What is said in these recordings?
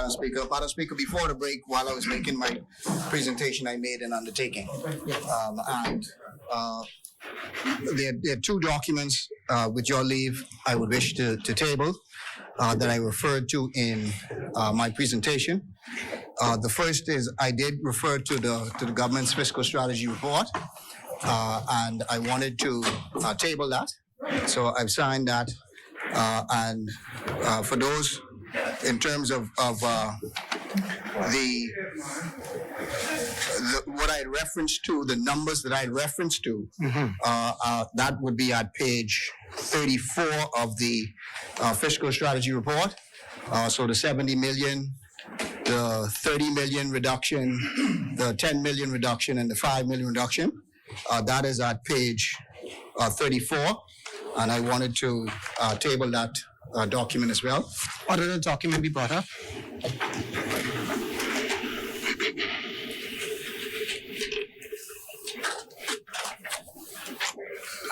Madam Speaker. Madam Speaker, before the break, while I was making my presentation, I made an undertaking. There are two documents, with your leave, I would wish to table that I referred to in my presentation. The first is I did refer to the government's fiscal strategy report, and I wanted to table that. So I've signed that, and for those in terms of what I referenced to, the numbers that I referenced to, that would be at page 34 of the fiscal strategy report. So the 70 million, the 30 million reduction, the 10 million reduction, and the 5 million reduction. That is at page 34, and I wanted to table that document as well. Order the document be brought up.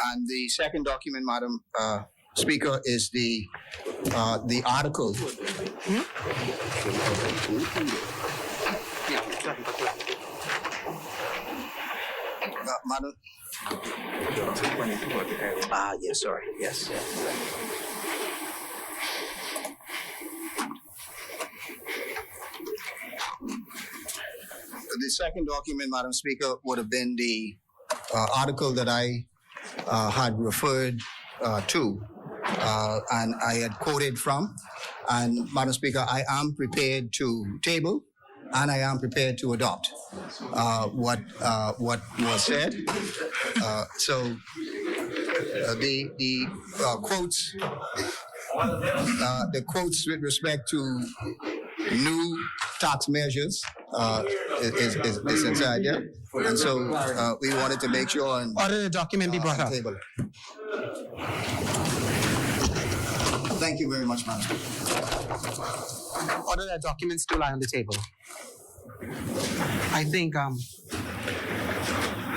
And the second document, Madam Speaker, is the article. Madam. Yes, sorry. Yes. The second document, Madam Speaker, would have been the article that I had referred to, and I had quoted from. And Madam Speaker, I am prepared to table, and I am prepared to adopt what was said. So the quotes, with respect to new tax measures is inside there, and so we wanted to make sure and order the document be brought up. Table. Thank you very much, Madam. Order that document still lie on the table. I think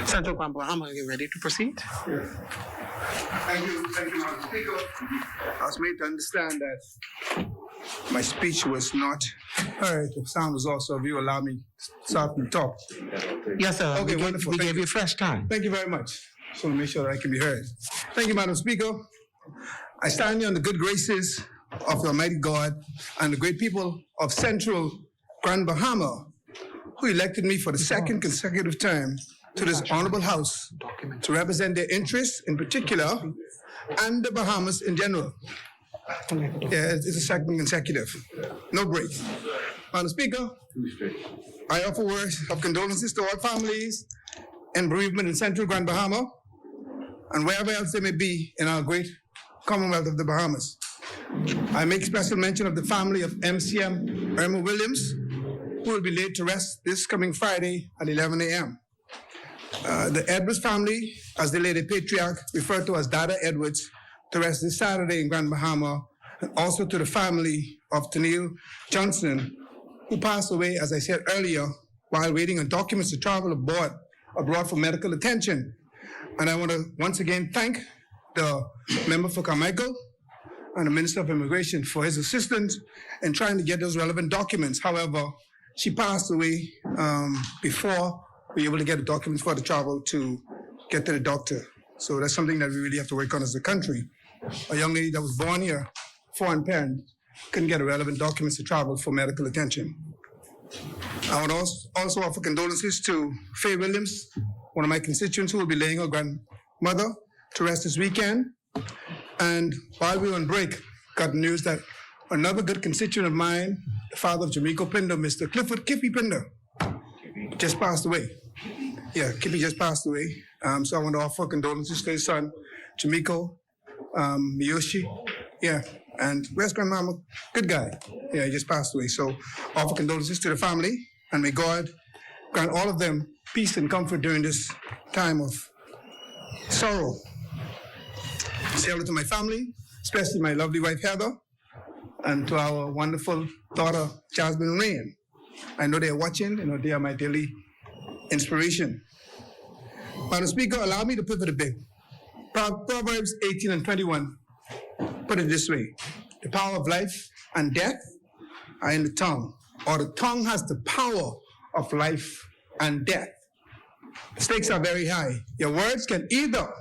Central Bahama, are you ready to proceed? Thank you, Madam Speaker. I was made to understand that my speech was not heard. The sound was also, if you allow me to start from the top. Yes, sir. Okay, wonderful. We gave you fresh time. Thank you very much. Just want to make sure that I can be heard. Thank you, Madam Speaker. I stand here on the good graces of the Almighty God and the great people of Central Grand Bahama, who elected me for the second consecutive term to this honorable house to represent their interests in particular and the Bahamas in general. Yeah, it's a second consecutive. No break. Madam Speaker, I offer words of condolences to all families in bereavement in Central Grand Bahama and wherever else they may be in our great Commonwealth of the Bahamas. I make special mention of the family of MCM Irma Williams, who will be laid to rest this coming Friday at 11 a.m. The Edwards family, as they lay the patriarch, referred to as Dada Edwards, to rest this Saturday in Grand Bahama, and also to the family of Tennille Johnson, who passed away, as I said earlier, while waiting on documents to travel abroad for medical attention. And I want to once again thank the member for Carmichael and the Minister of Immigration for his assistance in trying to get those relevant documents. However, she passed away before we were able to get the documents for the travel to get to the doctor. So that's something that we really have to work on as a country. A young lady that was born here, foreign parent, couldn't get the relevant documents to travel for medical attention. I would also offer condolences to Faye Williams, one of my constituents who will be laying her grandmother to rest this weekend. And while we were on break, got news that another good constituent of mine, the father of Jamaica Pinder, Mr. Clifford Kippy Pinder, just passed away. Yeah, Kippy just passed away. So I want to offer condolences to his son, Jamaica, Miyoshi. Yeah, and where's Grandmama? Good guy. Yeah, he just passed away. So offer condolences to the family, and may God grant all of them peace and comfort during this time of sorrow. Say hello to my family, especially my lovely wife Heather, and to our wonderful daughter Jasmine Rain. I know they're watching, you know, they are my daily inspiration. Madam Speaker, allow me to pivot a bit. Proverbs 18 and 21 put it this way: the power of life and death are in the tongue, or the tongue has the power of life and death. The stakes are very high. Your words can either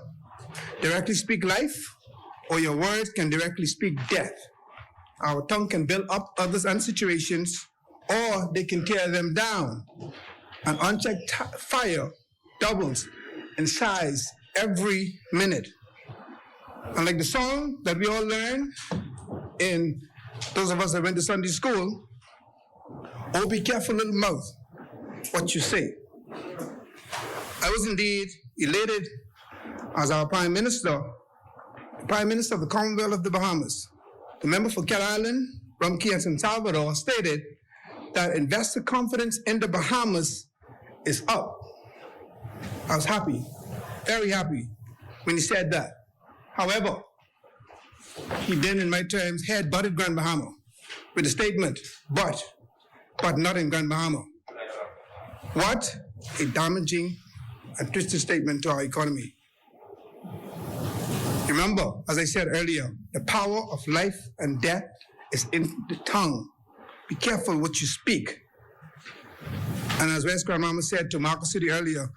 directly speak life, or your words can directly speak death. Our tongue can build up others and situations, or they can tear them down. An unchecked fire doubles in size every minute. And like the song that we all learned in those of us that went to Sunday school, oh, be careful, little mouth, what you say. I was indeed elated as our Prime Minister, the Prime Minister of the Commonwealth of the Bahamas, the member for Cat Island, Rum Key, and San Salvador, stated that investor confidence in the Bahamas is up. I was happy, very happy, when he said that. However, he then, in my terms, head-butted Grand Bahama with a statement, but not in Grand Bahama. What a damaging and twisted statement to our economy. Remember, as I said earlier, the power of life and death is in the tongue. Be careful what you speak. And as West Grandmama said to Marcus City earlier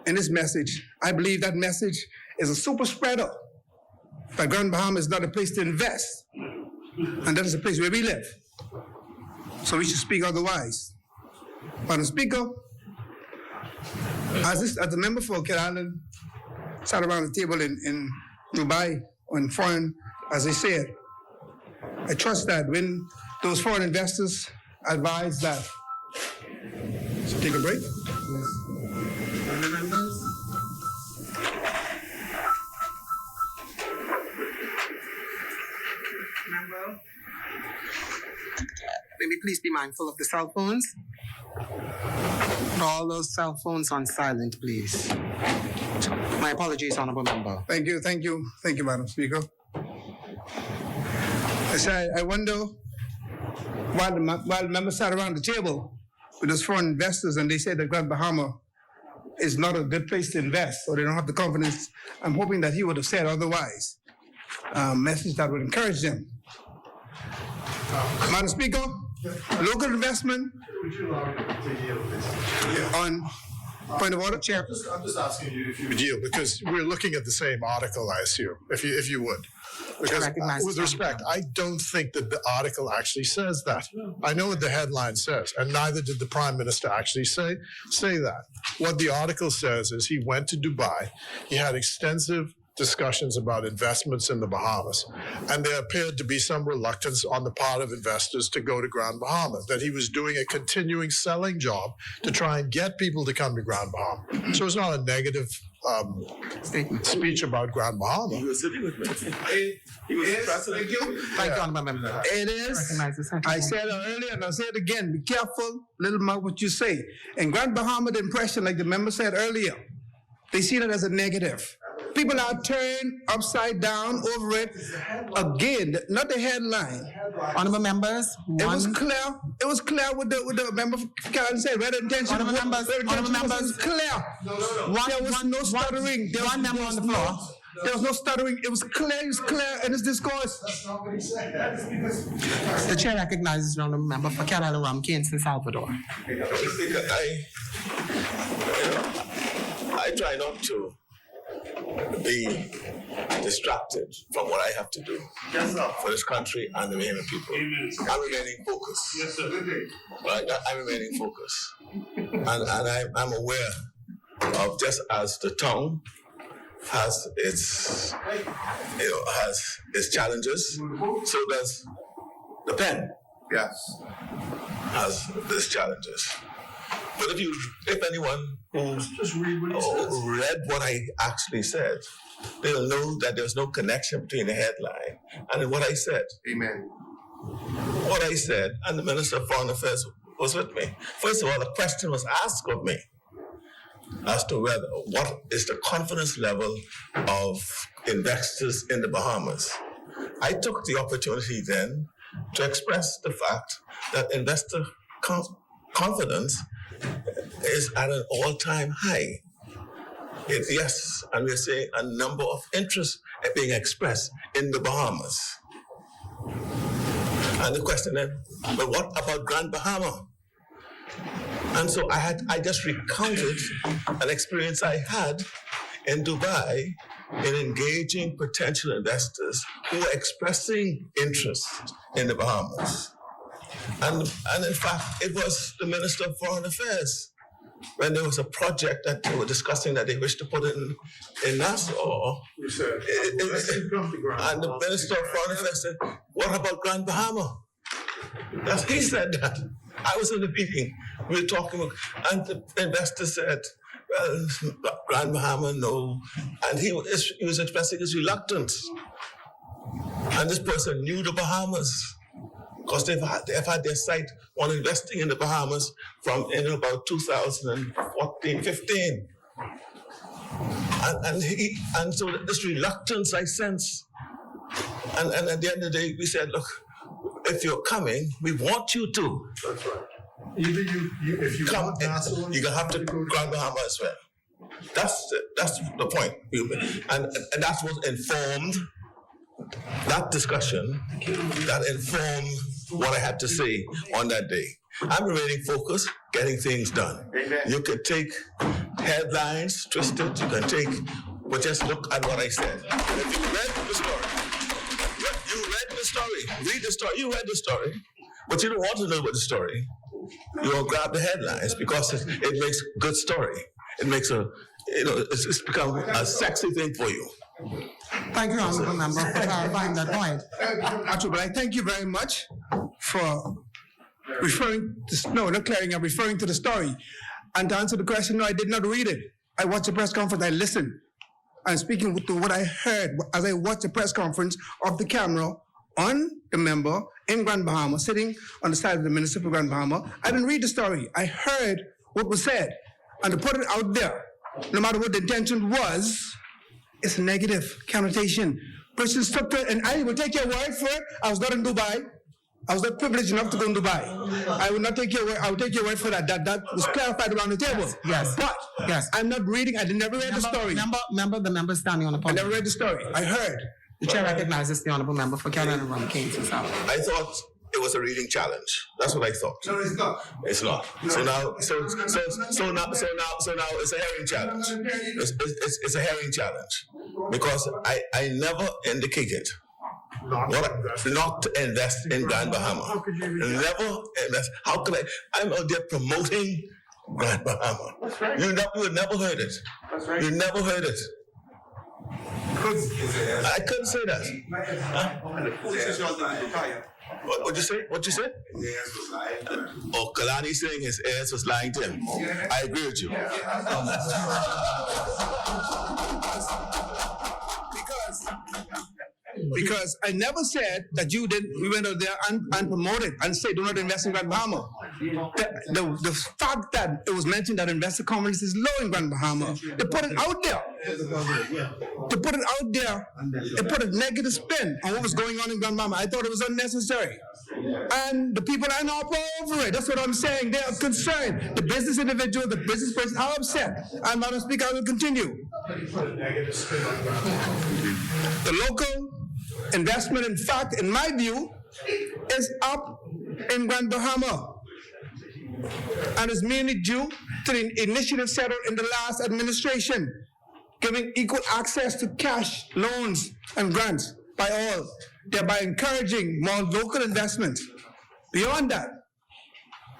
in his message, I believe that message is a super spreader. That Grand Bahama is not a place to invest. And that is a place where we live. So we should speak otherwise. Madam Speaker, as a member for Cat Island, sat around the table in Dubai on foreign, as I said, I trust that when those foreign investors advise that, so take a break. May we please be mindful of the cell phones? Put all those cell phones on silent, please. My apologies, Honorable Member. Thank you, Madam Speaker. I wonder, while the members sat around the table with those foreign investors and they said that Grand Bahama is not a good place to invest, or they don't have the confidence, I'm hoping that he would have said otherwise. A message that would encourage them. Madam Speaker, local investment on point of order, Chair. I'm just asking you if you would yield, because we're looking at the same article, I assume, if you would. Because with respect, I don't think that the article actually says that. I know what the headline says, and neither did the Prime Minister actually say that. What the article says is he went to Dubai, he had extensive discussions about investments in the Bahamas, and there appeared to be some reluctance on the part of investors to go to Grand Bahama, that he was doing a continuing selling job to try and get people to come to Grand Bahama. So it's not a negative speech about Grand Bahama. He was sitting with me. He was Thank you. Thank you, Honorable Member. It is. I said it earlier and I'll say it again. Be careful, little mouth, what you say. In Grand Bahama, the impression, like the member said earlier, they see it as a negative. People are turned upside down over it. Again, not the headline. Honorable members, It was clear what the member Karen said. Where the intention was. It was clear. There was no stuttering. One member on the floor. There was no stuttering. It was clear in his discourse. That's not what he said. The chair recognizes the honorable member for Cat Island, Rum Key, and San Salvador. I try not to be distracted from what I have to do for this country and the Bahamian people. I'm remaining focused. Yes, sir. Right? I'm remaining focused. And I'm aware of, just as the tongue has its challenges, so does the pen. Yes. Has its challenges. But if anyone who read what I actually said, they'll know that there's no connection between the headline and what I said. Amen. What I said, and the Minister of Foreign Affairs was with me. First of all, a question was asked of me as to what is the confidence level of investors in the Bahamas. I took the opportunity then to express the fact that investor confidence is at an all-time high. Yes, and we're seeing a number of interests being expressed in the Bahamas. And the question then, but what about Grand Bahama? And so I just recounted an experience I had in Dubai in engaging potential investors who were expressing interest in the Bahamas. And in fact, it was the Minister of Foreign Affairs when there was a project that they were discussing that they wished to put in Nassau. You said, And the Minister of Foreign Affairs said, what about Grand Bahama? He said that. I was in the meeting. We were talking, and the investor said, well, Grand Bahama, no. And he was expressing his reluctance. And this person knew the Bahamas because they've had their sight on investing in the Bahamas from about 2014, 15. And so this reluctance I sense. And at the end of the day, we said, look, if you're coming, we want you to. That's right. Either if you Come, want Nassau, you're gonna have to Grand Bahama as well. That's the point. And that's what informed that discussion, that informed what I had to say on that day. I'm remaining focused, getting things done. Amen. You can take headlines, twist it, you can take, but just look at what I said. If you read the story, read the story, you read the story, but you don't want to know about the story. You will grab the headlines because it makes a good story. It makes it's become a sexy thing for you. Thank you, Honorable Member, for clarifying that point. Actually, but I thank you very much for referring to, no, not clearing, I'm referring to the story. And to answer the question, no, I did not read it. I watched the press conference, I listened. I'm speaking to what I heard as I watched the press conference of the camera on the member in Grand Bahama, sitting on the side of the Minister for Grand Bahama. I didn't read the story. I heard what was said. And to put it out there, no matter what the intention was, it's a negative connotation. Persons took to it, and I will take your word for it. I was not in Dubai. I was not privileged enough to go in Dubai. I will not take your word. I will take your word for that. That was clarified around the table. Yes. But yes, I'm not reading. I never read the story. The member standing on the podium. I never read the story. I heard. The chair recognizes the honourable member for Carolina and Ron Keynes. I thought it was a reading challenge. That's what I thought. No, it's not. It's not. So now it's a hearing challenge. It's a hearing challenge because I never indicated not to invest in Grand Bahama. Never invest. How could I? I'm out there promoting Grand Bahama. Right. You never heard it. Right. You never heard it. I couldn't say that. What'd you say? What'd you say? Oh, Kalani saying his heirs was lying to him. I agree with you. Because I never said that we went out there unpromoted and say do not invest in Grand Bahama. The fact that it was mentioned that investor confidence is low in Grand Bahama, they put it out there. To put it out there, it put a negative spin on what was going on in Grand Bahama. I thought it was unnecessary. And the people I know are over it. That's what I'm saying. They are concerned. The business individual, the business person are upset. And Madam Speaker, I will continue. The local investment, in fact, in my view, is up in Grand Bahama. And is mainly due to the initiative set out in the last administration, giving equal access to cash, loans, and grants by all, thereby encouraging more local investments. Beyond that,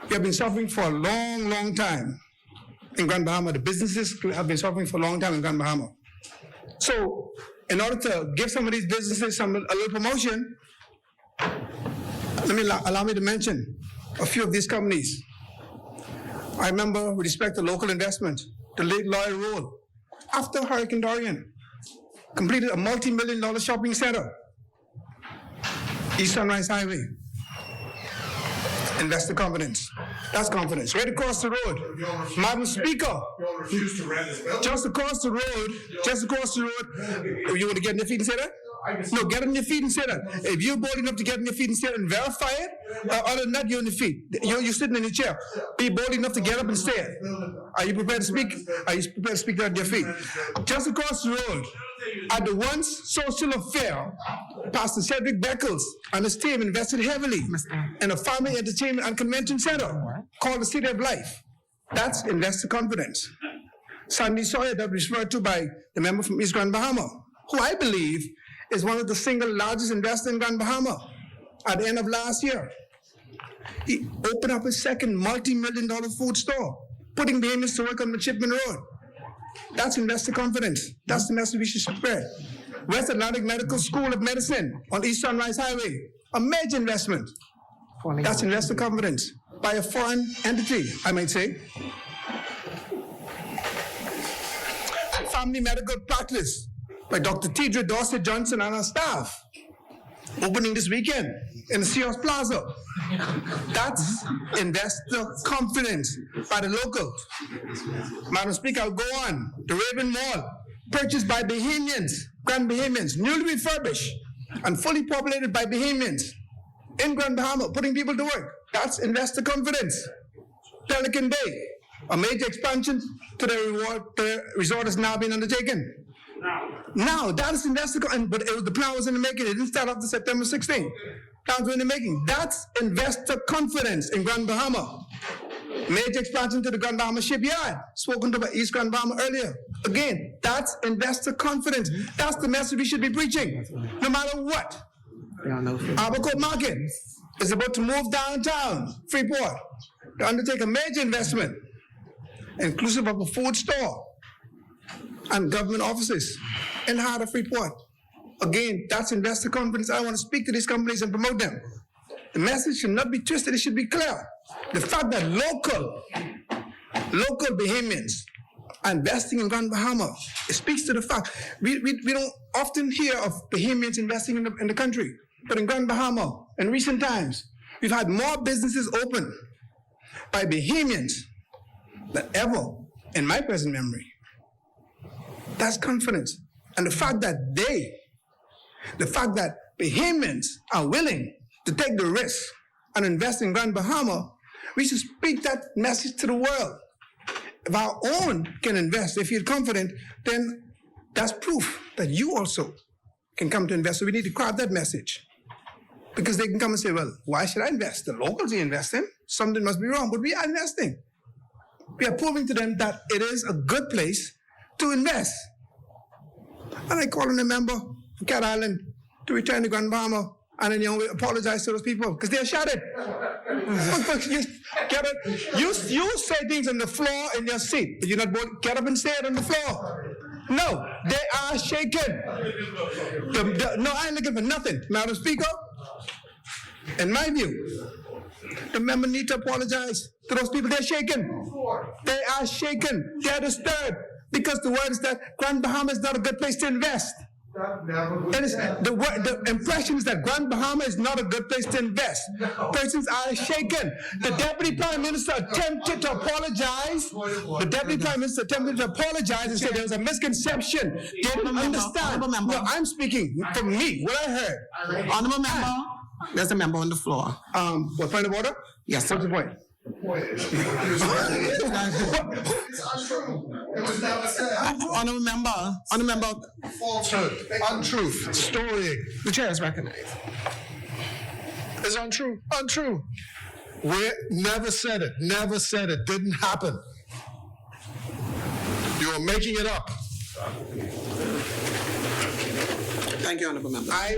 we have been suffering for a long, long time in Grand Bahama. The businesses have been suffering for a long time in Grand Bahama. So, in order to give some of these businesses a little promotion, allow me to mention a few of these companies. I remember, with respect to local investment, the late Lloyd Road, after Hurricane Dorian, completed a multi-million-dollar shopping center, East Sunrise Highway. Investor confidence. That's confidence. Right across the road. Madam Speaker, just across the road, you want to get in your feet and say that? No, get on your feet and say that. If you're bold enough to get on your feet and say it and verify it, other than that, you're on your feet. You're sitting in your chair. Be bold enough to get up and say it. Are you prepared to speak? Are you prepared to speak on your feet? Just across the road, at the once social affair, Pastor Cedric Beckles and his team invested heavily in a family entertainment and convention center called the City of Life. That's investor confidence. Sandy Sawyer, that was referred to by the member from East Grand Bahama, who I believe is one of the single largest investors in Grand Bahama at the end of last year. He opened up his second multi-million-dollar food store, putting Bahamians to work on Midshipman Road. That's investor confidence. That's the message we should spread. West Atlantic Medical School of Medicine on East Sunrise Highway, a major investment. That's investor confidence by a foreign entity, I might say. Family medical practice by Dr. Tidra Dorset Johnson and her staff, opening this weekend in the Sears Plaza. That's investor confidence by the locals. Madam Speaker, I'll go on. The Raven Mall, purchased by Bahamians, Grand Bahamians, newly refurbished and fully populated by Bahamians in Grand Bahama, putting people to work. That's investor confidence. Pelican Bay, a major expansion to the resort has now been undertaken. Now, that is investor confidence, but the plan was in the making. It didn't start after September 16th. Plans were in the making. That's investor confidence in Grand Bahama. Major expansion to the Grand Bahama shipyard, spoken to by East Grand Bahama earlier. Again, that's investor confidence. That's the message we should be preaching, no matter what. Abercourt Market is about to move downtown, Freeport, to undertake a major investment, inclusive of a food store and government offices in the heart of Freeport. Again, that's investor confidence. I want to speak to these companies and promote them. The message should not be twisted, it should be clear. The fact that local Bahamians are investing in Grand Bahama, it speaks to the fact. We don't often hear of Bahamians investing in the country, but in Grand Bahama, in recent times, we've had more businesses open by Bahamians than ever in my present memory. That's confidence. And the fact that Bahamians are willing to take the risk and invest in Grand Bahama, we should speak that message to the world. If our own can invest, if you're confident, then that's proof that you also can come to invest. So we need to craft that message. Because they can come and say, well, why should I invest? The locals are investing. Something must be wrong, but we are investing. We are proving to them that it is a good place to invest. And I call on a member from Cat Island to return to Grand Bahama and then we apologize to those people because they're shattered. You say things on the floor in your seat, but you're not both get up and say it on the floor. No, they are shaken. No, I ain't looking for nothing. Madam Speaker, in my view, the member need to apologize to those people. They're shaken. They are shaken. They're disturbed because the word is that Grand Bahama is not a good place to invest. The impression is that Grand Bahama is not a good place to invest. Persons are shaken. The Deputy Prime Minister attempted to apologize. The Deputy Prime Minister attempted to apologize and said there was a misconception. They didn't understand. No, I'm speaking for me, what I heard. Honourable member, there's a member on the floor. What, point of order? Yes, sir. What's the point? It's untrue. It was never said. Honourable member. Falsehood, untruth, storying. The chair is recognized. It's untrue. Untrue. We never said it. Never said it. Didn't happen. You are making it up. Thank you, honourable member. I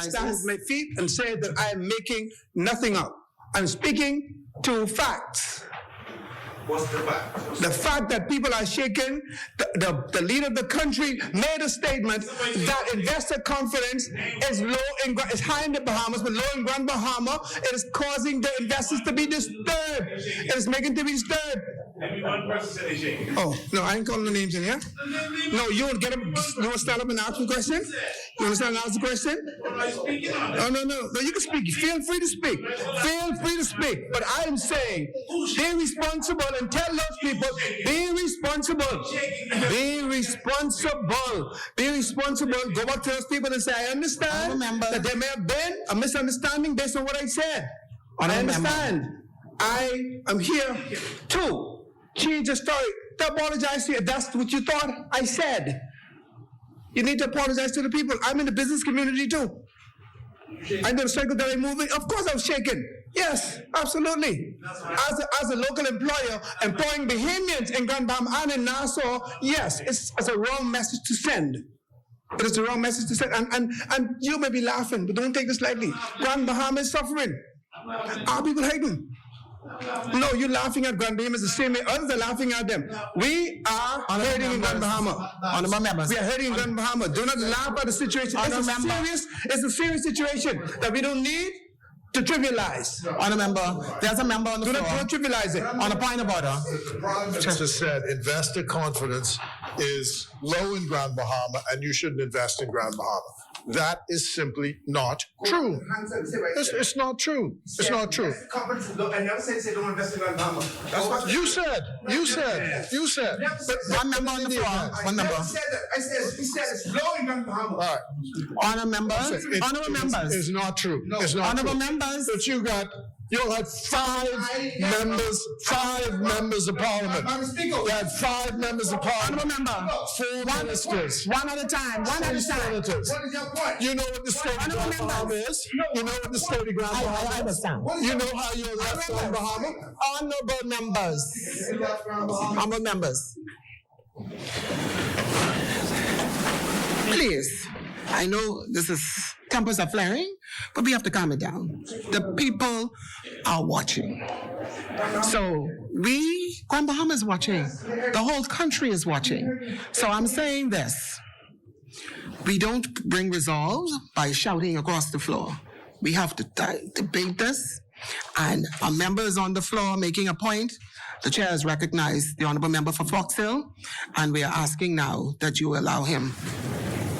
stand on my feet and say that I am making nothing up. I'm speaking to facts. What's the fact? The fact that people are shaken, the leader of the country made a statement that investor confidence is high in the Bahamas, but low in Grand Bahama. It is causing the investors to be disturbed. It is making them be disturbed. Maybe one person said they shaking. Oh, no, I ain't calling the names in here. No, you want to get up, you want to stand up and ask me a question? You want to stand and ask the question? No, you can speak. Feel free to speak. Feel free to speak. But I am saying, be responsible and tell those people, be responsible. Be responsible. Be responsible. Go back to those people and say, I understand that there may have been a misunderstanding based on what I said. I understand. I am here to change the story, to apologize to you if that's what you thought I said. You need to apologize to the people. I'm in the business community too. I know the circle that I move in. Of course I was shaken. Yes, absolutely. As a local employer, employing Bahamians in Grand Bahama and in Nassau, yes, it's a wrong message to send. It is the wrong message to send. And you may be laughing, but don't take this lightly. Grand Bahama is suffering. Are people hating? No, you're laughing at Grand Bahama the same way others are laughing at them. We are hurting in Grand Bahama. Honorable members. We are hurting in Grand Bahama. Do not laugh at the situation. It's a serious situation that we don't need to trivialize. Honorable member, there's a member on the floor. Don't trivialize it. On a point of order. The Prime Minister said investor confidence is low in Grand Bahama and you shouldn't invest in Grand Bahama. That is simply not true. It's not true. It's not true. I never said don't invest in Grand Bahama. That's what You said. But one member on the floor. One member. I said it's low in Grand Bahama. All right. Honorable members. Honorable members. It's not true. It's not Honorable true. members. But you'll have five members of parliament. You had 5 members of parliament. Honorable member. 4 ministers. One at a time. One at a time. Senators. What is your point? You know what the state of Grand Bahama is? You know what the state of Grand Bahama is? I understand. You know how you left Grand Bahama? Honorable members. Honorable members. Please, I know tempers are flaring, but we have to calm it down. The people are watching. So Grand Bahama is watching. The whole country is watching. So I'm saying this. We don't bring resolve by shouting across the floor. We have to debate this. And a member is on the floor making a point. The chair has recognized the honorable member for Fox Hill, and we are asking now that you allow him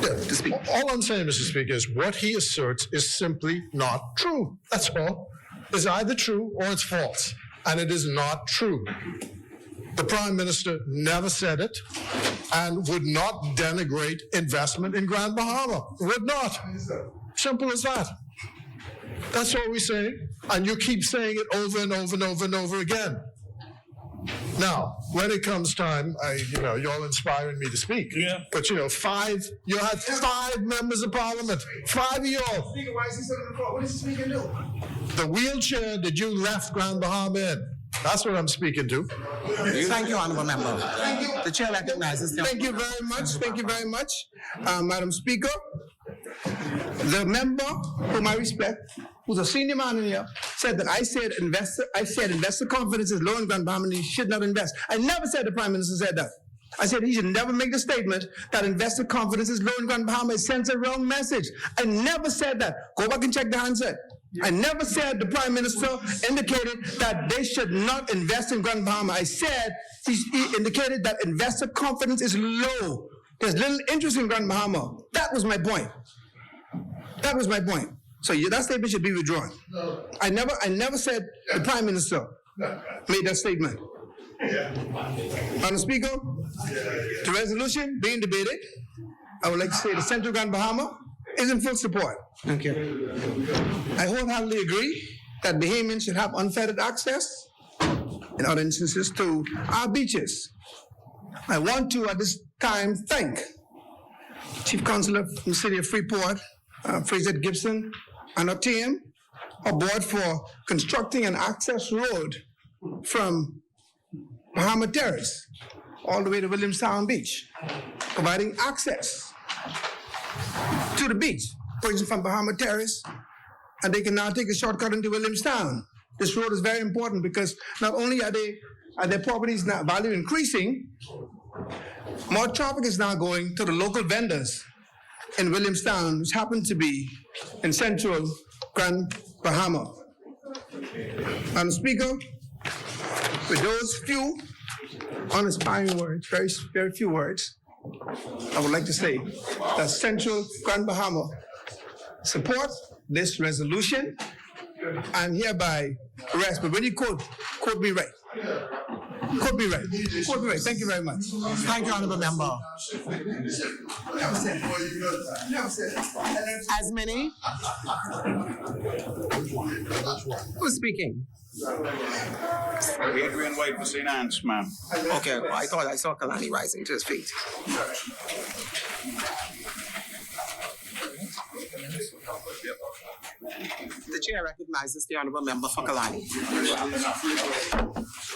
to speak. All I'm saying, Mr. Speaker, is what he asserts is simply not true. That's all. It's either true or it's false. And it is not true. The Prime Minister never said it and would not denigrate investment in Grand Bahama. Would not. Simple as that. That's all we say. And you keep saying it over and over and over and over again. Now, when it comes time, you're inspiring me to speak. Yeah. But you had 5 members of parliament. 5 of y'all. Speaker, why is he sitting on the floor? What does the speaker do? The wheelchair that you left Grand Bahama in. That's what I'm speaking to. Thank you, honorable member. Thank you. The chair recognizes the Thank you very much. Thank you very much, Madam Speaker. The member whom I respect, who's a senior man in here, said that I said investor confidence is low in Grand Bahama and he should not invest. I never said the Prime Minister said that. I said he should never make the statement that investor confidence is low in Grand Bahama. It sends a wrong message. I never said that. Go back and check the handset. I never said the Prime Minister indicated that they should not invest in Grand Bahama. I said he indicated that investor confidence is low. There's little interest in Grand Bahama. That was my point. That was my point. So that statement should be withdrawn. I never said the Prime Minister made that statement. Madam Speaker, the resolution being debated, I would like to say the Central Grand Bahama is in full support. Thank you. I wholeheartedly agree that Bahamians should have unfettered access, in other instances, to our beaches. I want to, at this time, thank Chief Councilor from the City of Freeport, Fraser Gibson, and our team, our board, for constructing an access road from Bahama Terrace all the way to Williamstown Beach, providing access to the beach, pointing from Bahama Terrace, and they can now take a shortcut into Williamstown. This road is very important because not only are their properties now value increasing, more traffic is now going to the local vendors in Williamstown, which happen to be in central Grand Bahama. Madam Speaker, with those few uninspiring words, very, very few words, I would like to say that Central Grand Bahama support this resolution and hereby rest. But when you quote me right. Quote me right. Quote me right. Thank you very much. Thank you, Honorable Member. As many? Who's speaking? Adrian White for St. Anne's, ma'am. Okay, well, I thought I saw Kalani rising to his feet. The chair recognizes the Honorable Member for Kalani.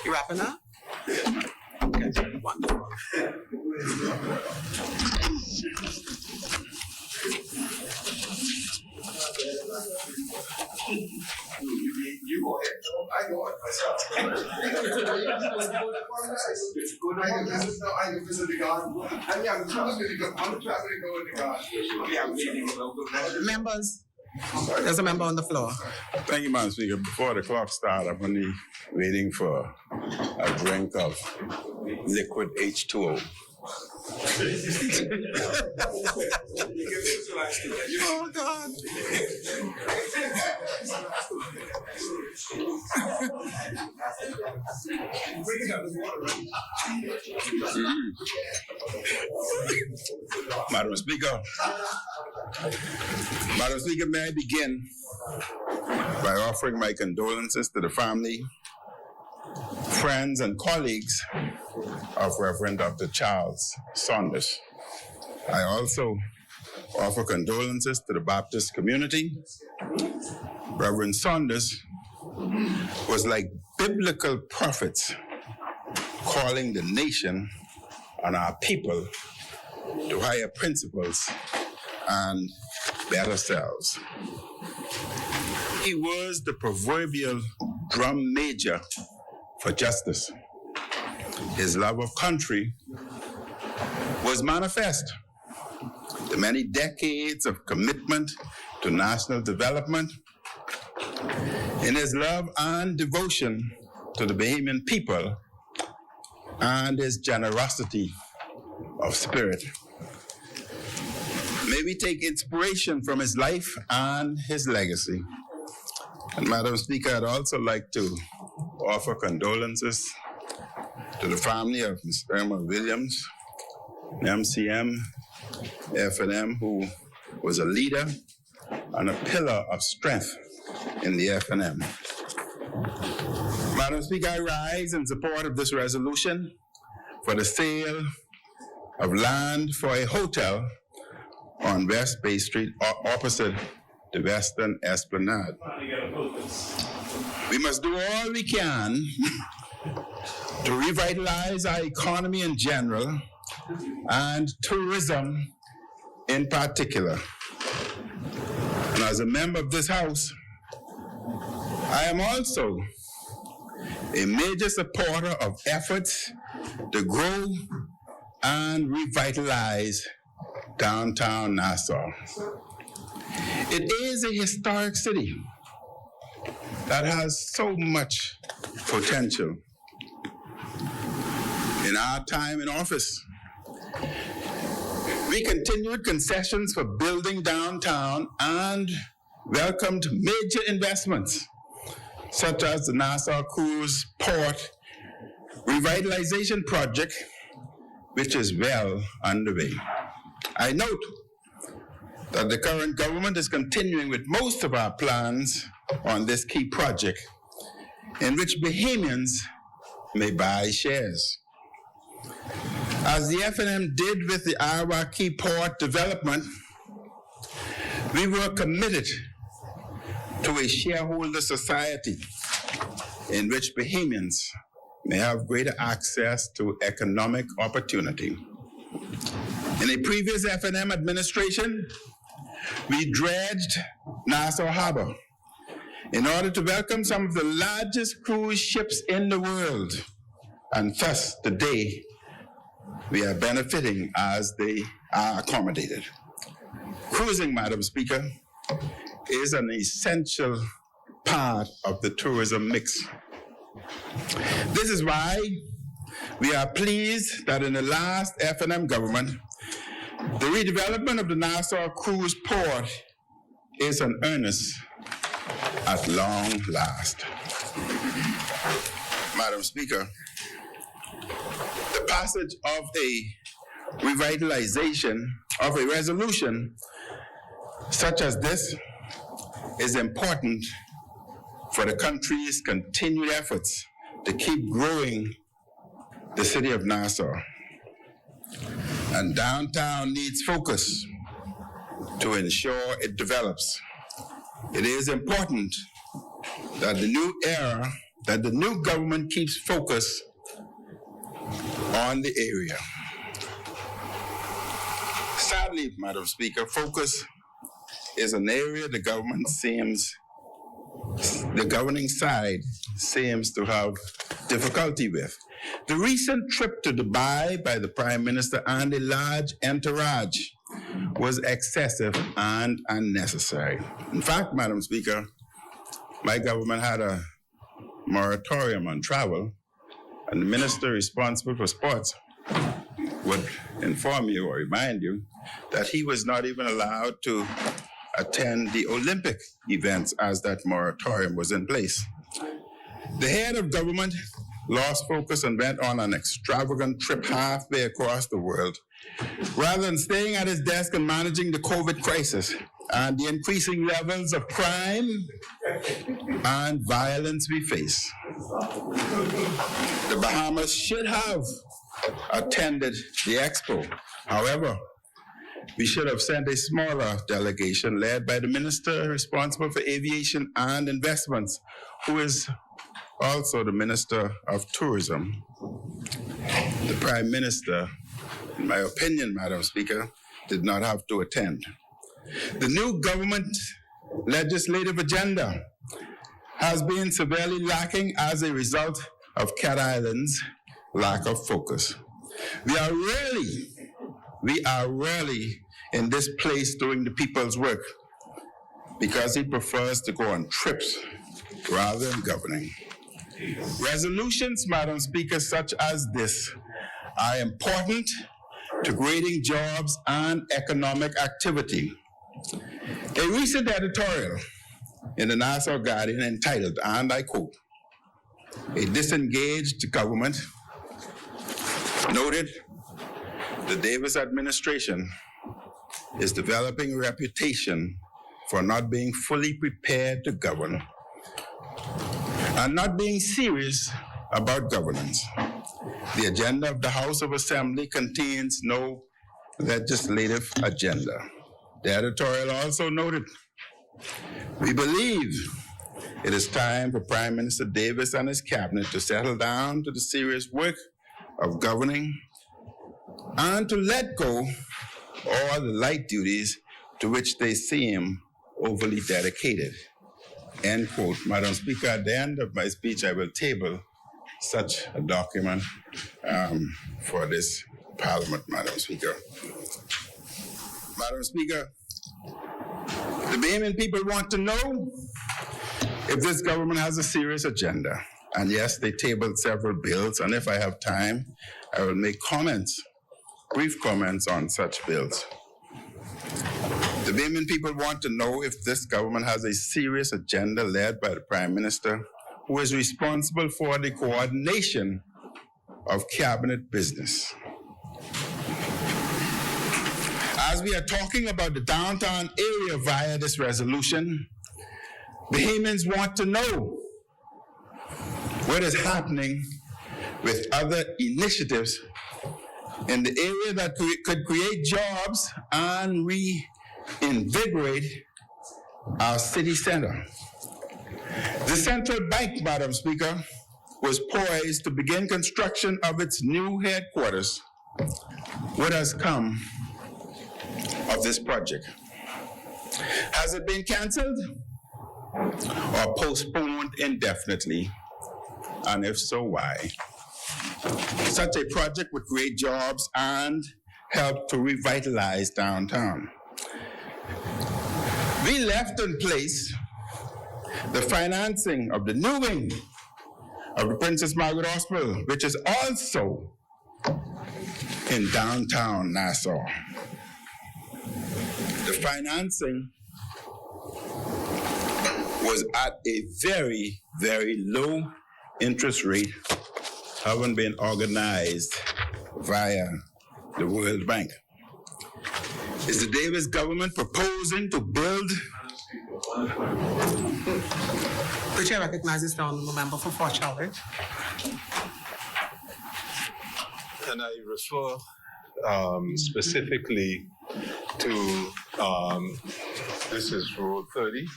You wrapping up? Okay, wonderful. You go ahead. I go ahead myself. I can visit the garden. I'm traveling to go in the garden. Members, there's a member on the floor. Thank you, Madam Speaker. Before the clock starts, I'm only waiting for a drink of liquid H2O. Oh, God. Madam Speaker, may I begin by offering my condolences to the family, friends, and colleagues of Reverend Dr. Charles Saunders. I also offer condolences to the Baptist community. Reverend Saunders was like biblical prophets calling the nation and our people to higher principles and better selves. He was the proverbial drum major for justice. His love of country was manifest. The many decades of commitment to national development, in his love and devotion to the Bahamian people, and his generosity of spirit. May we take inspiration from his life and his legacy. And Madam Speaker, I'd also like to offer condolences to the family of Ms. Irma Williams, MCM, F&M, who was a leader and a pillar of strength in the F&M. Madam Speaker, I rise in support of this resolution for the sale of land for a hotel on West Bay Street opposite the Western Esplanade. We must do all we can to revitalize our economy in general and tourism in particular. And as a member of this House, I am also a major supporter of efforts to grow and revitalize downtown Nassau. It is a historic city that has so much potential. In our time in office, we continued concessions for building downtown and welcomed major investments, such as the Nassau Cruise Port Revitalization Project, which is well underway. I note that the current government is continuing with most of our plans on this key project, in which Bahamians may buy shares. As the F&M did with the Iowa Key Port development, we were committed to a shareholder society in which Bahamians may have greater access to economic opportunity. In a previous F&M administration, we dredged Nassau Harbor in order to welcome some of the largest cruise ships in the world, and thus today we are benefiting as they are accommodated. Cruising, Madam Speaker, is an essential part of the tourism mix. This is why We are pleased that in the last F&M government, the redevelopment of the Nassau Cruise Port is an earnest at long last. Madam Speaker, the passage of a revitalization of a resolution such as this is important for the country's continued efforts to keep growing the city of Nassau. And downtown needs focus to ensure it develops. It is important that the new government keeps focus on the area. Sadly, Madam Speaker, focus is an area the governing side seems to have difficulty with. The recent trip to Dubai by the Prime Minister and a large entourage was excessive and unnecessary. In fact, Madam Speaker, my government had a moratorium on travel, and the minister responsible for sports would inform you or remind you that he was not even allowed to attend the Olympic events as that moratorium was in place. The head of government lost focus and went on an extravagant trip halfway across the world, rather than staying at his desk and managing the COVID crisis and the increasing levels of crime and violence we face. The Bahamas should have attended the expo. However, we should have sent a smaller delegation led by the minister responsible for aviation and investments, who is also the Minister of Tourism. The Prime Minister, in my opinion, Madam Speaker, did not have to attend. The new government legislative agenda has been severely lacking as a result of Cat Island's lack of focus. We are rarely in this place doing the people's work because he prefers to go on trips rather than governing. Resolutions, Madam Speaker, such as this are important to creating jobs and economic activity. A recent editorial in the Nassau Guardian entitled, and I quote, "A disengaged government," noted the Davis administration is developing a reputation for not being fully prepared to govern and not being serious about governance. The agenda of the House of Assembly contains no legislative agenda. The editorial also noted, "We believe it is time for Prime Minister Davis and his cabinet to settle down to the serious work of governing and to let go all the light duties to which they seem overly dedicated." End quote. Madam Speaker, at the end of my speech, I will table such a document for this Parliament, Madam Speaker. Madam Speaker, the Bahamian people want to know if this government has a serious agenda. And yes, they tabled several bills, and if I have time, I will make brief comments on such bills. The Bahamian people want to know if this government has a serious agenda led by the Prime Minister, who is responsible for the coordination of cabinet business. As we are talking about the downtown area via this resolution, Bahamians want to know what is happening with other initiatives in the area that could create jobs and reinvigorate our city center. The Central Bank, Madam Speaker, was poised to begin construction of its new headquarters. What has come of this project? Has it been canceled or postponed indefinitely? And if so, why? Such a project would create jobs and help to revitalize downtown. We left in place the financing of the new wing of the Princess Margaret Hospital, which is also in downtown Nassau. The financing was at a very, very low interest rate, having been organized via the World Bank. Is the Davis government proposing to build? The chair recognizes the honorable member for Fort Charlotte. And I refer specifically to, this is Rule 30,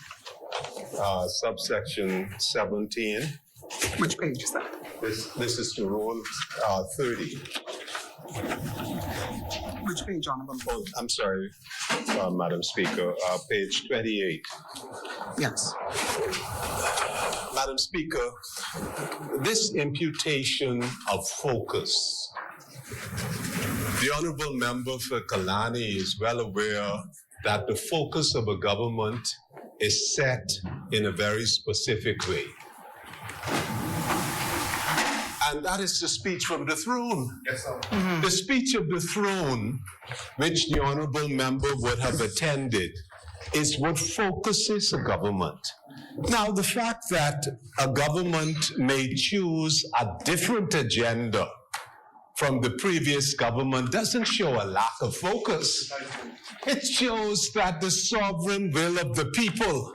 subsection 17. Which page is that? This is the Rule 30. Which page, honorable member? Oh, I'm sorry, Madam Speaker, page 28. Yes. Madam Speaker, this imputation of focus, the honorable member for Kalani is well aware that the focus of a government is set in a very specific way. And that is the speech from the throne. Yes, sir. The speech of the throne, which the honorable member would have attended, is what focuses a government. Now, the fact that a government may choose a different agenda from the previous government doesn't show a lack of focus. It shows that the sovereign will of the people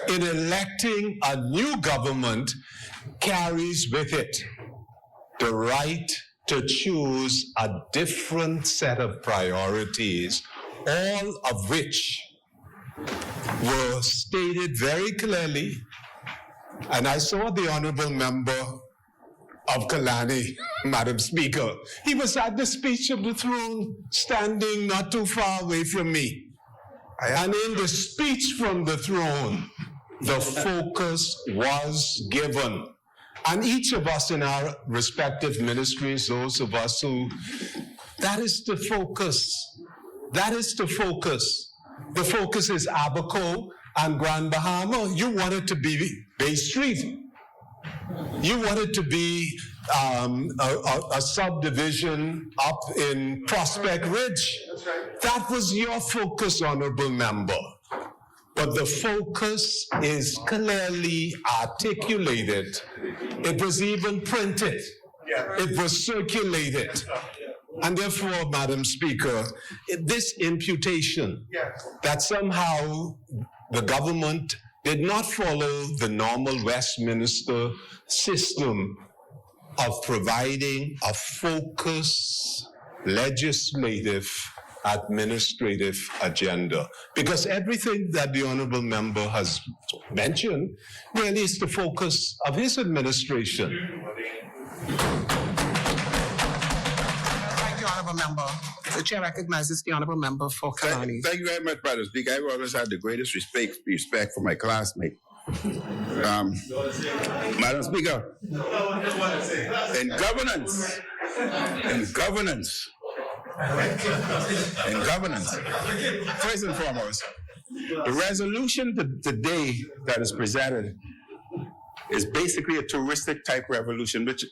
in electing a new government carries with it the right to choose a different set of priorities, all of which were stated very clearly. And I saw the honorable member of Kalani, Madam Speaker. He was at the speech of the throne, standing not too far away from me. And in the speech from the throne, the focus was given. And each of us in our respective ministries, those of us who, that is the focus. That is the focus. The focus is Abaco and Grand Bahama. You want it to be Bay Street. You want it to be a subdivision up in Prospect Ridge. That was your focus, honorable member. But the focus is clearly articulated. It was even printed. It was circulated. And therefore, Madam Speaker, this imputation that somehow the government did not follow the normal Westminster system of providing a focused legislative administrative agenda, because everything that the honorable member has mentioned really is the focus of his administration. Thank you, honorable member. The chair recognizes the honorable member for Kalani. Thank you very much, Madam Speaker. I've always had the greatest respect for my classmate. Madam Speaker, in governance, first and foremost, the resolution today that is presented is basically a touristic type resolution, which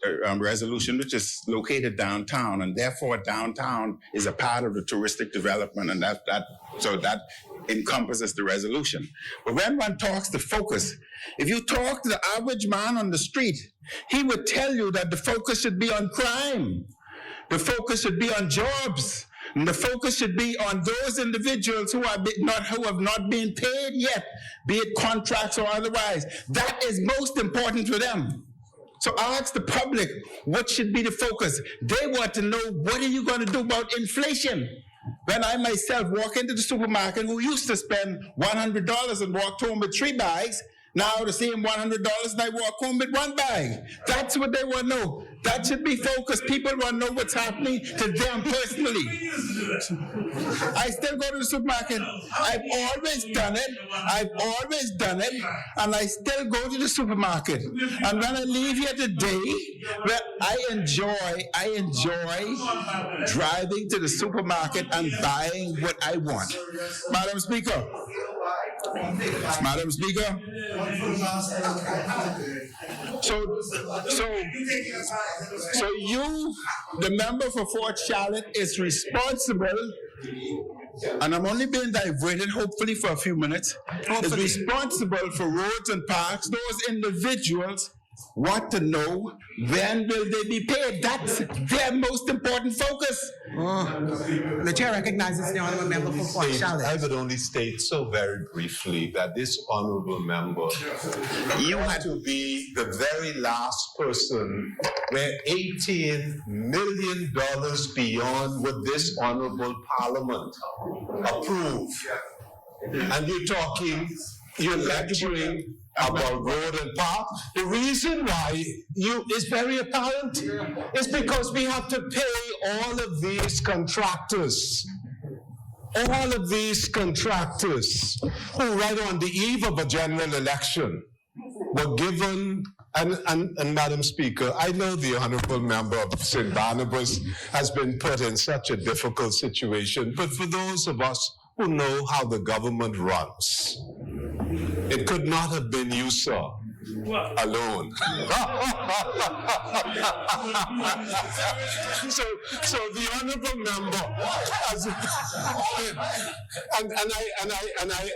is located downtown, and therefore downtown is a part of the touristic development, and that encompasses the resolution. But when one talks to focus, if you talk to the average man on the street, he would tell you that the focus should be on crime. The focus should be on jobs. And the focus should be on those individuals who have not been paid yet, be it contracts or otherwise. That is most important for them. So I ask the public, what should be the focus? They want to know, what are you going to do about inflation? When I myself walk into the supermarket, who used to spend $100 and walked home with 3 bags, now the same $100 and I walk home with 1 bag. That's what they want to know. That should be focused. People want to know what's happening to them personally. I still go to the supermarket. I've always done it. And I still go to the supermarket. And when I leave here today, well, I enjoy driving to the supermarket and buying what I want. Madam Speaker, Madam Speaker. So you, the member for Fort Charlotte, is responsible, and I'm only being diverted, hopefully for a few minutes, is responsible for roads and parks, those individuals want to know when will they be paid. That's their most important focus. The chair recognizes the honorable member for Fort Charlotte. I would only state so very briefly that this honorable member, you had to be the very last person where $18 million beyond what this honorable parliament approved. And you're lecturing about road and park. The reason why is very apparent. It's because we have to pay all of these contractors. All of these contractors who right on the eve of a general election were given, and Madam Speaker, I know the honorable member of St. Barnabas has been put in such a difficult situation, but for those of us who know how the government runs, it could not have been you, sir, alone. so the honourable member,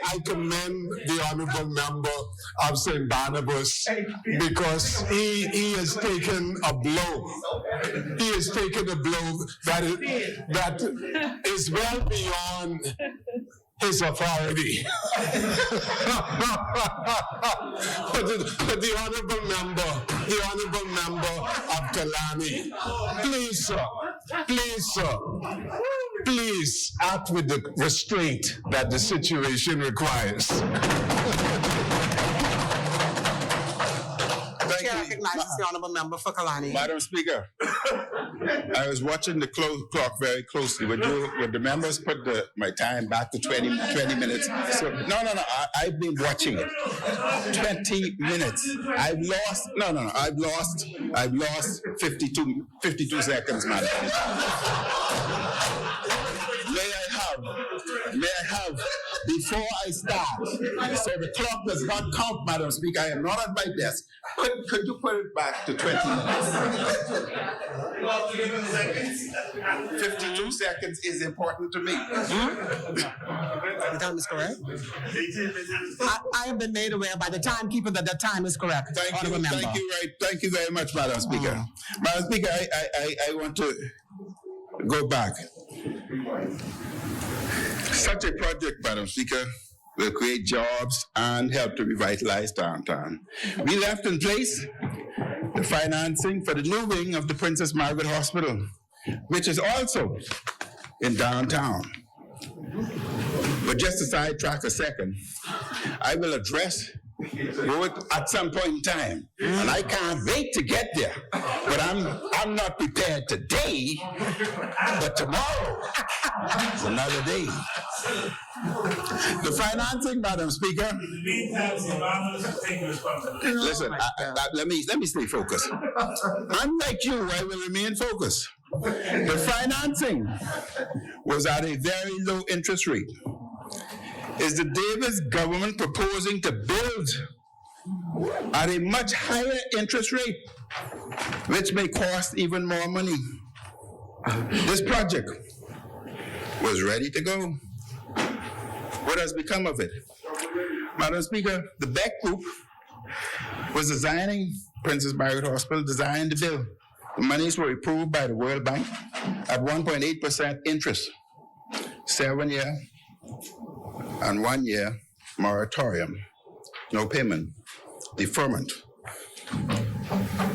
I commend the honourable member of St. Barnabas because he has taken a blow. He has taken a blow that is well beyond his authority. but the honourable member of Kalani, please act with the restraint that the situation requires. Chair recognizes the honorable member for Kalani. Madam Speaker, I was watching the clock very closely. Would the members put my time back to 20 minutes? So, no. I've been watching it. 20 minutes. I've lost 52 seconds, madam. May I have, before I start, so the clock does not count, Madam Speaker, I am not at my desk. Could you put it back to 20 minutes? 52 seconds is important to me. The time is correct? I have been made aware by the timekeeper that the time is correct. Thank you very much, Madam Speaker. Madam Speaker, I want to go back. Such a project, Madam Speaker, will create jobs and help to revitalize downtown. We left in place the financing for the new wing of the Princess Margaret Hospital, which is also in downtown. But just to sidetrack a second, I will address road at some point in time, and I can't wait to get there. But I'm not prepared today, but tomorrow is another day. The financing, Madam Speaker. Listen, let me stay focused. Unlike you, I will remain focused. The financing was at a very low interest rate. Is the Davis government proposing to build at a much higher interest rate, which may cost even more money? This project was ready to go. What has become of it? Madam Speaker, the Beck Group was designing Princess Margaret Hospital, designed the bill. The monies were approved by the World Bank at 1.8% interest, 7-year and 1-year moratorium, no payment, deferment.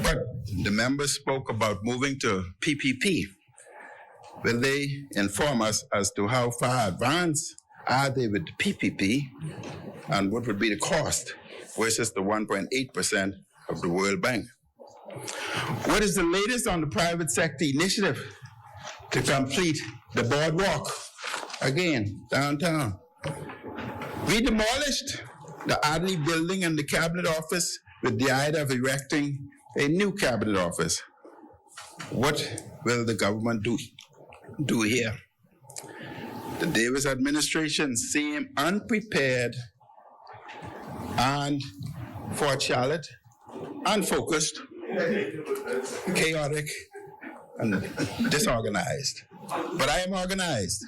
But the members spoke about moving to PPP. Will they inform us as to how far advanced are they with the PPP and what would be the cost versus the 1.8% of the World Bank? What is the latest on the private sector initiative to complete the boardwalk? Again, downtown. We demolished the Adley building and the cabinet office with the idea of erecting a new cabinet office. What will the government do here? The Davis administration seemed unprepared and Fort Charlotte, unfocused, chaotic, and disorganized. But I am organized.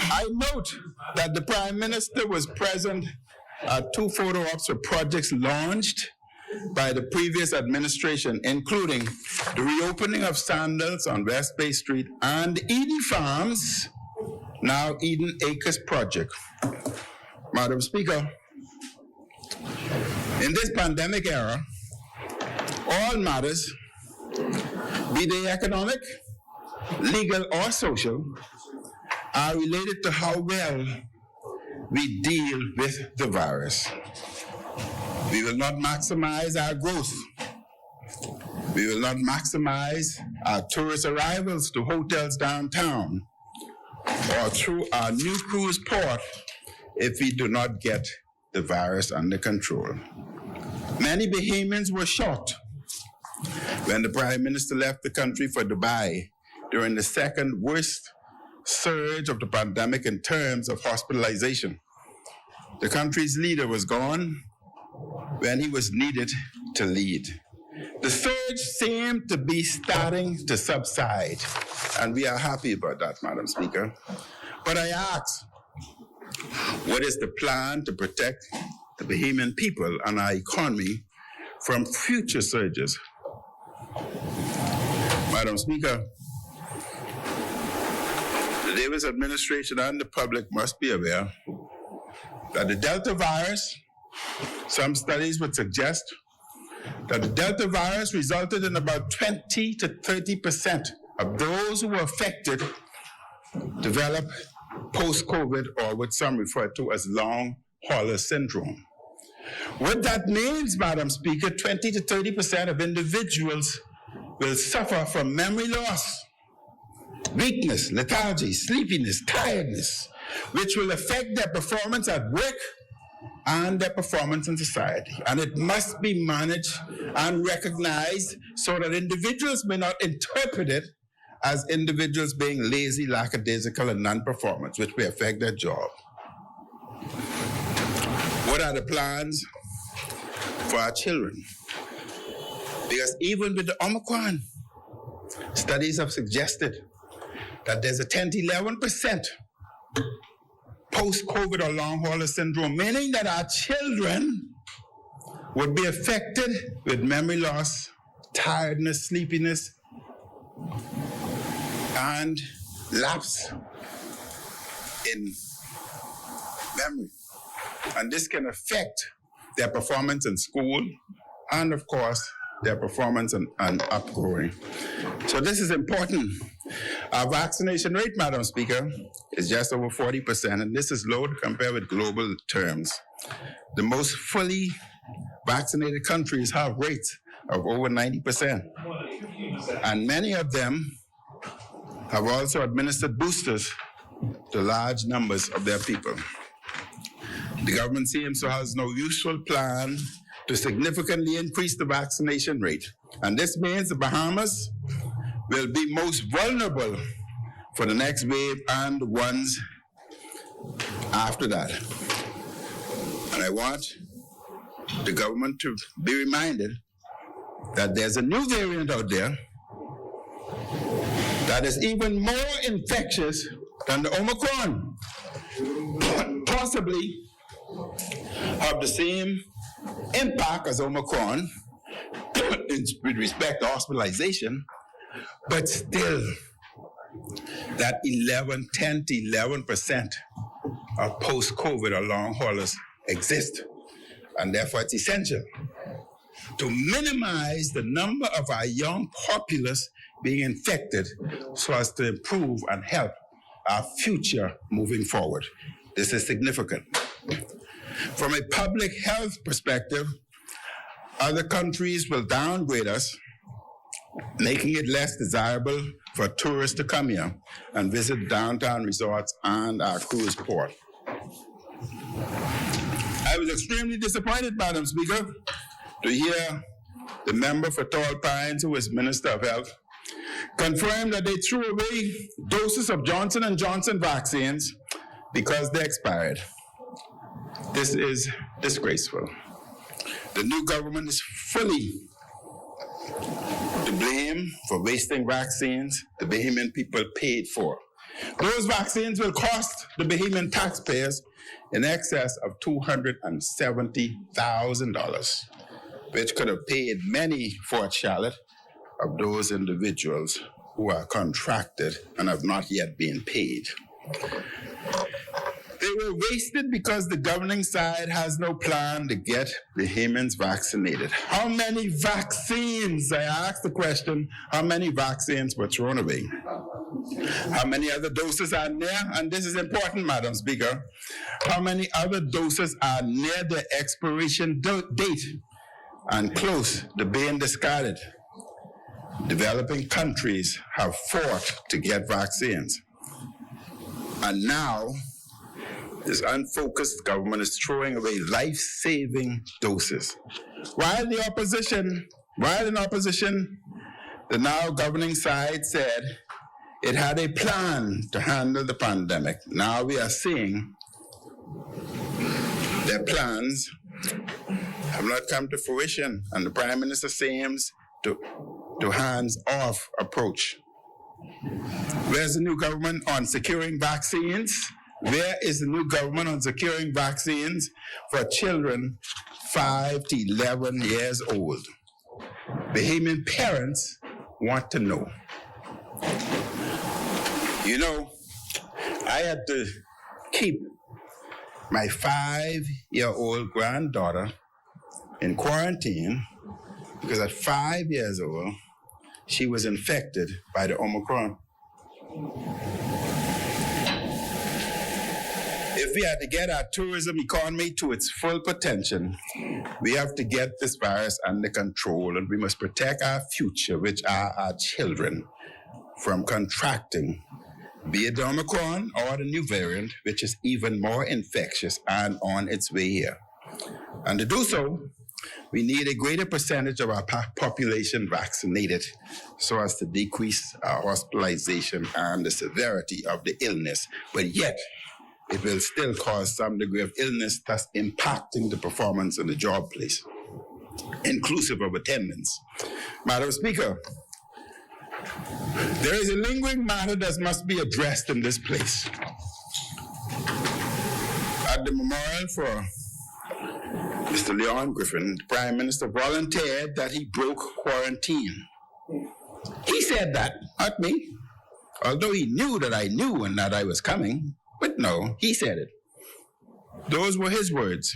I note that the Prime Minister was present at 2 photo ops for projects launched by the previous administration, including the reopening of Sandals on West Bay Street and Eden Farms, now Eden Acres project. Madam Speaker, in this pandemic era, all matters, be they economic, legal, or social, are related to how well we deal with the virus. We will not maximize our growth. We will not maximize our tourist arrivals to hotels downtown or through our new cruise port if we do not get the virus under control. Many Bahamians were shocked when the Prime Minister left the country for Dubai during the second worst surge of the pandemic in terms of hospitalization. The country's leader was gone when he was needed to lead. The surge seemed to be starting to subside, and we are happy about that, Madam Speaker. But I ask, what is the plan to protect the Bahamian people and our economy from future surges? Madam Speaker, the Davis administration and the public must be aware that the Delta virus, some studies would suggest that the Delta virus resulted in about 20 to 30% of those who were affected develop post-COVID, or what some refer to as long hauler syndrome. What that means, Madam Speaker, 20 to 30% of individuals will suffer from memory loss, weakness, lethargy, sleepiness, tiredness, which will affect their performance at work and their performance in society. And it must be managed and recognized so that individuals may not interpret it as individuals being lazy, lackadaisical, and non-performance, which may affect their job. What are the plans for our children? Because even with the Omicron, studies have suggested that there's a 10 to 11% post-COVID or long hauler syndrome, meaning that our children would be affected with memory loss, tiredness, sleepiness, and lapse in memory. And this can affect their performance in school and, of course, their performance and upgrowing. So this is important. Our vaccination rate, Madam Speaker, is just over 40%, and this is low to compare with global terms. The most fully vaccinated countries have rates of over 90%, and many of them have also administered boosters to large numbers of their people. The government seems to have no useful plan to significantly increase the vaccination rate. And this means the Bahamas will be most vulnerable for the next wave and the ones after that. And I want the government to be reminded that there's a new variant out there that is even more infectious than the Omicron, possibly have the same impact as Omicron with respect to hospitalization, but still that 10 to 11% of post-COVID or long haulers exist. And therefore it's essential to minimize the number of our young populace being infected so as to improve and help our future moving forward. This is significant. From a public health perspective, other countries will downgrade us, making it less desirable for tourists to come here and visit downtown resorts and our cruise port. I was extremely disappointed, Madam Speaker, to hear the member for Tall Pines, who is Minister of Health, confirm that they threw away doses of Johnson & Johnson vaccines because they expired. This is disgraceful. The new government is fully to blame for wasting vaccines the Bahamian people paid for. Those vaccines will cost the Bahamian taxpayers in excess of $270,000, which could have paid many Fort Charlotte of those individuals who are contracted and have not yet been paid. They were wasted because the governing side has no plan to get Bahamians vaccinated. How many vaccines, I asked the question, how many vaccines were thrown away? How many other doses are near? And this is important, Madam Speaker. How many other doses are near the expiration date and close to being discarded? Developing countries have fought to get vaccines. And now, this unfocused government is throwing away life-saving doses. While in opposition, the now governing side said it had a plan to handle the pandemic. Now we are seeing their plans have not come to fruition, and the Prime Minister seems to hands-off approach. Where's the new government on securing vaccines? Where is the new government on securing vaccines for children 5 to 11 years old? Bahamian parents want to know. You know, I had to keep my 5-year-old granddaughter in quarantine because at 5 years old, she was infected by the Omicron. If we are to get our tourism economy to its full potential, we have to get this virus under control, and we must protect our future, which are our children, from contracting, be it the Omicron or the new variant, which is even more infectious and on its way here. And to do so, we need a greater percentage of our population vaccinated so as to decrease our hospitalization and the severity of the illness, but yet it will still cause some degree of illness, thus impacting the performance in the job place, inclusive of attendance. Madam Speaker, there is a lingering matter that must be addressed in this place. At the memorial for Mr. Leon Griffin, the Prime Minister volunteered that he broke quarantine. He said that, not me, although he knew that I knew and that I was coming. But no, he said it. Those were his words.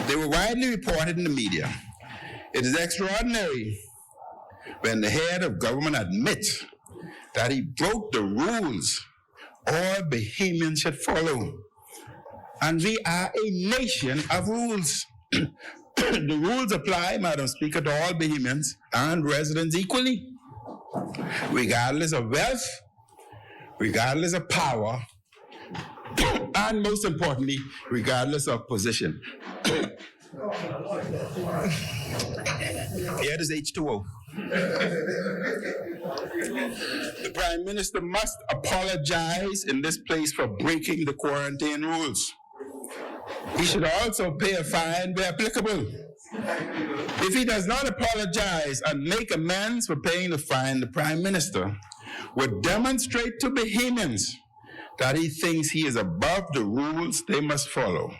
They were widely reported in the media. It is extraordinary when the head of government admits that he broke the rules all Bahamians should follow. And we are a nation of rules. The rules apply, Madam Speaker, to all Bahamians and residents equally, regardless of wealth, regardless of power, and most importantly, regardless of position. Here is H2O. The Prime Minister must apologize in this place for breaking the quarantine rules. He should also pay a fine where applicable. If he does not apologize and make amends for paying the fine, the Prime Minister would demonstrate to Bahamians that he thinks he is above the rules they must follow,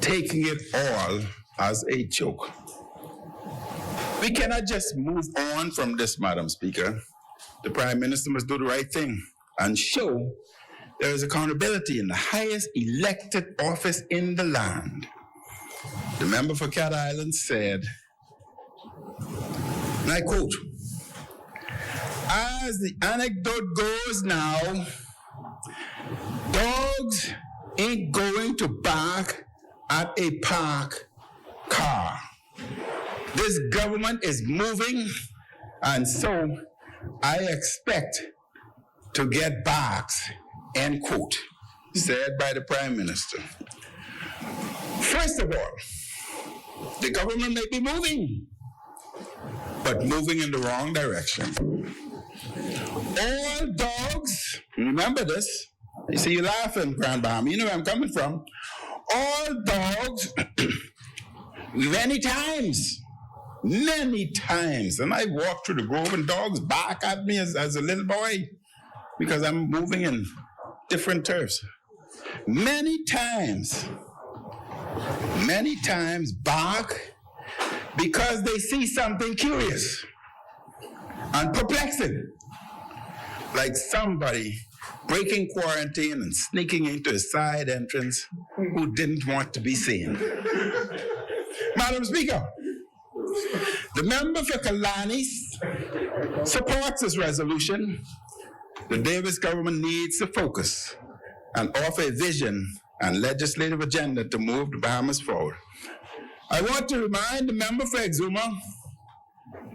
taking it all as a joke. We cannot just move on from this, Madam Speaker. The Prime Minister must do the right thing and show there is accountability in the highest elected office in the land. The member for Cat Island said, and I quote, "As the anecdote goes now, dogs ain't going to bark at a parked car. This government is moving, and so I expect to get barks," end quote, said by the Prime Minister. First of all, the government may be moving, but moving in the wrong direction. All dogs, remember this, you see you laughing, Grand Bahama, you know where I'm coming from. all dogs many times. Many times. And I walked through the grove and dogs bark at me as a little boy because I'm moving in different turfs. Many times bark because they see something curious and perplexing, like somebody breaking quarantine and sneaking into a side entrance who didn't want to be seen. Madam Speaker, the member for Kalani supports this resolution. The Davis government needs to focus and offer a vision and legislative agenda to move the Bahamas forward. I want to remind the member for Exuma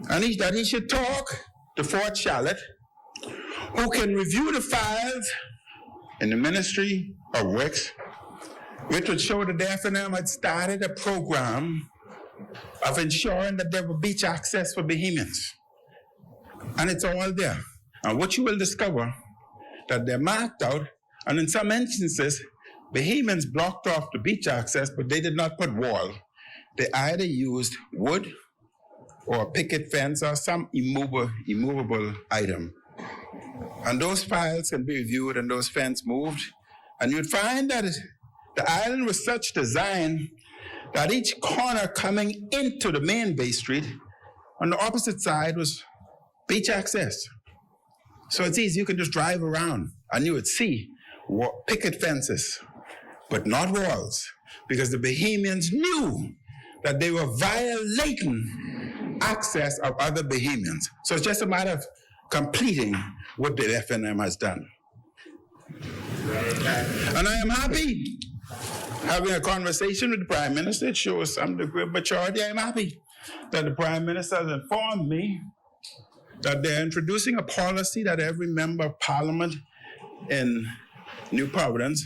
that he should talk to Fort Charlotte, who can review the files in the Ministry of Works, which would show that the FNM had started a program of ensuring that there were beach access for Bahamians. And it's all there. And what you will discover, that they're marked out, and in some instances, Bahamians blocked off the beach access, but they did not put wall. They either used wood or a picket fence or some immovable item. And those files can be reviewed and those fences moved. And you'd find that the island was such design that each corner coming into the main Bay Street, on the opposite side was beach access. So it's easy, you can just drive around and you would see picket fences, but not walls, because the Bahamians knew that they were violating access of other Bahamians. So it's just a matter of completing what the FNM has done. And I am happy having a conversation with the Prime Minister. It shows some degree of maturity. I am happy that the Prime Minister has informed me that they're introducing a policy that every member of Parliament in New Providence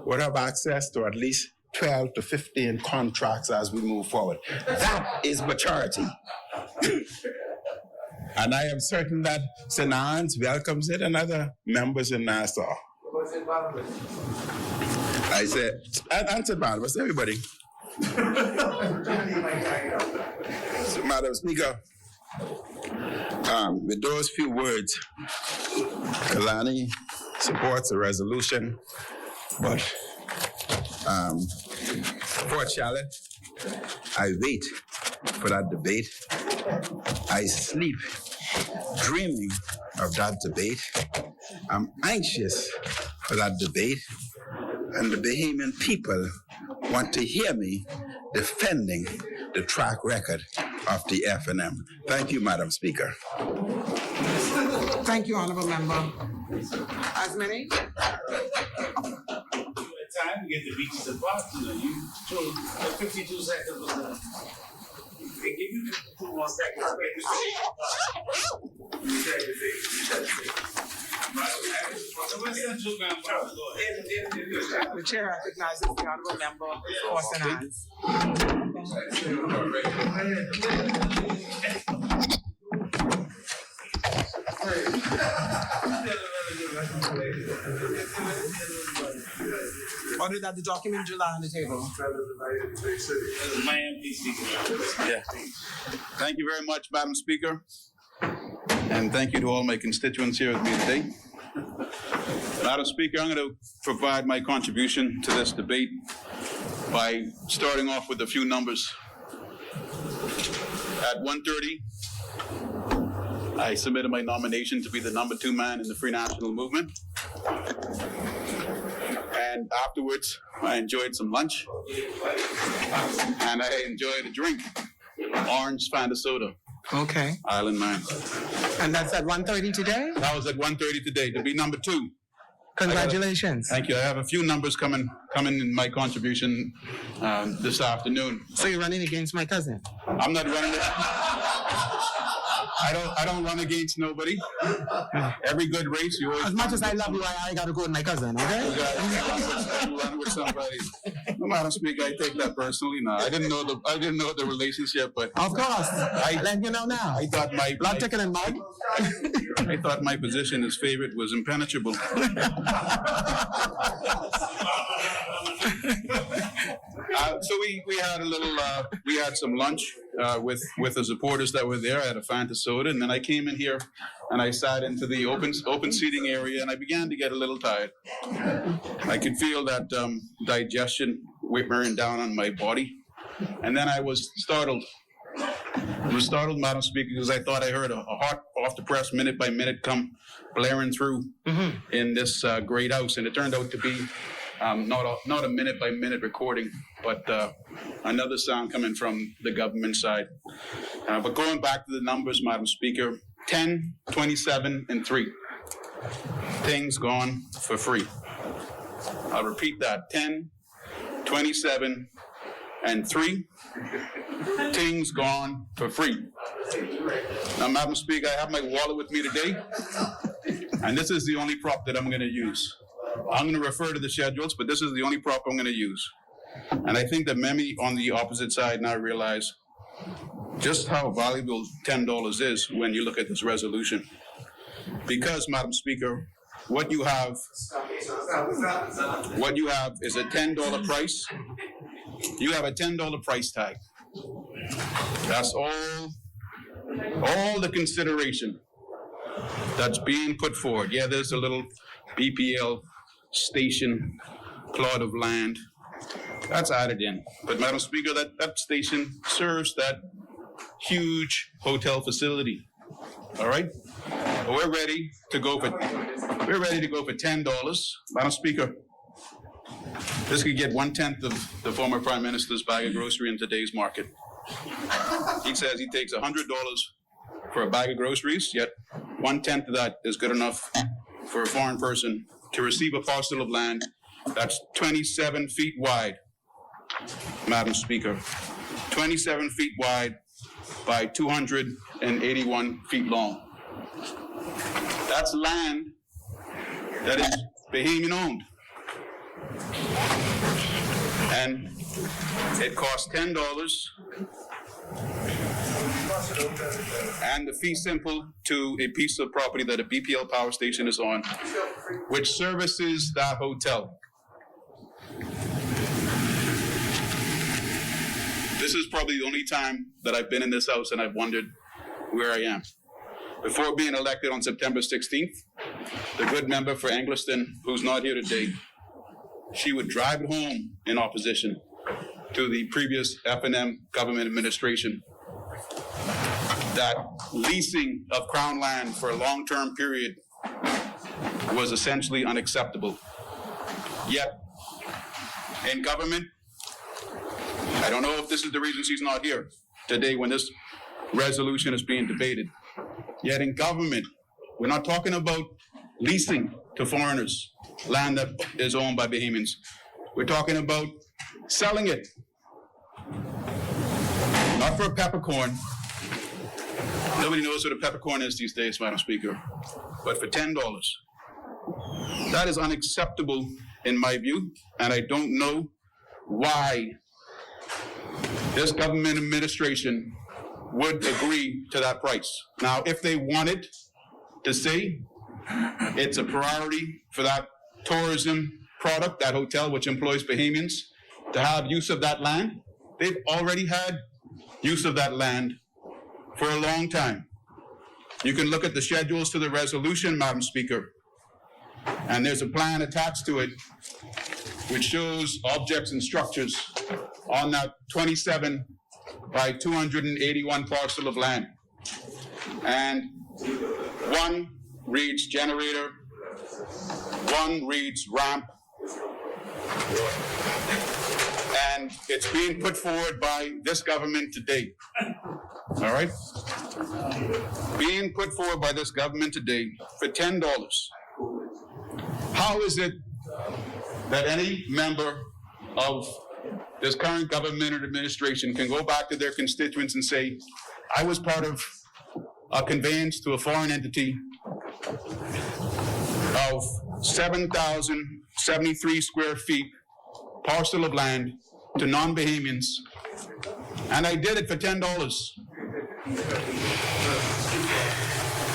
would have access to at least 12 to 15 contracts as we move forward. That is maturity. And I am certain that St. Anne's welcomes it and other members in Nassau. I said, answer Barnabas, everybody. So, Madam Speaker, with those few words, Kalani supports the resolution, but Fort Charlotte, I wait for that debate. I sleep dreaming of that debate. I'm anxious for that debate, and the Bahamian people want to hear me defending the track record of the FNM. Thank you, Madam Speaker. Thank you, Honorable Member. As many? Time to get the beaches and parks, you told 52 seconds was done. They give you 2 more seconds to make The chair recognizes the Honorable Member for St. Anne's. Order that the document July on the table. my MP speaking. Yeah. Thank you very much, Madam Speaker. And thank you to all my constituents here with me today. Madam Speaker, I'm going to provide my contribution to this debate by starting off with a few numbers. At 1:30, I submitted my nomination to be the number 2 man in the Free National Movement. And afterwards, I enjoyed some lunch. And I enjoyed a drink, orange Fanta soda. Okay. Island Man. And that's at 1:30 today? That was at 1:30 today to be number 2. Congratulations. Thank you. I have a few numbers coming in my contribution this afternoon. So you're running against my cousin? I'm not running. I don't run against nobody. Every good race, you always. As much as I love you, I gotta go with my cousin, okay? You run with somebody. No, Madam Speaker, I take that personally. No, I didn't know the relationship, but Of course. I let you know now. I thought Blood thicker than mud. I thought my position as favorite was impenetrable. So we had a little, we had some lunch with the supporters that were there. I had a Fanta soda, and then I came in here and I sat into the open seating area, and I began to get a little tired. I could feel that digestion wearing down on my body, and then I was startled. I was startled, Madam Speaker, because I thought I heard a hot off the press minute by minute come blaring through in this great house, and it turned out to be not a minute by minute recording, but another sound coming from the government side. But going back to the numbers, Madam Speaker, 10, 27, and 3. Things gone for free. I'll repeat that. 10, 27, and 3. Things gone for free. Now, Madam Speaker, I have my wallet with me today, and this is the only prop that I'm going to use. I'm going to refer to the schedules, but this is the only prop I'm going to use. And I think that many on the opposite side now realize just how valuable $10 is when you look at this resolution. Because, Madam Speaker, what you have is a $10 price. You have a $10 price tag. That's all the consideration that's being put forward. Yeah, there's a little BPL station plot of land that's added in. But Madam Speaker, that station serves that huge hotel facility. All right? We're ready to go for $10. Madam Speaker, this could get 1/10 of the former Prime Minister's bag of grocery in today's market. He says he takes $100 for a bag of groceries, yet 1/10 of that is good enough for a foreign person to receive a parcel of land that's 27 feet wide, Madam Speaker. 27 feet wide by 281 feet long. That's land that is Bahamian owned. And it costs $10 and the fee simple to a piece of property that a BPL power station is on, which services that hotel. This is probably the only time that I've been in this house and I've wondered where I am. Before being elected on September 16th, the good member for Angliston, who's not here today, she would drive it home in opposition to the previous F&M government administration that leasing of Crown land for a long-term period was essentially unacceptable. Yet, in government, I don't know if this is the reason she's not here today when this resolution is being debated. Yet in government, we're not talking about leasing to foreigners land that is owned by Bahamians. We're talking about selling it. Not for a peppercorn. Nobody knows what a peppercorn is these days, Madam Speaker. But for $10. That is unacceptable in my view, and I don't know why this government administration would agree to that price. Now, if they wanted to say it's a priority for that tourism product, that hotel which employs Bahamians, to have use of that land, they've already had use of that land for a long time. You can look at the schedules to the resolution, Madam Speaker, and there's a plan attached to it which shows objects and structures on that 27 by 281 parcel of land. And one reads generator, one reads ramp, and it's being put forward by this government today. All right? Being put forward by this government today for $10. How is it that any member of this current government or administration can go back to their constituents and say, I was part of a conveyance to a foreign entity of 7,073 square feet parcel of land to non-Bahamians, and I did it for $10.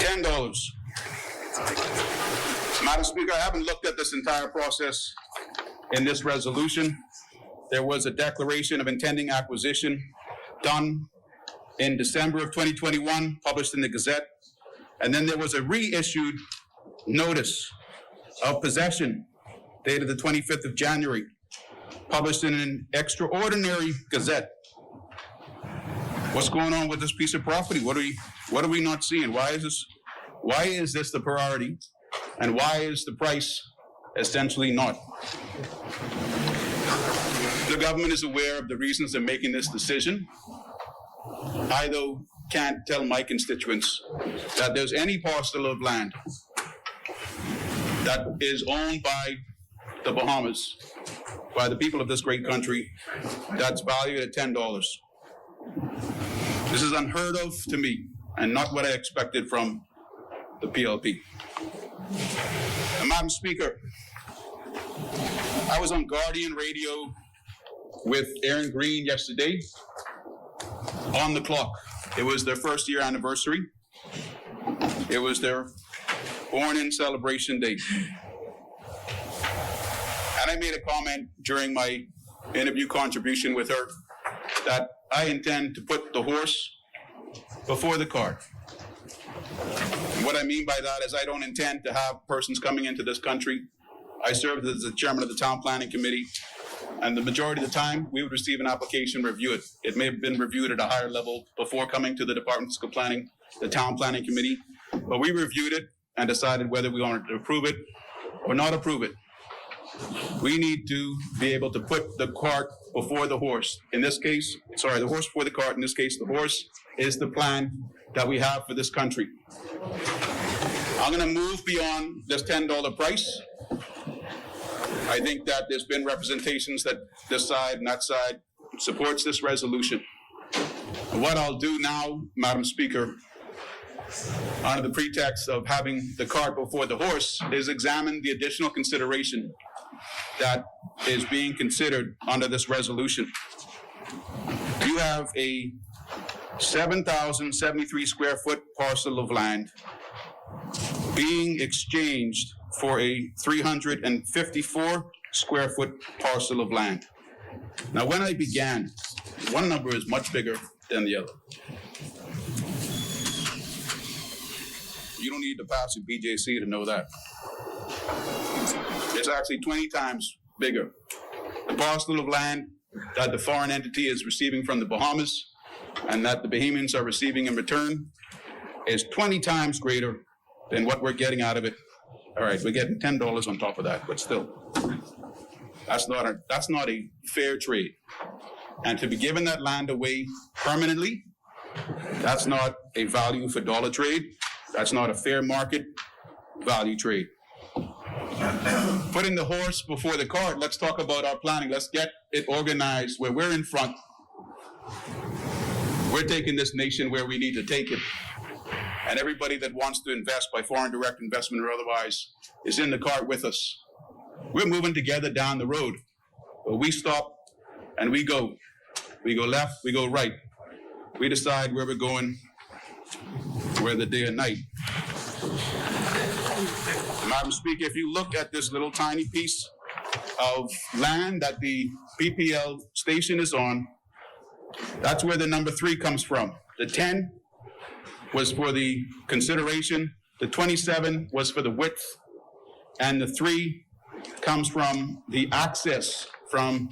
$10. Madam Speaker, I haven't looked at this entire process in this resolution, there was a declaration of intending acquisition done in December of 2021, published in the Gazette. And then there was a reissued notice of possession dated the 25th of January, published in an extraordinary Gazette. What's going on with this piece of property? What are we not seeing? Why is this the priority? And why is the price essentially not? The government is aware of the reasons they're making this decision. I, though, can't tell my constituents that there's any parcel of land that is owned by the Bahamas, by the people of this great country, that's valued at $10. This is unheard of to me, and not what I expected from the PLP. And Madam Speaker, I was on Guardian Radio with Aaron Green yesterday, on the clock. It was their first year anniversary. It was their born-in celebration day. And I made a comment during my interview contribution with her that I intend to put the horse before the cart. What I mean by that is I don't intend to have persons coming into this country. I served as the chairman of the Town Planning Committee, and the majority of the time, we would receive an application, review it. It may have been reviewed at a higher level before coming to the Department of Fiscal Planning, the Town Planning Committee, but we reviewed it and decided whether we wanted to approve it or not approve it. We need to be able to put the cart before the horse. In this case, the horse before the cart. In this case, the horse is the plan that we have for this country. I'm going to move beyond this $10 price. I think that there's been representations that this side and that side supports this resolution. And what I'll do now, Madam Speaker, under the pretext of having the cart before the horse, is examine the additional consideration that is being considered under this resolution. You have a 7,073 square foot parcel of land being exchanged for a 354 square foot parcel of land. Now, when I began, one number is much bigger than the other. You don't need to pass a BJC to know that. It's actually 20 times bigger. The parcel of land that the foreign entity is receiving from the Bahamas and that the Bahamians are receiving in return is 20 times greater than what we're getting out of it. All right, we're getting $10 on top of that, but still, that's not a fair trade. And to be giving that land away permanently, that's not a value for dollar trade. That's not a fair market value trade. Putting the horse before the cart, let's talk about our planning. Let's get it organized where we're in front. We're taking this nation where we need to take it. And everybody that wants to invest by foreign direct investment or otherwise is in the cart with us. We're moving together down the road. But we stop and we go. We go left, we go right. We decide where we're going, whether day or night. Madam Speaker, if you look at this little tiny piece of land that the BPL station is on, that's where the number 3 comes from. The 10 was for the consideration, the 27 was for the width, and the 3 comes from the access from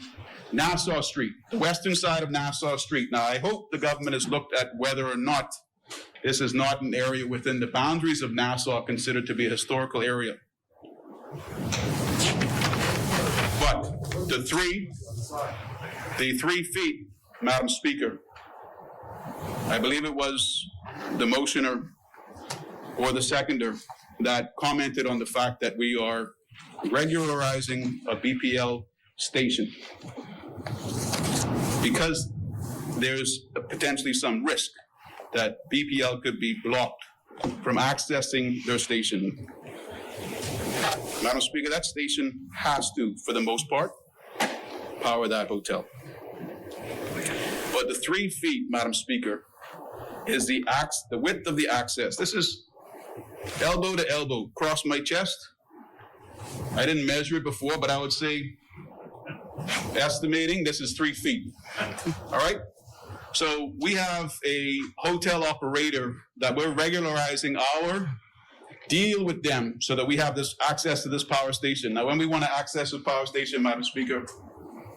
Nassau Street, the western side of Nassau Street. Now, I hope the government has looked at whether or not this is not an area within the boundaries of Nassau considered to be a historical area. But the 3 feet, Madam Speaker, I believe it was the motioner or the seconder that commented on the fact that we are regularizing a BPL station because there's potentially some risk that BPL could be blocked from accessing their station. Madam Speaker, that station has to, for the most part, power that hotel. But the 3 feet, Madam Speaker, is the width of the access. This is elbow to elbow, across my chest. I didn't measure it before, but I would say estimating this is 3 feet. All right? So we have a hotel operator that we're regularizing our deal with them so that we have this access to this power station. Now, when we want to access the power station, Madam Speaker,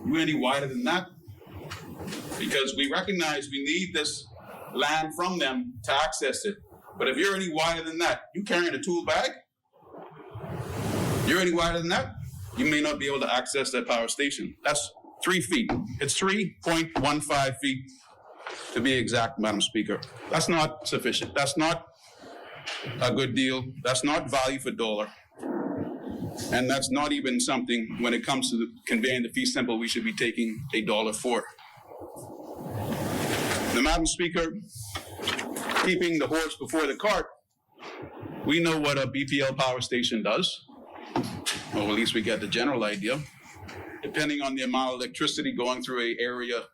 we're any wider than that because we recognize we need this land from them to access it. But if you're any wider than that, you carrying a tool bag, you're any wider than that, you may not be able to access that power station. That's 3 feet. It's 3.15 feet to be exact, Madam Speaker. That's not sufficient. That's not a good deal. That's not value for dollar. And that's not even something, when it comes to conveying the fee simple, we should be taking $1 for. Now, Madam Speaker, keeping the horse before the cart, we know what a BPL power station does. Well, at least we get the general idea. Depending on the amount of electricity going through an area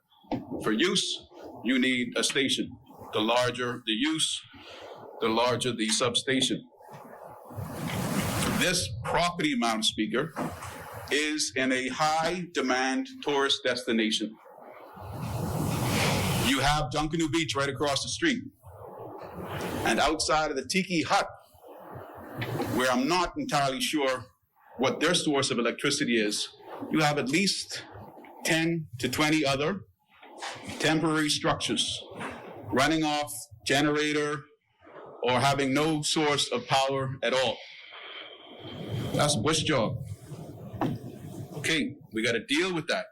for use, you need a station. The larger the use, the larger the substation. This property, Madam Speaker, is in a high demand tourist destination. You have Junkanoo Beach right across the street. And outside of the Tiki Hut, where I'm not entirely sure what their source of electricity is, you have at least 10 to 20 other temporary structures running off generator or having no source of power at all. That's a bush job. Okay, we got to deal with that.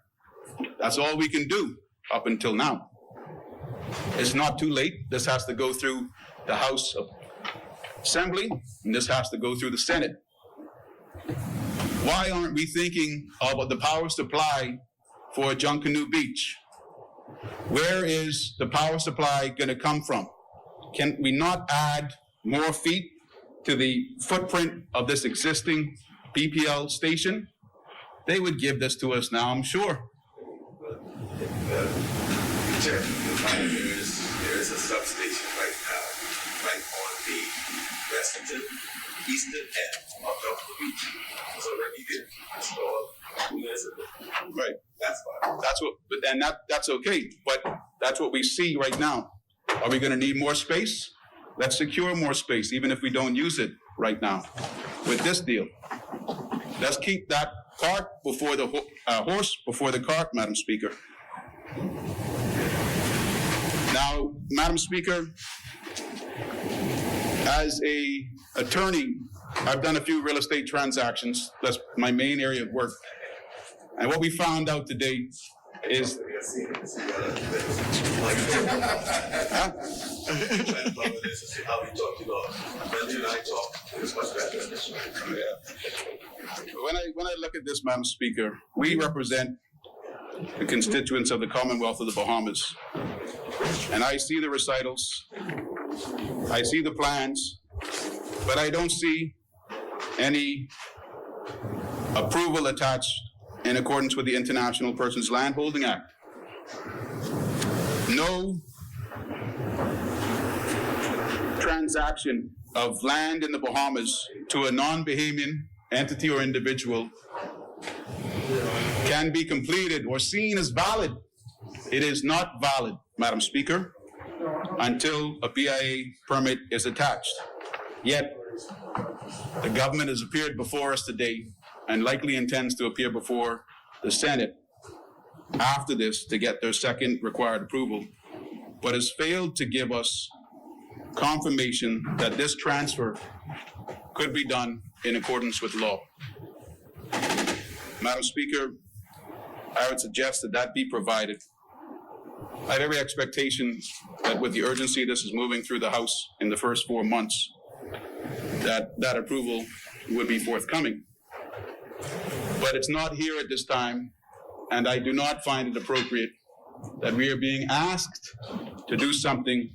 That's all we can do up until now. It's not too late. This has to go through the House of Assembly, and this has to go through the Senate. Why aren't we thinking about the power supply for Junkanoo Beach? Where is the power supply going to come from? Can we not add more feet to the footprint of this existing BPL station? They would give this to us now, I'm sure. There is a substation right now, right on the western, eastern end of the beach. It's already been installed 2 years ago. Right. That's fine. That's okay, but that's what we see right now. Are we going to need more space? Let's secure more space, even if we don't use it right now with this deal. Let's keep that cart before the horse before the cart, Madam Speaker. Now, Madam Speaker, as a attorney, I've done a few real estate transactions. That's my main area of work. And what we found out today is when I look at this, Madam Speaker, we represent the constituents of the Commonwealth of the Bahamas. And I see the recitals, I see the plans, but I don't see any approval attached in accordance with the International Persons Land Holding Act. No transaction of land in the Bahamas to a non-Bahamian entity or individual can be completed or seen as valid. It is not valid, Madam Speaker, until a BIA permit is attached. Yet, the government has appeared before us today and likely intends to appear before the Senate after this to get their second required approval, but has failed to give us confirmation that this transfer could be done in accordance with law. Madam Speaker, I would suggest that that be provided. I have every expectation that with the urgency this is moving through the House in the first 4 months, that approval would be forthcoming. But it's not here at this time, and I do not find it appropriate that we are being asked to do something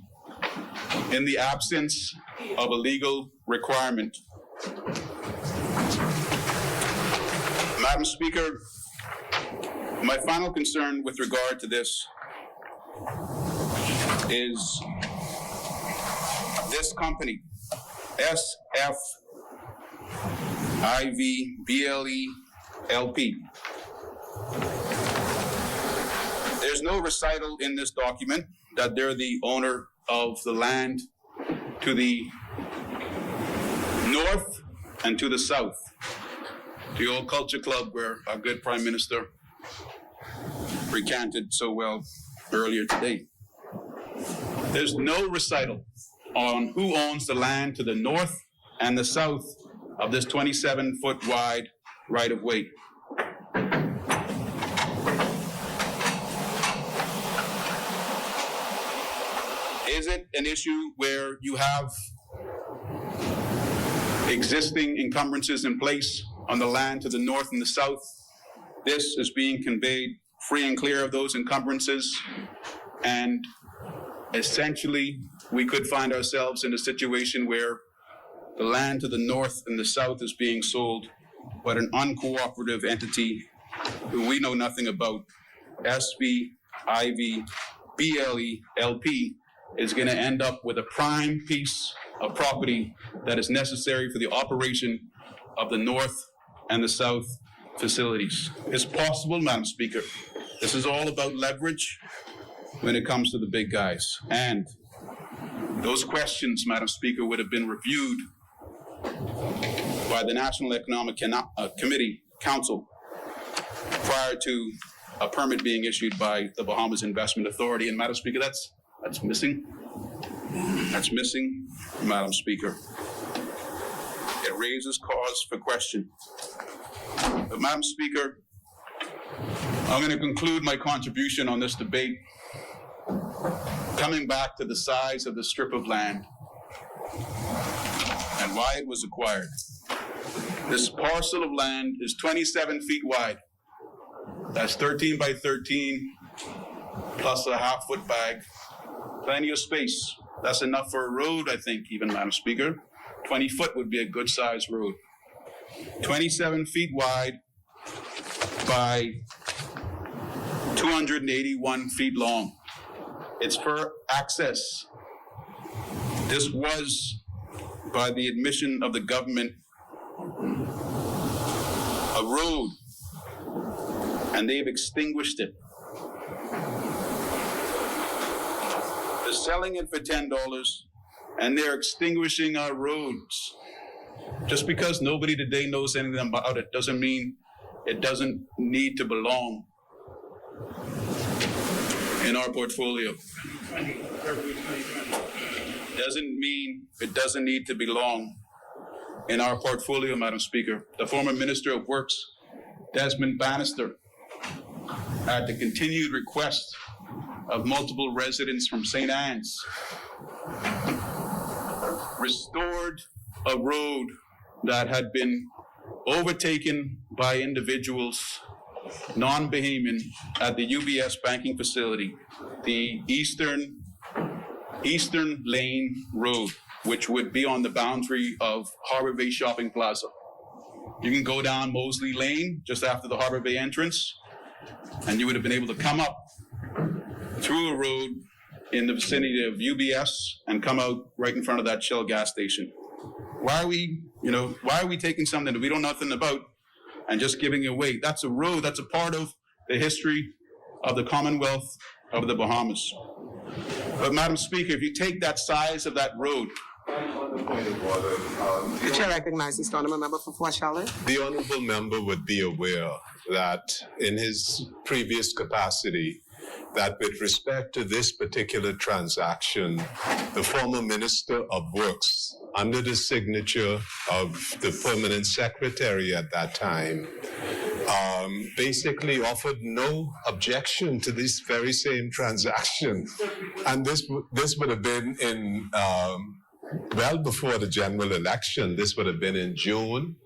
in the absence of a legal requirement. Madam Speaker, my final concern with regard to this is this company, SFIVBLE LP, There's no recital in this document that they're the owner of the land to the north and to the south, the old culture club where our good Prime Minister recanted so well earlier today. There's no recital on who owns the land to the north and the south of this 27-foot wide right-of-way. Is it an issue where you have existing encumbrances in place on the land to the north and the south? This is being conveyed free and clear of those encumbrances, and essentially we could find ourselves in a situation where the land to the north and the south is being sold by an uncooperative entity who we know nothing about. SVIV BLE LP is going to end up with a prime piece of property that is necessary for the operation of the north and the south facilities. It's possible, Madam Speaker. This is all about leverage when it comes to the big guys. And those questions, Madam Speaker, would have been reviewed by the National Economic Committee Council prior to a permit being issued by the Bahamas Investment Authority. And Madam Speaker, that's missing. That's missing, Madam Speaker. It raises cause for question. But Madam Speaker, I'm going to conclude my contribution on this debate coming back to the size of the strip of land and why it was acquired. This parcel of land is 27 feet wide. That's 13 by 13 plus a half-foot bag. Plenty of space. That's enough for a road, I think, even, Madam Speaker. 20 foot would be a good sized road. 27 feet wide by 281 feet long. It's for access. This was, by the admission of the government, a road, and they've extinguished it. They're selling it for $10, and they're extinguishing our roads. Just because nobody today knows anything about it doesn't mean it doesn't need to belong in our portfolio. Doesn't mean it doesn't need to belong in our portfolio, Madam Speaker. The former Minister of Works, Desmond Bannister, at the continued request of multiple residents from St. Anne's, restored a road that had been overtaken by individuals, non-Bahamian, at the UBS banking facility, the Eastern Lane Road, which would be on the boundary of Harbor Bay Shopping Plaza. You can go down Mosley Lane just after the Harbor Bay entrance, and you would have been able to come up through a road in the vicinity of UBS and come out right in front of that Shell gas station. Why are we taking something that we don't know nothing about and just giving it away? That's a road, that's a part of the history of the Commonwealth of the Bahamas. But Madam Speaker, if you take that size of that road. The chair recognizes the honourable member for Fort Charlotte. The honourable member would be aware that in his previous capacity, that with respect to this particular transaction, the former Minister of Works, under the signature of the permanent secretary at that time, basically offered no objection to this very same transaction. And this would have been in, well before the general election. This would have been in June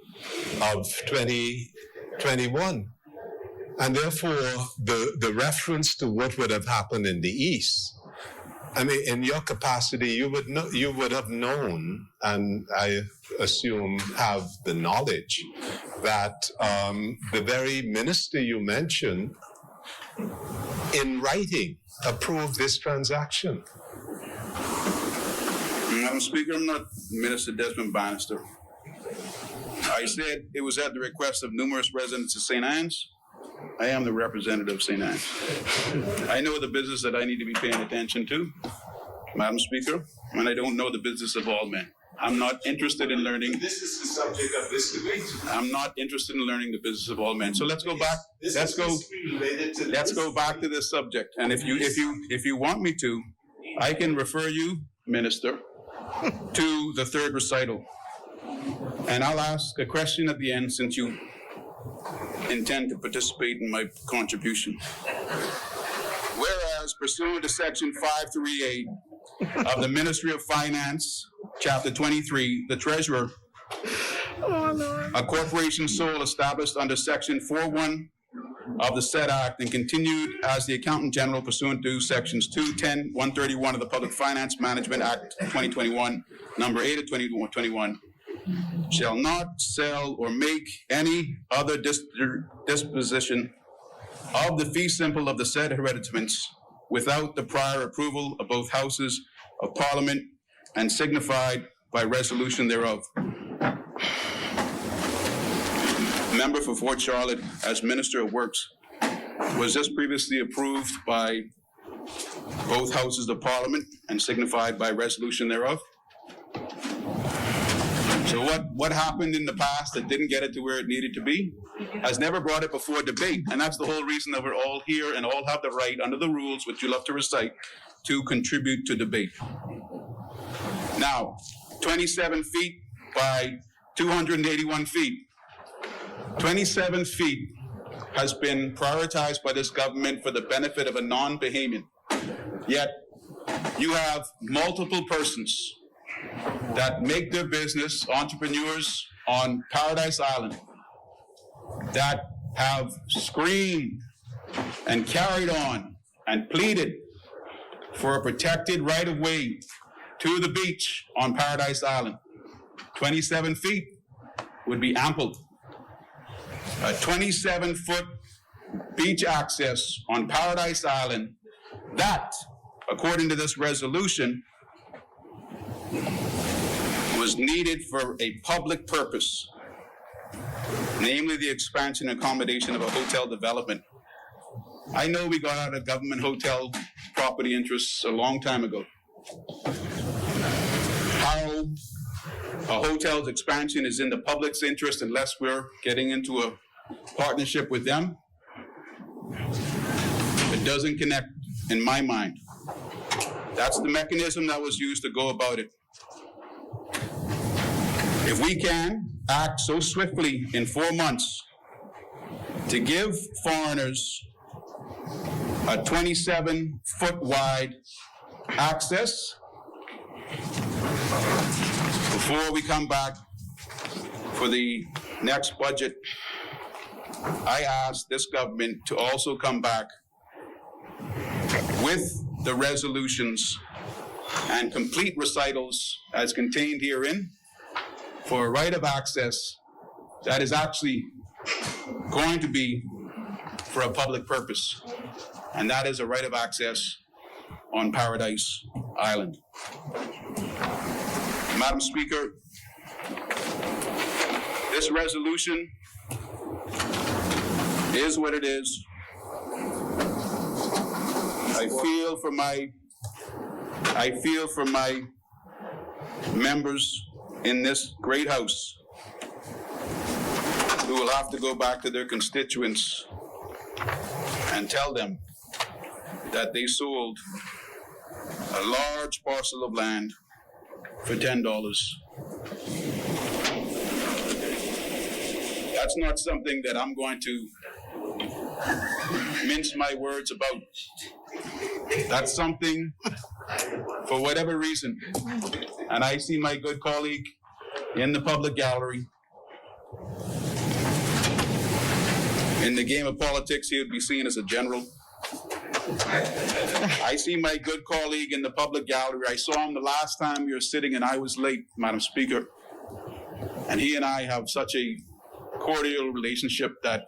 of 2021. And therefore, the reference to what would have happened in the East, I mean, in your capacity, you would have known, and I assume have the knowledge, that the very minister you mentioned, in writing, approved this transaction. Madam Speaker, I'm not Minister Desmond Bannister. I said it was at the request of numerous residents of St. Anne's I am the representative of St. Anne's. I know the business that I need to be paying attention to, Madam Speaker, and I don't know the business of all men. I'm not interested in learning. This is the subject of this debate. I'm not interested in learning the business of all men. So let's go back. Let's go back to this subject. And if you want me to, I can refer you, Minister, to the third recital. And I'll ask a question at the end since you intend to participate in my contribution. Whereas pursuant to section 538 of the Ministry of Finance, Chapter 23, the Treasurer, a corporation sole established under Section 41 of the said Act and continued as the Accountant General pursuant to Sections 210, 131 of the Public Finance Management Act 2021, number 8 of 2021, shall not sell or make any other disposition of the fee simple of the said hereditaments without the prior approval of both houses of Parliament and signified by resolution thereof. Member for Fort Charlotte as Minister of Works, was this previously approved by both houses of Parliament and signified by resolution thereof? So what happened in the past that didn't get it to where it needed to be has never brought it before debate, and that's the whole reason that we're all here and all have the right under the rules, which you love to recite, to contribute to debate. Now, 27 feet by 281 feet. 27 feet has been prioritized by this government for the benefit of a non-Bahamian. Yet, you have multiple persons that make their business, entrepreneurs on Paradise Island, that have screamed and carried on and pleaded for a protected right-of-way to the beach on Paradise Island. 27 feet would be ample. A 27-foot beach access on Paradise Island, that, according to this resolution, was needed for a public purpose, namely the expansion and accommodation of a hotel development. I know we got out of government hotel property interests a long time ago. How a hotel's expansion is in the public's interest unless we're getting into a partnership with them, it doesn't connect in my mind. That's the mechanism that was used to go about it. If we can act so swiftly in 4 months to give foreigners a 27-foot wide access before we come back for the next budget, I ask this government to also come back with the resolutions and complete recitals as contained herein for a right of access that is actually going to be for a public purpose, and that is a right of access on Paradise Island. Madam Speaker, this resolution is what it is. I feel for my members in this great house who will have to go back to their constituents and tell them that they sold a large parcel of land for $10. That's not something that I'm going to mince my words about. That's something, for whatever reason, and I see my good colleague in the public gallery. In the game of politics, he would be seen as a general. I see my good colleague in the public gallery. I saw him the last time we were sitting and I was late, Madam Speaker. And he and I have such a cordial relationship that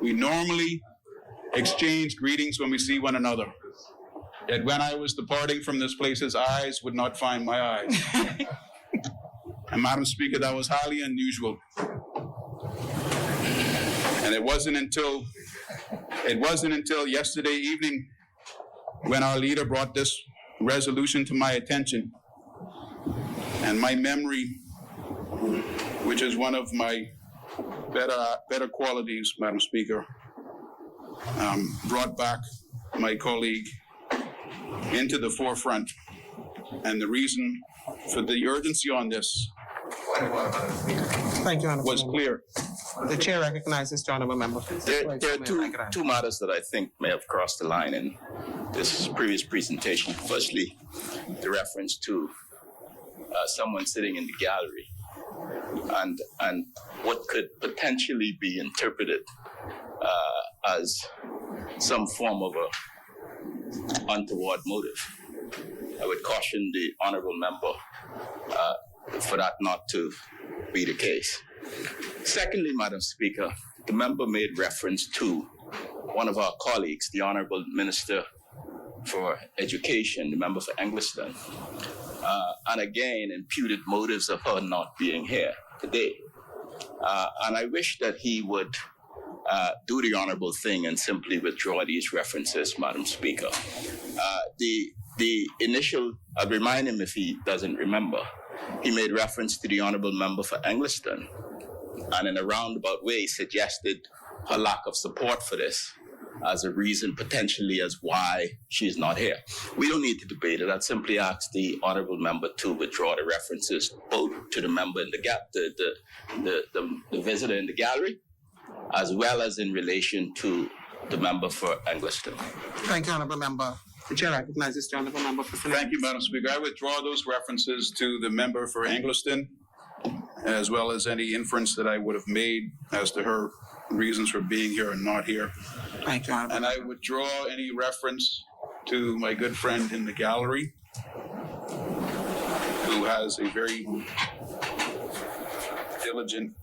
we normally exchange greetings when we see one another. Yet when I was departing from this place, his eyes would not find my eyes. And Madam Speaker, that was highly unusual. And it wasn't until It wasn't until yesterday evening when our leader brought this resolution to my attention, and my memory, which is one of my better qualities, Madam Speaker, brought back my colleague into the forefront. And the reason for the urgency on this Thank you, Honorable was Member. clear. The chair recognizes the Honorable Member. There are two matters that I think may have crossed the line in this previous presentation. Firstly, the reference to someone sitting in the gallery and what could potentially be interpreted as some form of a untoward motive. I would caution the Honorable Member for that not to be the case. Secondly, Madam Speaker, the member made reference to one of our colleagues, the Honorable Minister for Education, the member for Engliston, and again imputed motives of her not being here today. And I wish that he would do the honorable thing and simply withdraw these references, Madam Speaker. The initial, I'll remind him if he doesn't remember, he made reference to the honorable member for Engliston, and in a roundabout way suggested her lack of support for this as a reason potentially as why she's not here. We don't need to debate it. I'd simply ask the honorable member to withdraw the references both to the member in the visitor in the gallery, as well as in relation to the member for Engliston. Thank you, Honorable Member. The chair recognizes the Honorable Member for Finance. Thank you, Madam Speaker. I withdraw those references to the member for Engliston, as well as any inference that I would have made as to her reasons for being here and not here. Thank you, Honorable And I withdraw any reference to my good friend in the gallery, who has a very diligent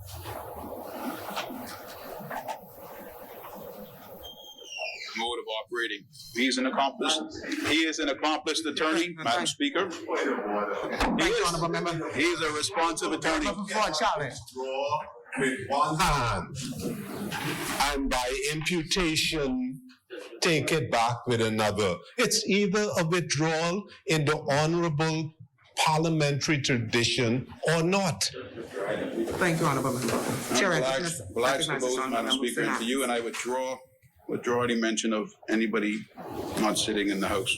mode of operating. He is an accomplished attorney, Madam Speaker. Thank you, Honorable Member. He is a responsive attorney. Before challenge. With one hand, and by imputation, take it back with another. It's either a withdrawal in the honorable parliamentary tradition or not. Thank you, Honorable Member. Chair Relax to both, Madam Speaker, and to you, and I withdraw any mention of anybody not sitting in the House.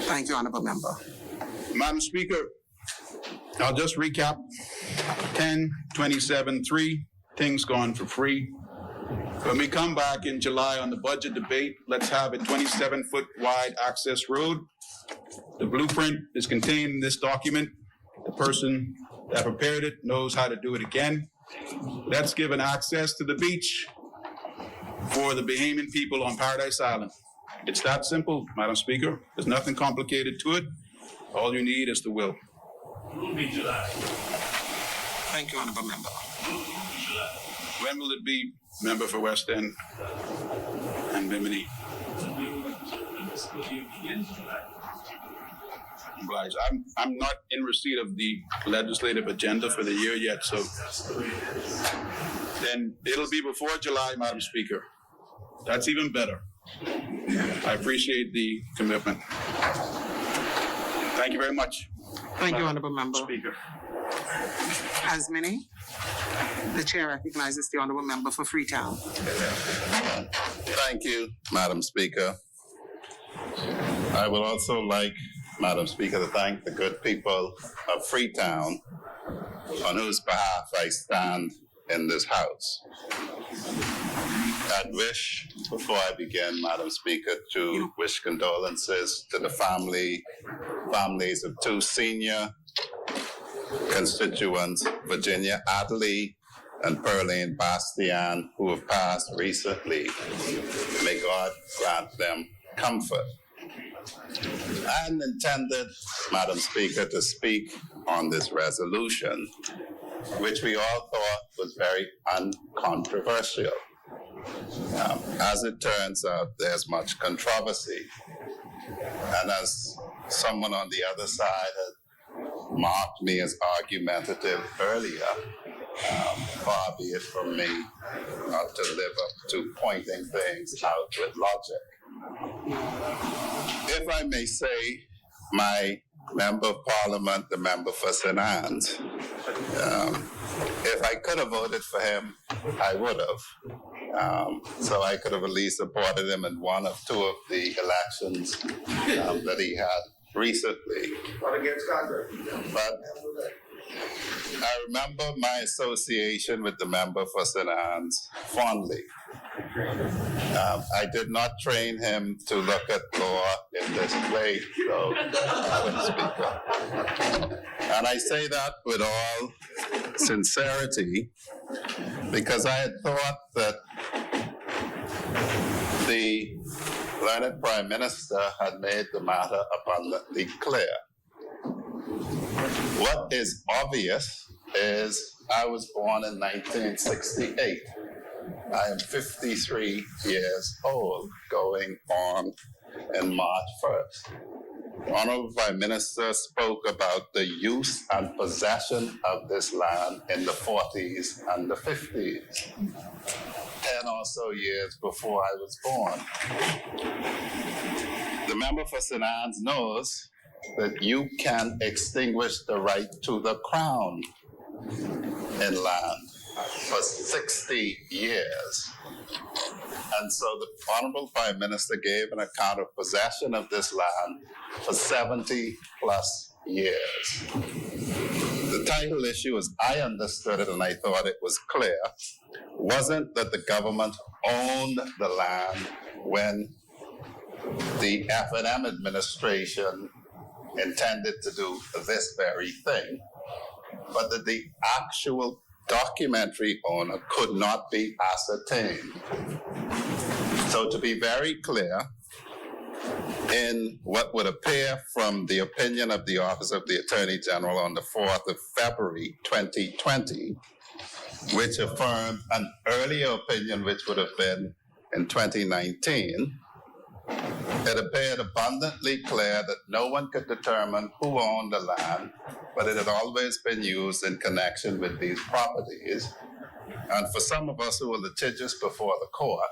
Thank you, Honorable Member. Madam Speaker, I'll just recap. 10/27/3, things gone for free. When we come back in July on the budget debate, let's have a 27-foot wide access road. The blueprint is contained in this document. The person that prepared it knows how to do it again. Let's give an access to the beach for the Bahamian people on Paradise Island. It's that simple, Madam Speaker. There's nothing complicated to it. All you need is the will. Thank you, Honorable Member. When will it be, member for West End and Bimini? Obliged. I'm not in receipt of the legislative agenda for the year yet, so then it'll be before July, Madam Speaker. That's even better. I appreciate the commitment. Thank you very much. Thank you, Honorable Member. Speaker. As many, the chair recognizes the Honorable Member for Freetown. Thank you, Madam Speaker. I would also like, Madam Speaker, to thank the good people of Freetown on whose behalf I stand in this House. I'd wish, before I begin, Madam Speaker, to wish condolences to the families of two senior constituents, Virginia Adderley and Pearline Bastian, who have passed recently. May God grant them comfort. I hadn't intended, Madam Speaker, to speak on this resolution, which we all thought was very uncontroversial. As it turns out, there's much controversy. And as someone on the other side had marked me as argumentative earlier, far be it from me not to live up to pointing things out with logic. If I may say, my member of parliament, the member for St. Anne's, if I could have voted for him, I would have. So I could have at least supported him in one of two of the elections that he had recently. But against Congress. But I remember my association with the member for St. Anne's fondly. I did not train him to look at law in this way, though, Madam Speaker. And I say that with all sincerity because I had thought that the learned Prime Minister had made the matter abundantly clear. What is obvious is I was born in 1968. I am 53 years old, going on in March 1st. The Honorable Prime Minister spoke about the use and possession of this land in the 40s and the 50s, 10 or so years before I was born. The member for St. Anne's knows that you can extinguish the right to the crown in land for 60 years. And so the Honorable Prime Minister gave an account of possession of this land for 70 plus years. The title issue, as I understood it, and I thought it was clear, wasn't that the government owned the land when the F&M administration intended to do this very thing, but that the actual documentary owner could not be ascertained. So to be very clear, in what would appear from the opinion of the Office of the Attorney General on the 4th of February 2020, which affirmed an earlier opinion which would have been in 2019, it appeared abundantly clear that no one could determine who owned the land, but it had always been used in connection with these properties. And for some of us who were litigious before the court,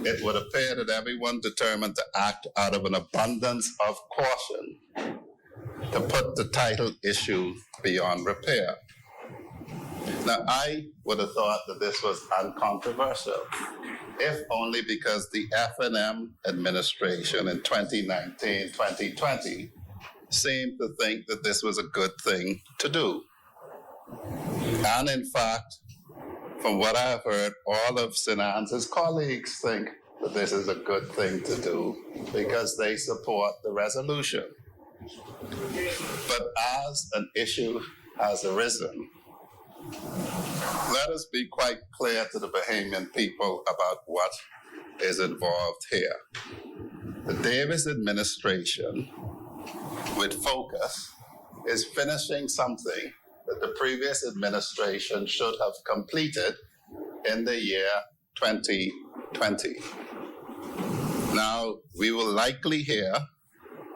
it would appear that everyone determined to act out of an abundance of caution to put the title issue beyond repair. Now, I would have thought that this was uncontroversial, if only because the F&M administration in 2019, 2020 seemed to think that this was a good thing to do. And in fact, from what I've heard, all of St. Anne's colleagues think that this is a good thing to do because they support the resolution. But as an issue has arisen, let us be quite clear to the Bahamian people about what is involved here. The Davis administration, with focus, is finishing something that the previous administration should have completed in the year 2020. Now, we will likely hear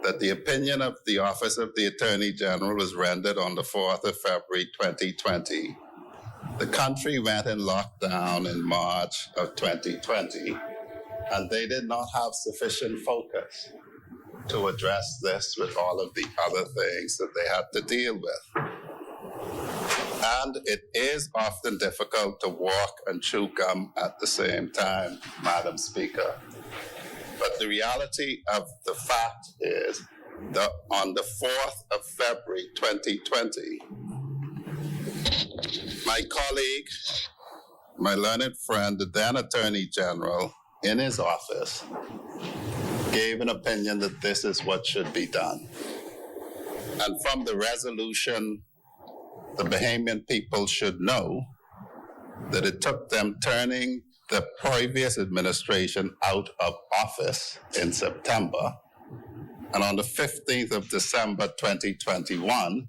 that the opinion of the Office of the Attorney General was rendered on the 4th of February 2020. The country went in lockdown in March of 2020, and they did not have sufficient focus to address this with all of the other things that they had to deal with. And it is often difficult to walk and chew gum at the same time, Madam Speaker. But the reality of the fact is that on the 4th of February 2020, my colleague, my learned friend, the then Attorney General, in his office, gave an opinion that this is what should be done. And from the resolution, the Bahamian people should know that it took them turning the previous administration out of office in September. And on the 15th of December 2021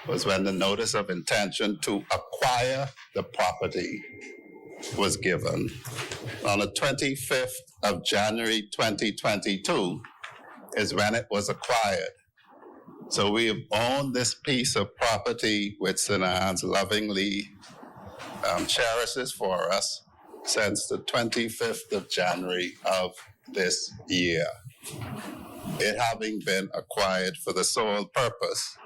was when the notice of intention to acquire the property was given. On the 25th of January 2022 is when it was acquired. So we have owned this piece of property which St. Anne's lovingly cherishes for us since the 25th of January of this year. It having been acquired for the sole purpose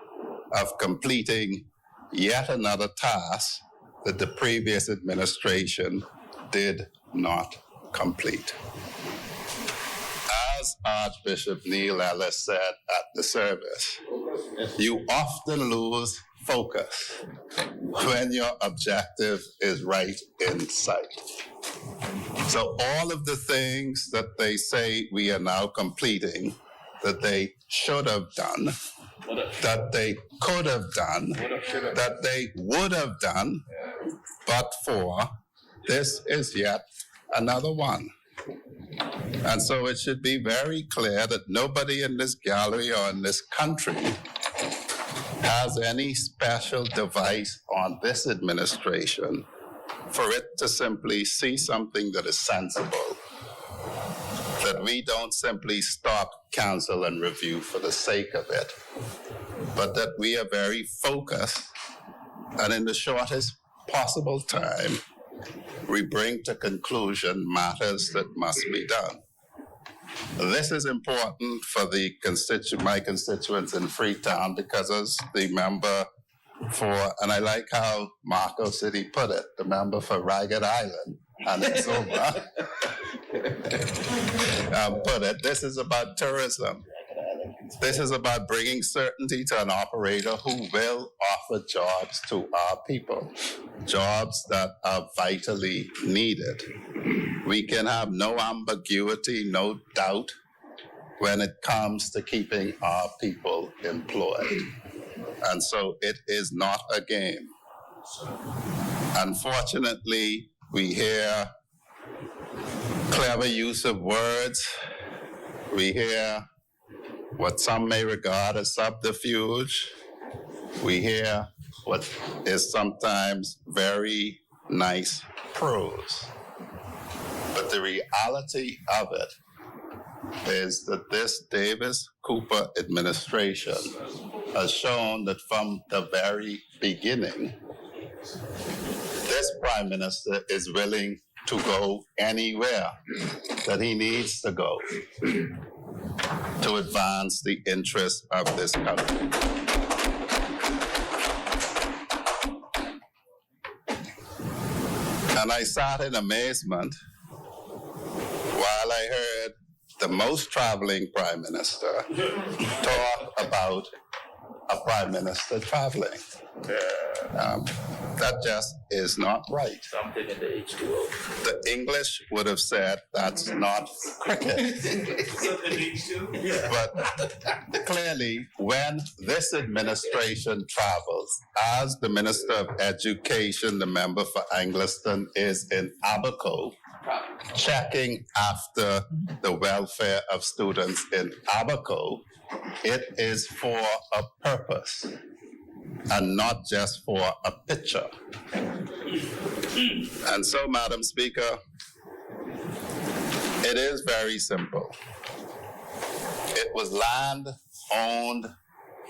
of completing yet another task that the previous administration did not complete. As Archbishop Neil Ellis said at the service, you often lose focus when your objective is right in sight. So all of the things that they say we are now completing, that they should have done, that they could have done, that they would have done, but for, this is yet another one. And so it should be very clear that nobody in this gallery or in this country has any special device on this administration for it to simply see something that is sensible, that we don't simply stop, cancel, and review for the sake of it, but that we are very focused, and in the shortest possible time, we bring to conclusion matters that must be done. This is important for the my constituents in Freetown, because as the member for, and I like how Marco City put it, the member for Ragged Island, and it's over, put it, this is about tourism. This is about bringing certainty to an operator who will offer jobs to our people, jobs that are vitally needed. We can have no ambiguity, no doubt when it comes to keeping our people employed. And so it is not a game. Unfortunately, we hear clever use of words. We hear what some may regard as subterfuge. We hear what is sometimes very nice prose. But the reality of it is that this Davis-Cooper administration has shown that from the very beginning, this Prime Minister is willing to go anywhere that he needs to go to advance the interests of this country. And I sat in amazement while I heard the most traveling Prime Minister talk about a Prime Minister traveling. That just is not right. Something in the H2O. The English would have said that's not cricket. But clearly, when this administration travels, as the Minister of Education, the member for Angliston, is in Abaco, checking after the welfare of students in Abaco, it is for a purpose and not just for a picture. And so, Madam Speaker, it is very simple. It was land owned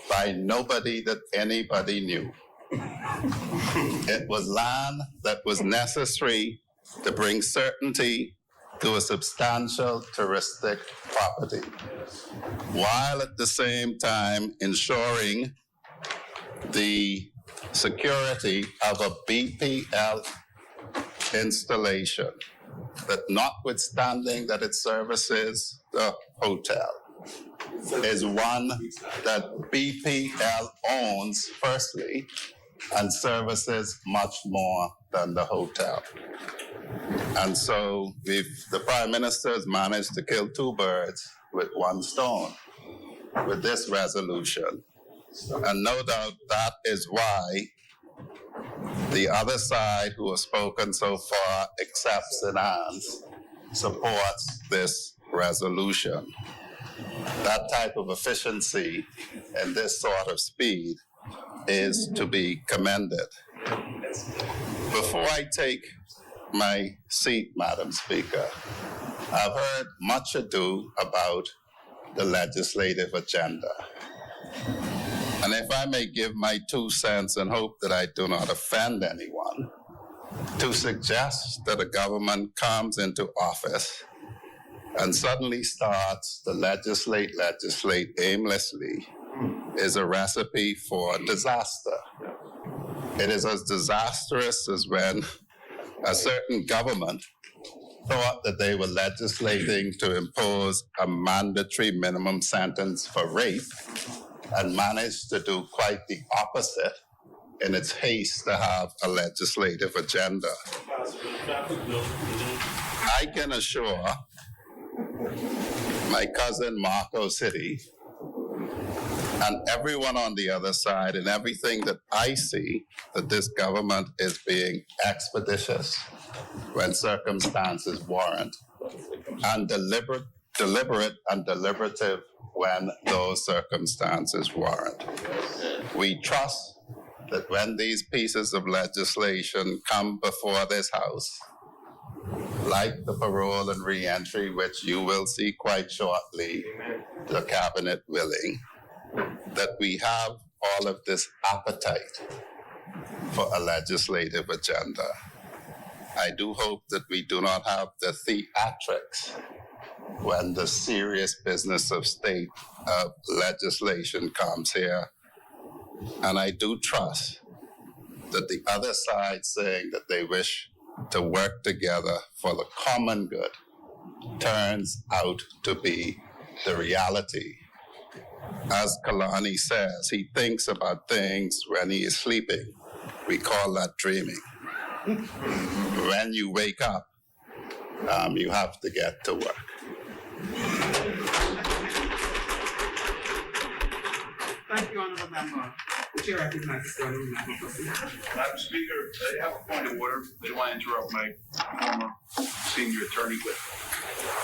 by nobody that anybody knew. It was land that was necessary to bring certainty to a substantial touristic property, while at the same time ensuring the security of a BPL installation that, notwithstanding that it services the hotel, is one that BPL owns firstly and services much more than the hotel. And so the Prime Minister has managed to kill two birds with one stone with this resolution. And no doubt that is why the other side, who has spoken so far, accepts and supports this resolution. That type of efficiency and this sort of speed is to be commended. Before I take my seat, Madam Speaker, I've heard much ado about the legislative agenda. And if I may give my 2 cents and hope that I do not offend anyone, to suggest that a government comes into office and suddenly starts to legislate aimlessly is a recipe for disaster. It is as disastrous as when a certain government thought that they were legislating to impose a mandatory minimum sentence for rape and managed to do quite the opposite in its haste to have a legislative agenda. I can assure my cousin Marco City and everyone on the other side and everything that I see that this government is being expeditious when circumstances warrant and deliberate and deliberative when those circumstances warrant. We trust that when these pieces of legislation come before this House, like the parole and re-entry, which you will see quite shortly, the cabinet willing, that we have all of this appetite for a legislative agenda. I do hope that we do not have the theatrics when the serious business of state legislation comes here. And I do trust that the other side saying that they wish to work together for the common good turns out to be the reality. As Kalani says, he thinks about things when he is sleeping. We call that dreaming. When you wake up, you have to get to work. Thank you, Honourable Member. The chair recognizes the Honourable Member. Madam Speaker, I have a point of order. I don't want to interrupt my former senior attorney, but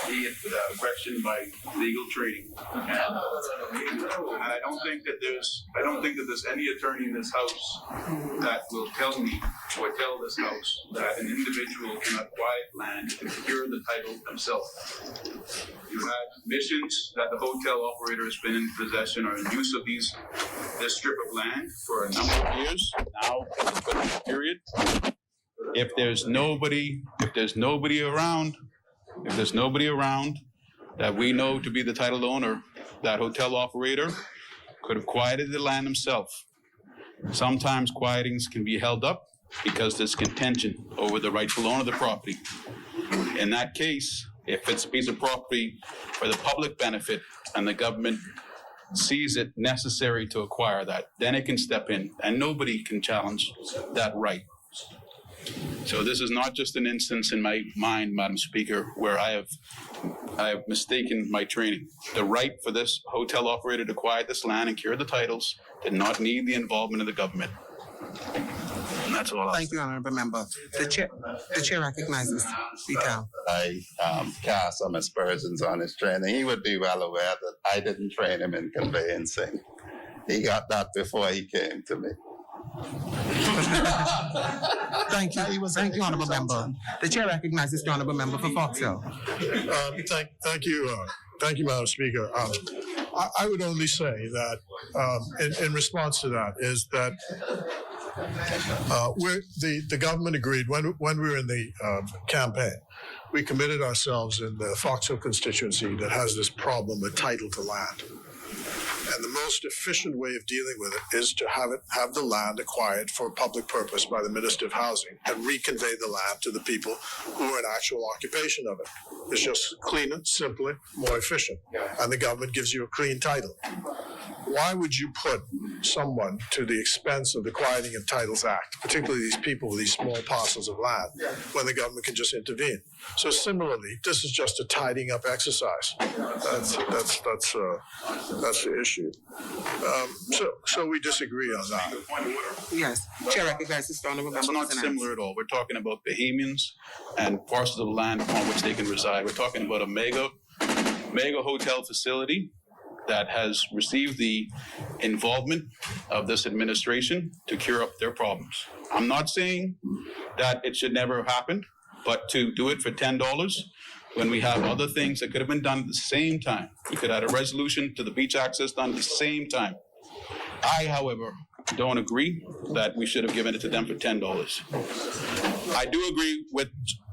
he had questioned my legal training. And I don't think that there's any attorney in this House that will tell me or tell this House that an individual can acquire land and secure the title themselves. You had admissions that the hotel operator has been in possession or in use of this strip of land for a number of years now, for a period. If there's nobody around that we know to be the title owner, that hotel operator could have quieted the land himself. Sometimes quietings can be held up because there's contention over the rightful owner of the property. In that case, if it's a piece of property for the public benefit and the government sees it necessary to acquire that, then it can step in and nobody can challenge that right. So this is not just an instance in my mind, Madam Speaker, where I have mistaken my training. The right for this hotel operator to acquire this land and cure the titles did not need the involvement of the government. And that's all. Thank you, Honourable Member. The chair recognizes Vital. I cast some aspersions on his training. He would be well aware that I didn't train him in conveyancing. He got that before he came to me. Thank you, Honourable Member. The chair recognizes the Honourable Member for Foxhill. Thank you, Madam Speaker. I would only say that in response to that is that the government agreed when we were in the campaign, we committed ourselves in the Foxhill constituency that has this problem with title to land. And the most efficient way of dealing with it is to have the land acquired for a public purpose by the Minister of Housing and reconvey the land to the people who are in actual occupation of it. It's just cleaner, simpler, more efficient. And the government gives you a clean title. Why would you put someone to the expense of the Quieting of Titles Act, particularly these people with these small parcels of land, when the government can just intervene? So similarly, this is just a tidying up exercise. That's the issue. So we disagree on that. Yes, chair recognizes the Honourable Member. It's not similar at all. We're talking about Bahamians and parcels of land upon which they can reside. We're talking about a mega hotel facility that has received the involvement of this administration to cure up their problems. I'm not saying that it should never have happened, but to do it for $10 when we have other things that could have been done at the same time. We could have had a resolution to the beach access done at the same time. I, however, don't agree that we should have given it to them for $10. I do agree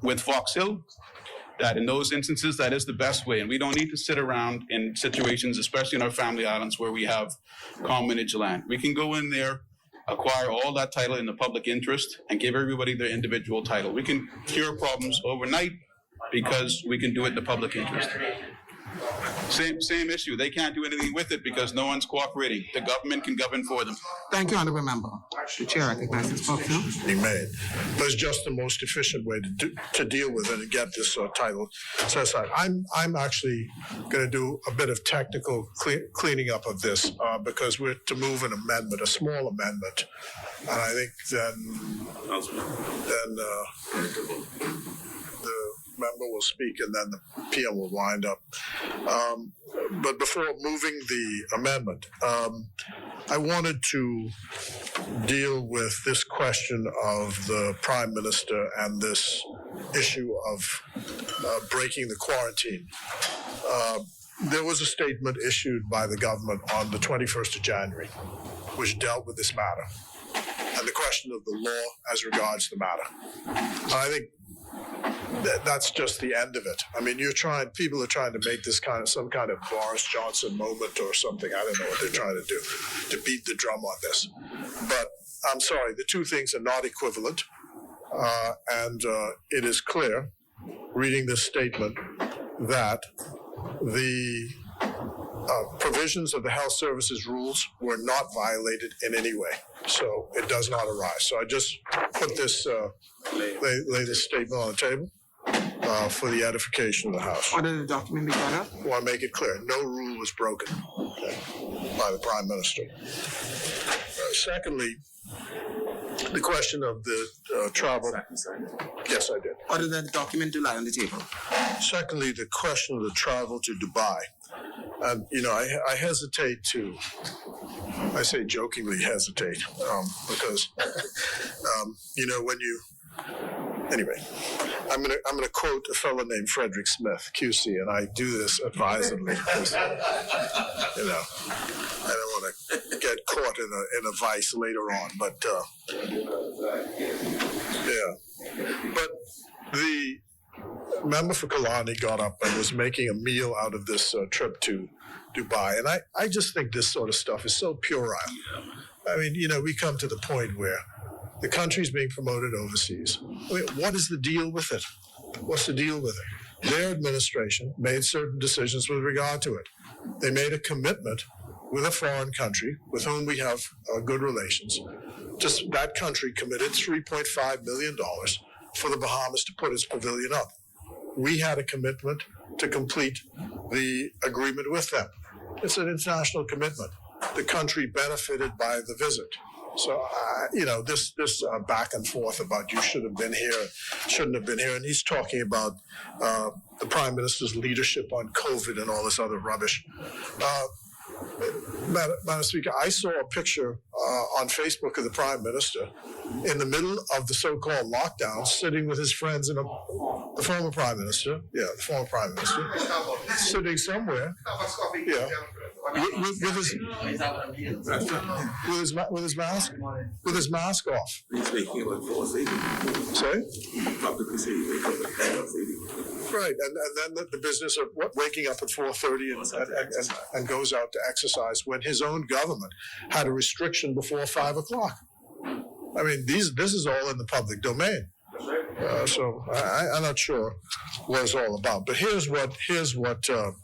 with Fox Hill that in those instances, that is the best way. And we don't need to sit around in situations, especially in our family islands where we have commonage land. We can go in there, acquire all that title in the public interest, and give everybody their individual title. We can cure problems overnight because we can do it in the public interest. Same issue. They can't do anything with it because no one's cooperating. The government can govern for them. Thank you, Honorable Member. The Chair recognizes Fox Hill. Being made, but it's just the most efficient way to deal with it and get this title set aside. I'm actually going to do a bit of technical cleaning up of this because we're to move an amendment, a small amendment, and I think then the member will speak and then the PM will wind up. But before moving the amendment, I wanted to deal with this question of the Prime Minister and this issue of breaking the quarantine. There was a statement issued by the government on the 21st of January, which dealt with this matter and the question of the law as regards the matter. I think that's just the end of it. I mean, people are trying to make this some kind of Boris Johnson moment or something. I don't know what they're trying to do to beat the drum on this. But I'm sorry, the two things are not equivalent. And it is clear, reading this statement, that the provisions of the health services rules were not violated in any way. So it does not arise. So I just put this, lay this statement on the table for the edification of the House. Order the document be brought up. I want to make it clear, no rule was broken by the Prime Minister. Secondly, the question of the travel. Yes, I did. Order the document to lie on the table. Secondly, the question of the travel to Dubai. And, I hesitate to, I say jokingly hesitate, because, anyway, I'm gonna quote a fellow named Frederick Smith, QC, and I do this advisedly because, I don't want to get caught in a vice later on, but, But the member for Kalani got up and was making a meal out of this trip to Dubai. And I just think this sort of stuff is so puerile. I mean, we come to the point where the country's being promoted overseas. I mean, what is the deal with it? What's the deal with it? Their administration made certain decisions with regard to it. They made a commitment with a foreign country with whom we have good relations. Just that country committed $3.5 million for the Bahamas to put its pavilion up. We had a commitment to complete the agreement with them. It's an international commitment. The country benefited by the visit. So, this back and forth about you should have been here, shouldn't have been here, and he's talking about the Prime Minister's leadership on COVID and all this other rubbish. Madam Speaker, I saw a picture on Facebook of the Prime Minister in the middle of the so-called lockdown, sitting with his friends the former Prime Minister, sitting somewhere, with his mask off. Sorry? Right, and then the business of waking up at 4:30 and goes out to exercise when his own government had a restriction before 5 o'clock. I mean, this is all in the public domain. So I'm not sure what it's all about. But here's what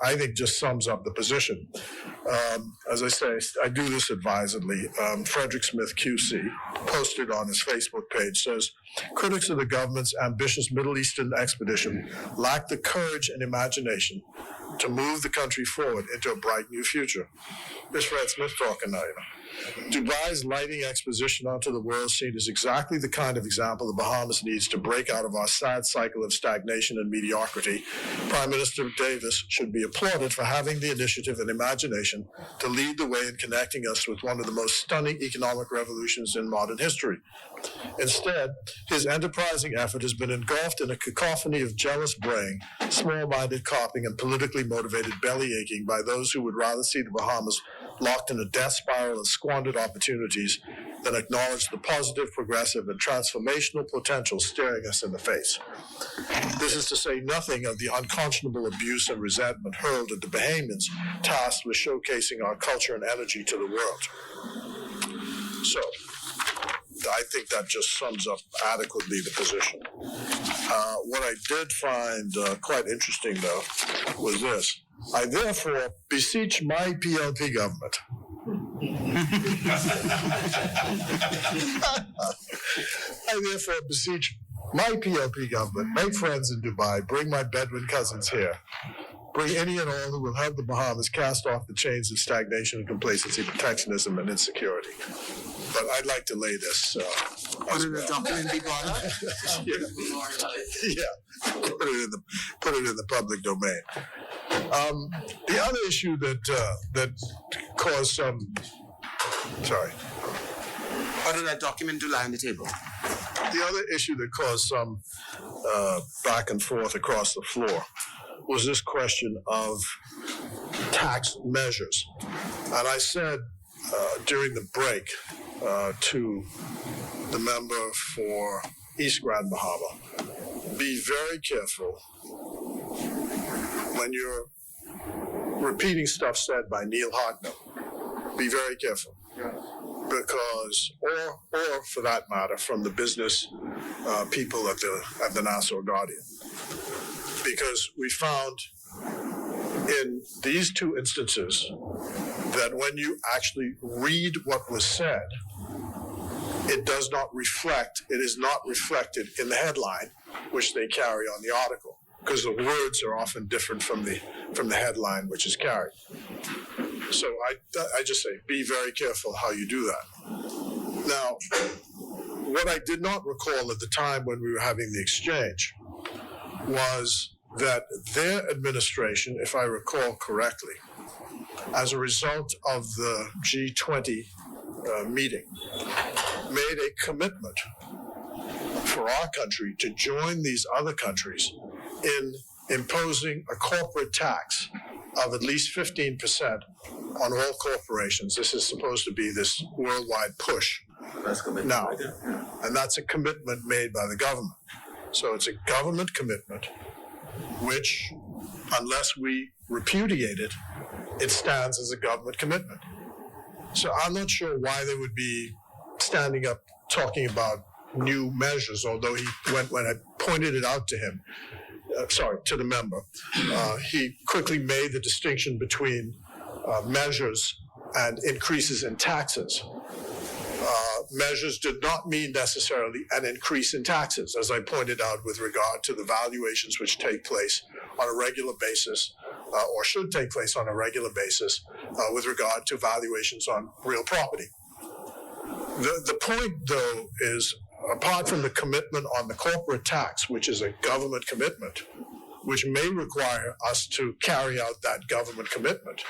I think just sums up the position. As I say, I do this advisedly. Frederick Smith, QC, posted on his Facebook page, says, critics of the government's ambitious Middle Eastern expedition lack the courage and imagination to move the country forward into a bright new future. This Fred Smith talking now, Dubai's lighting exposition onto the world scene is exactly the kind of example the Bahamas needs to break out of our sad cycle of stagnation and mediocrity. Prime Minister Davis should be applauded for having the initiative and imagination to lead the way in connecting us with one of the most stunning economic revolutions in modern history. Instead, his enterprising effort has been engulfed in a cacophony of jealous braying, small-minded copying, and politically motivated belly aching by those who would rather see the Bahamas locked in a death spiral of squandered opportunities than acknowledge the positive, progressive, and transformational potential staring us in the face. This is to say nothing of the unconscionable abuse and resentment hurled at the Bahamians tasked with showcasing our culture and energy to the world. So, I think that just sums up adequately the position. What I did find quite interesting, though, was this. I therefore beseech my PLP government I therefore beseech my PLP government, make friends in Dubai, bring my Bedouin cousins here, bring any and all who will help the Bahamas cast off the chains of stagnation and complacency, protectionism, and insecurity. But I'd like to lay this. Put it in the document, people put it in the public domain. The other issue that caused some. Sorry. Order that document to lie on the table. The other issue that caused some back and forth across the floor was this question of tax measures. And I said during the break to the member for East Grand Bahama, be very careful when you're repeating stuff said by Neil Hartnell. Be very careful. Because, or for that matter, from the business people at the Nassau Guardian. Because we found in these two instances that when you actually read what was said, it does not reflect, it is not reflected in the headline, which they carry on the article, because the words are often different from the headline which is carried. So I just say, be very careful how you do that. Now, what I did not recall at the time when we were having the exchange was that their administration, if I recall correctly, as a result of the G20 meeting, made a commitment for our country to join these other countries in imposing a corporate tax of at least 15% on all corporations. This is supposed to be this worldwide push now. And that's a commitment made by the government. So it's a government commitment, which, unless we repudiate it, it stands as a government commitment. So I'm not sure why they would be standing up talking about new measures, although when I pointed it out to him, to the member, he quickly made the distinction between measures and increases in taxes. Measures did not mean necessarily an increase in taxes, as I pointed out with regard to the valuations which take place on a regular basis, or should take place on a regular basis, with regard to valuations on real property. The point, though, is apart from the commitment on the corporate tax, which is a government commitment, which may require us to carry out that government commitment,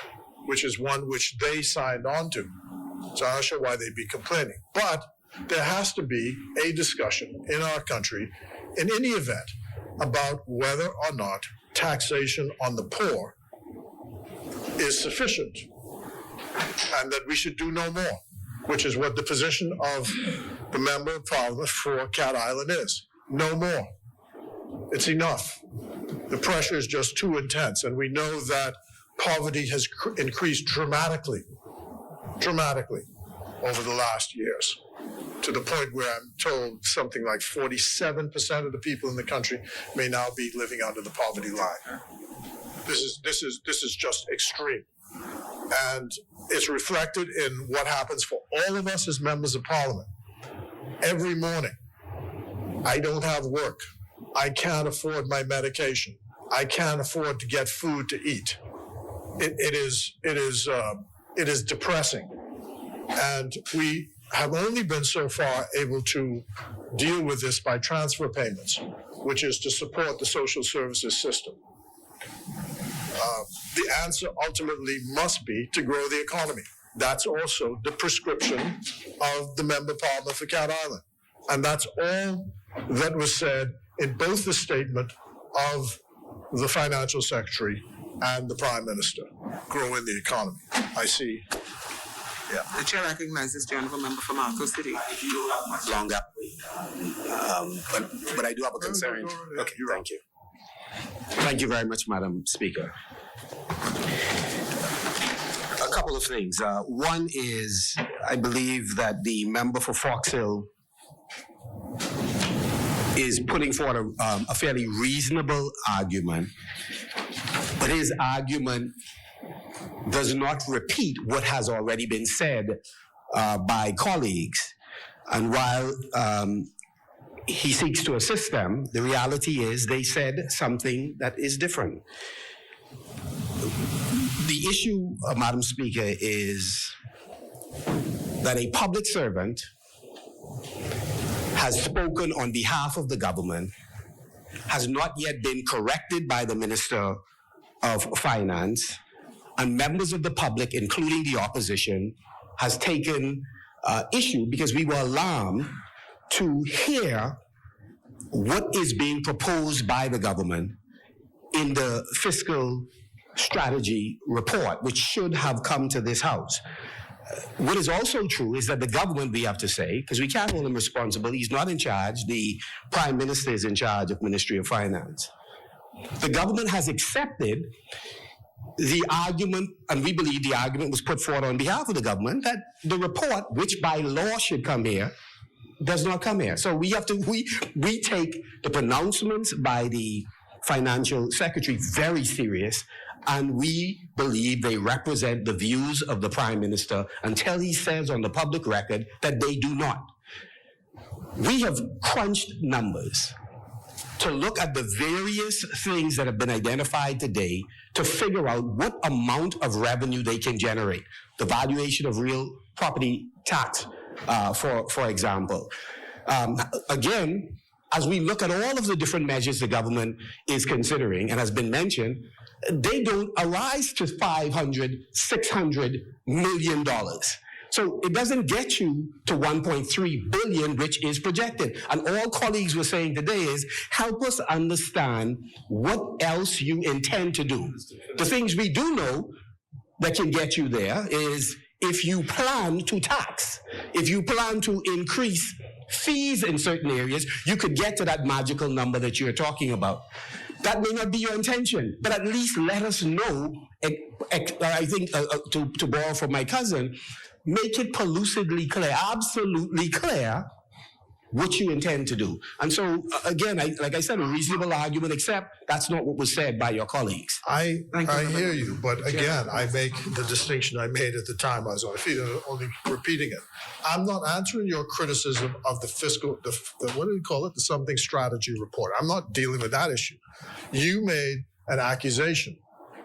which is one which they signed on to. So I'm not sure why they'd be complaining. But there has to be a discussion in our country, in any event, about whether or not taxation on the poor is sufficient, and that we should do no more, which is what the position of the Member of Parliament for Cat Island is. No more. It's enough. The pressure is just too intense, and we know that poverty has increased dramatically over the last years, to the point where I'm told something like 47% of the people in the country may now be living under the poverty line. This is just extreme. And it's reflected in what happens for all of us as members of Parliament. Every morning, I don't have work. I can't afford my medication. I can't afford to get food to eat. It is depressing. And we have only been so far able to deal with this by transfer payments, which is to support the social services system. The answer ultimately must be to grow the economy. That's also the prescription of the Member of Parliament for Cat Island. And that's all that was said in both the statement of the Financial Secretary and the Prime Minister. growing the economy. I see. Yeah. The chair recognizes the honorable member from Marco City. Longer. But I do have a concern. Okay, thank you. Thank you very much, Madam Speaker. A couple of things. One is, I believe that the member for Fox Hill is putting forward a fairly reasonable argument, but his argument does not repeat what has already been said by colleagues. And while he seeks to assist them, the reality is they said something that is different. The issue, Madam Speaker, is that a public servant has spoken on behalf of the government, has not yet been corrected by the Minister of Finance, and members of the public, including the opposition, has taken issue because we were alarmed to hear what is being proposed by the government in the Fiscal Strategy Report, which should have come to this House. What is also true is that the government, we have to say, because we can't hold him responsible, he's not in charge, the Prime Minister is in charge of Ministry of Finance. The government has accepted the argument, and we believe the argument was put forward on behalf of the government, that the report, which by law should come here, does not come here. So we have to, we take the pronouncements by the Financial Secretary very serious, and we believe they represent the views of the Prime Minister until he says on the public record that they do not. We have crunched numbers to look at the various things that have been identified today to figure out what amount of revenue they can generate. The valuation of real property tax, for example. Again, as we look at all of the different measures the government is considering and has been mentioned, they don't arise to $500, $600 million. So it doesn't get you to 1.3 billion, which is projected. And all colleagues were saying today is, help us understand what else you intend to do. The things we do know that can get you there is if you plan to tax, if you plan to increase fees in certain areas, you could get to that magical number that you're talking about. That may not be your intention, but at least let us know, I think, to borrow from my cousin, make it pellucidly clear, absolutely clear, what you intend to do. And so, again, like I said, a reasonable argument, except that's not what was said by your colleagues. I hear you, but again, I make the distinction I made at the time I was on the feet, only repeating it. I'm not answering your criticism of the fiscal, the what do you call it? The something strategy report. I'm not dealing with that issue. You made an accusation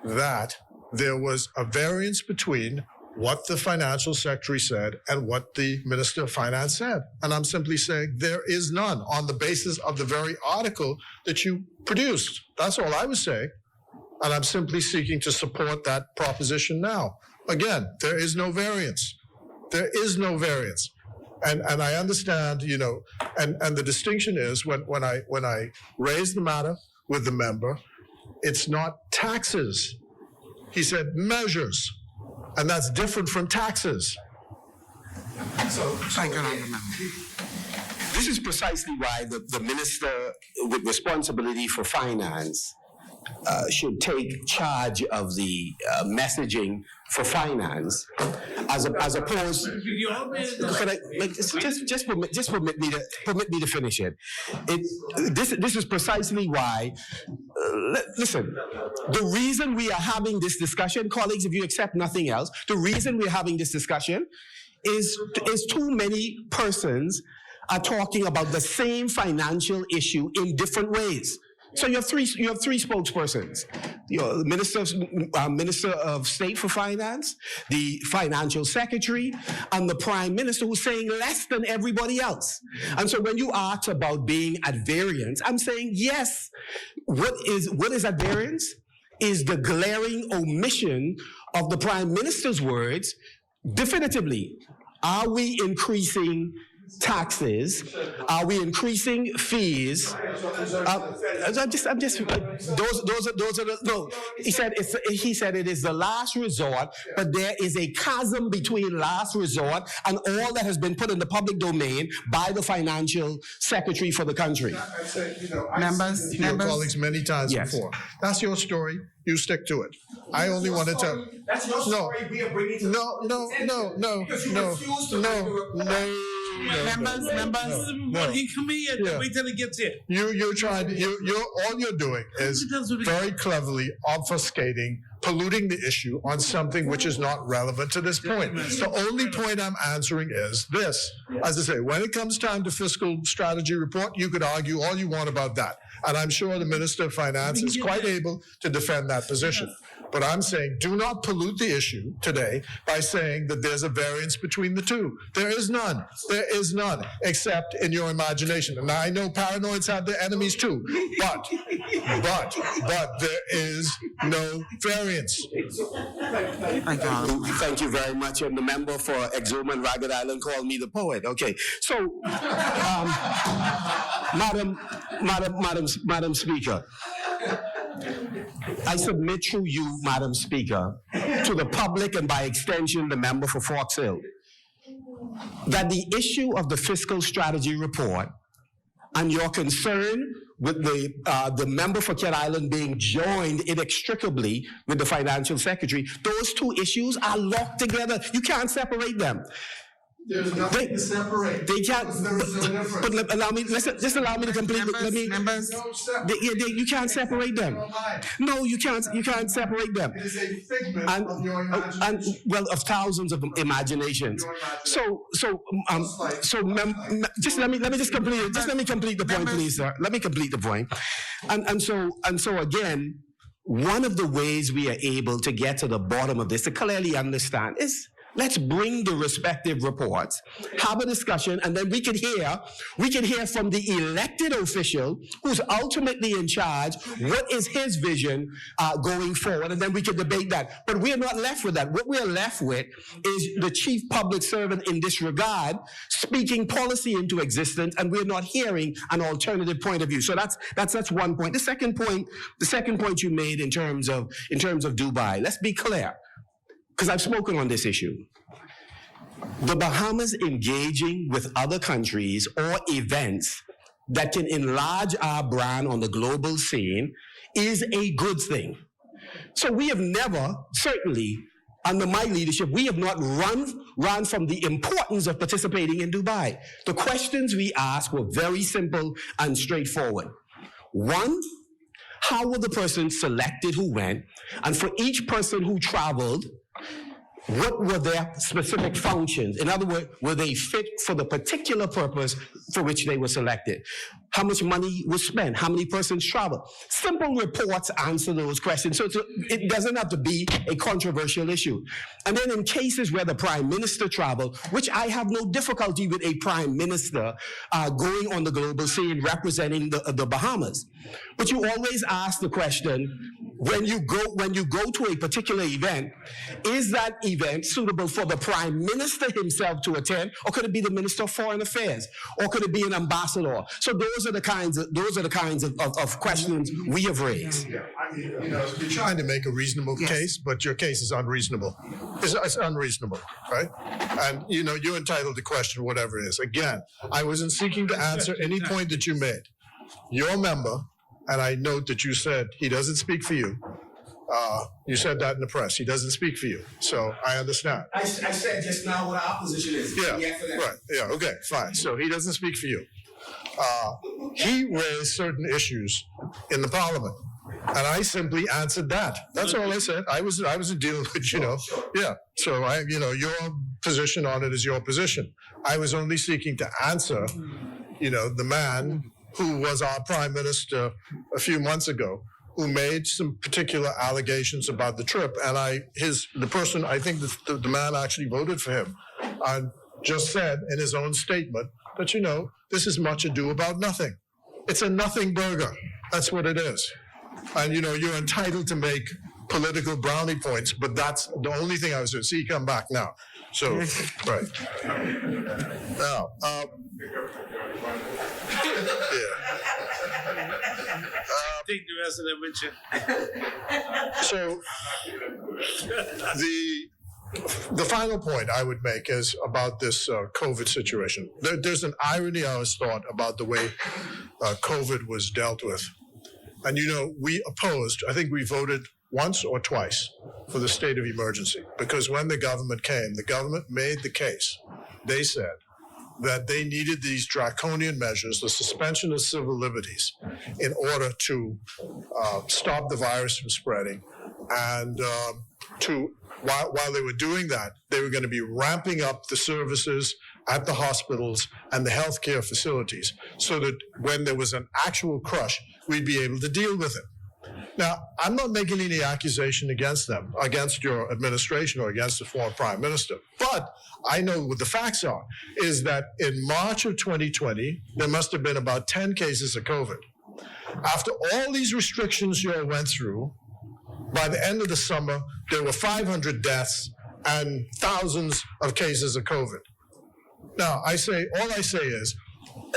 that there was a variance between what the financial secretary said and what the Minister of Finance said. And I'm simply saying there is none on the basis of the very article that you produced. That's all I was saying. And I'm simply seeking to support that proposition now. Again, there is no variance. There is no variance. And I understand, you know, and the distinction is when I raise the matter with the member, it's not taxes. He said measures. And that's different from taxes. So, thank you, Honourable Member. This is precisely why the minister with responsibility for finance should take charge of the messaging for finance, as opposed. Can I, like, just permit me to finish it. This is precisely why. Listen, the reason we are having this discussion, colleagues, if you accept nothing else, the reason we're having this discussion is too many persons are talking about the same financial issue in different ways. So you have three spokespersons: the Minister of State for Finance, the Financial Secretary, and the Prime Minister, who's saying less than everybody else. And so when you ask about being at variance, I'm saying yes. What is at variance is the glaring omission of the Prime Minister's words definitively. Are we increasing taxes? Are we increasing fees? Those are the, no. He said it is the last resort, but there is a chasm between last resort and all that has been put in the public domain by the financial secretary for the country. Members, Your colleagues many times before. That's your story. You stick to it. I only wanted to. That's your story. We are bringing to No. Members, he come here. Yeah. Wait till he gets here. You're trying to, all you're doing is very cleverly obfuscating, polluting the issue on something which is not relevant to this point. The only point I'm answering is this. As I say, when it comes time to fiscal strategy report, you could argue all you want about that. And I'm sure the Minister of Finance is quite able to defend that position. But I'm saying do not pollute the issue today by saying that there's a variance between the two. There is none. There is none, except in your imagination. And I know paranoids have their enemies too, but there is no variance. Thank you very much. And the member for Exuma and Ragged Island called me the poet. Okay, so, Madam Speaker, I submit through you, Madam Speaker, to the public and by extension the member for Fox Hill, that the issue of the fiscal strategy report and your concern with the member for Cat Island being joined inextricably with the financial secretary, those two issues are locked together. You can't separate them. There's nothing to separate. They can't. But allow me. Just allow me to complete. You can't separate them. No, you can't. You can't separate them. It is a figment of your imagination. Of thousands of imaginations. Just let me complete it. Just let me complete the point, please, sir. Let me complete the point. And so again, one of the ways we are able to get to the bottom of this, to clearly understand, is let's bring the respective reports, have a discussion, and then we can hear from the elected official who's ultimately in charge what is his vision going forward, and then we can debate that. But we are not left with that. What we are left with is the chief public servant in this regard speaking policy into existence, and we're not hearing an alternative point of view. So that's one point. The second point you made in terms of Dubai. Let's be clear, because I've spoken on this issue. The Bahamas engaging with other countries or events that can enlarge our brand on the global scene is a good thing. So we have never, certainly under my leadership, we have not run from the importance of participating in Dubai. The questions we asked were very simple and straightforward. One, how were the persons selected who went? And for each person who traveled, what were their specific functions? In other words, were they fit for the particular purpose for which they were selected? How much money was spent? How many persons traveled? Simple reports answer those questions. So it doesn't have to be a controversial issue. And then in cases where the Prime Minister traveled, which I have no difficulty with a Prime Minister going on the global scene representing the Bahamas. But you always ask the question, when you go to a particular event, is that event suitable for the Prime Minister himself to attend, or could it be the Minister of Foreign Affairs, or could it be an ambassador? So those are the kinds of questions we have raised. Yeah, I mean, you're trying to make a reasonable case, but your case is unreasonable. It's unreasonable, right? And you're entitled to question whatever it is. Again, I wasn't seeking to answer any point that you made. Your member, and I note that you said he doesn't speak for you. You said that in the press. He doesn't speak for you. So I understand. I said just now what our position is. Yeah, right. Yeah, okay, fine. So he doesn't speak for you. He raised certain issues in the Parliament, and I simply answered that. That's all I said. I wasn't dealing with, Yeah. So your position on it is your position. I was only seeking to answer, the man who was our Prime Minister a few months ago, who made some particular allegations about the trip, and the person, I think the man actually voted for him, and just said in his own statement that, this is much ado about nothing. It's a nothing burger. That's what it is. And, you're entitled to make political brownie points, but that's the only thing I was doing. See, come back now. So, right. Now, Take the rest of them with you. so the final point I would make is about this COVID situation. There's an irony I always thought about the way COVID was dealt with. And we opposed, I think we voted once or twice for the state of emergency, because when the government came, the government made the case. They said that they needed these draconian measures, the suspension of civil liberties, in order to stop the virus from spreading. And while they were doing that, they were going to be ramping up the services at the hospitals and the healthcare facilities so that when there was an actual crush, we'd be able to deal with it. Now, I'm not making any accusation against them, against your administration or against the former prime minister, but I know what the facts are, is that in March of 2020, there must have been about 10 cases of COVID. After all these restrictions you all went through, by the end of the summer, there were 500 deaths and thousands of cases of COVID. Now, all I say is,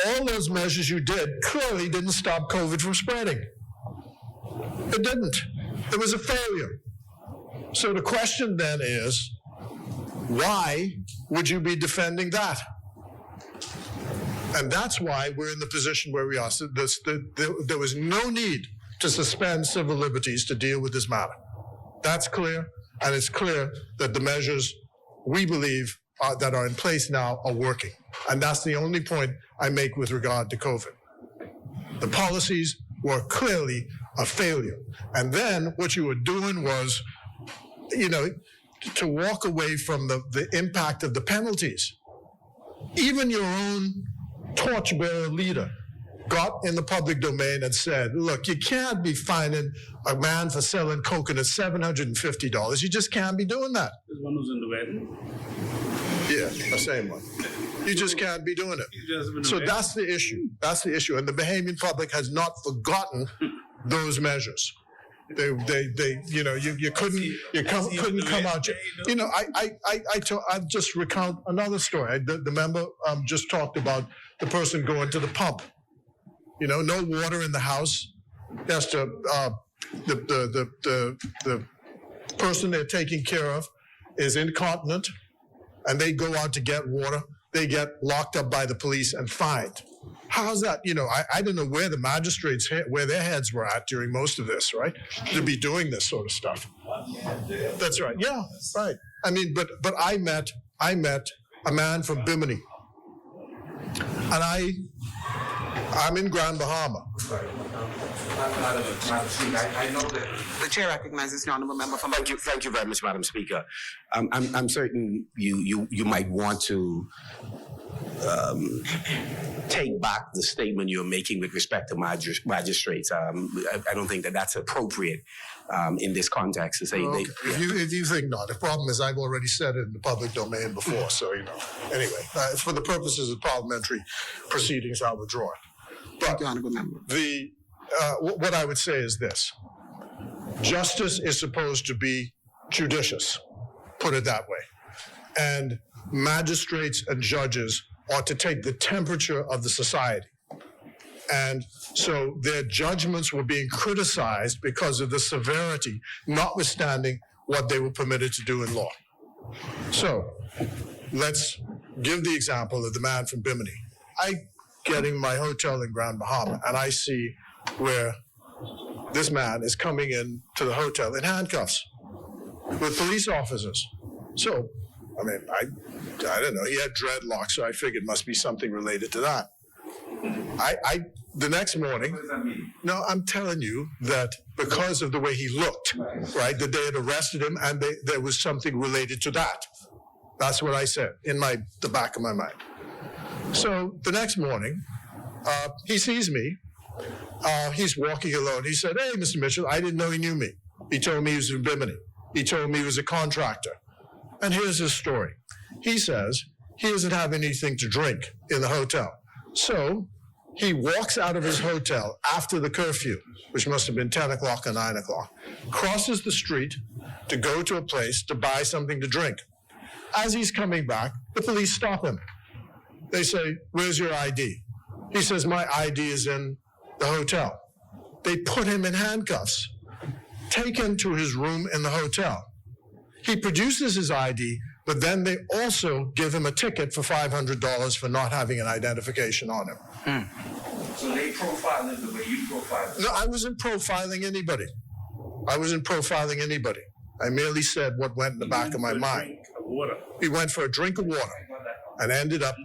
all those measures you did clearly didn't stop COVID from spreading. It didn't. It was a failure. So the question then is, why would you be defending that? And that's why we're in the position where we are. So there was no need to suspend civil liberties to deal with this matter. That's clear, and it's clear that the measures we believe that are in place now are working. And that's the only point I make with regard to COVID. The policies were clearly a failure. And then what you were doing was, to walk away from the impact of the penalties. Even your own torchbearer leader got in the public domain and said, look, you can't be fining a man for selling coconut $750. You just can't be doing that. This one who's in the wedding? Yeah, the same one. You just can't be doing it. So that's the issue. That's the issue. And the Bahamian public has not forgotten those measures. You couldn't come out. I'll just recount another story. The member just talked about the person going to the pump. No water in the house. Has to the person they're taking care of is incontinent, and they go out to get water. They get locked up by the police and fined. How's that? I don't know where the magistrates, where their heads were at during most of this, right? To be doing this sort of stuff. That's right. Yeah, right. I mean, but I met a man from Bimini, and I'm in Grand Bahama. I know that the chair recognizes the honourable member from. Thank you very much, Madam Speaker. I'm certain you might want to take back the statement you're making with respect to magistrates. I don't think that's appropriate in this context to say they. If you think not, the problem is I've already said it in the public domain before. So anyway, for the purposes of parliamentary proceedings, I'll withdraw it. But what I would say is this: justice is supposed to be judicious, put it that way, and magistrates and judges ought to take the temperature of the society. And so their judgments were being criticized because of the severity, notwithstanding what they were permitted to do in law. So let's give the example of the man from Bimini. I get in my hotel in Grand Bahama, and I see where this man is coming in to the hotel in handcuffs with police officers. So, I don't know, he had dreadlocks, so I figured it must be something related to that. The next morning, no, I'm telling you that because of the way he looked, right, that they had arrested him and there was something related to that. That's what I said in the back of my mind. So the next morning, he sees me. He's walking alone. He said, "Hey, Mr. Mitchell, I didn't know he knew me." He told me he was from Bimini. He told me he was a contractor. And here's his story. He says he doesn't have anything to drink in the hotel. So he walks out of his hotel after the curfew, which must have been 10 o'clock or 9 o'clock, crosses the street to go to a place to buy something to drink. As he's coming back, the police stop him. They say, "Where's your ID?" He says, "My ID is in the hotel." They put him in handcuffs, take him to his room in the hotel. He produces his ID, but then they also give him a ticket for $500 for not having an identification on him. So they profile him the way you profile him? No, I wasn't profiling anybody. I merely said what went in the back of my mind. He went for a drink of water and ended up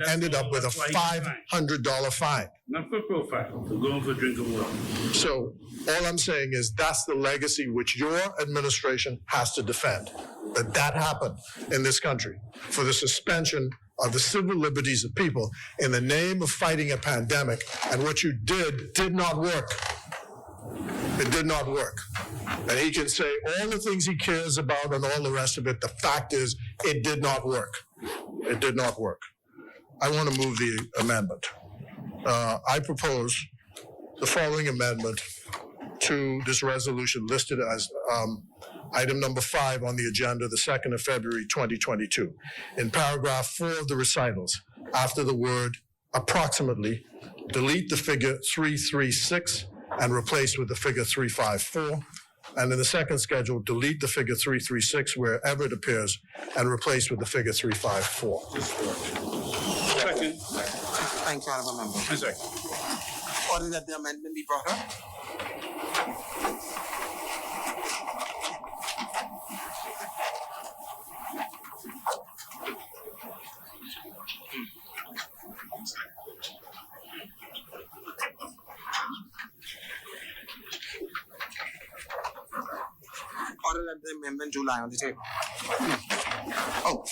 with a $500 fine. Not for profile, for going for a drink of water. So all I'm saying is that's the legacy which your administration has to defend. That happened in this country for the suspension of the civil liberties of people in the name of fighting a pandemic. And what you did not work. It did not work. And he can say all the things he cares about and all the rest of it. The fact is, it did not work. It did not work. I want to move the amendment. I propose the following amendment to this resolution listed as item number 5 on the agenda, the 2nd of February, 2022. In paragraph 4 of the recitals, after the word approximately, delete the figure 336 and replace with the figure 354. And in the second schedule, delete the figure 336 wherever it appears and replace with the figure 354. Second. Thank you, Honorable Member. A second. Order that the amendment be brought up. Order that the amendment do lie on the table. Oh,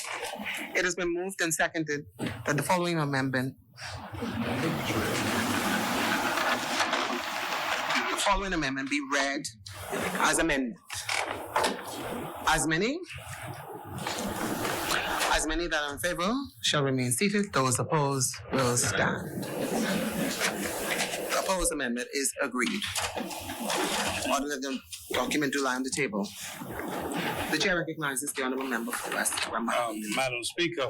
it has been moved and seconded that the following amendment be read as amended. As many that are in favor shall remain seated. Those opposed will stand. The opposed amendment is agreed. Order that the document do lie on the table. The chair recognizes the honorable member for West Bahama. Madam Speaker,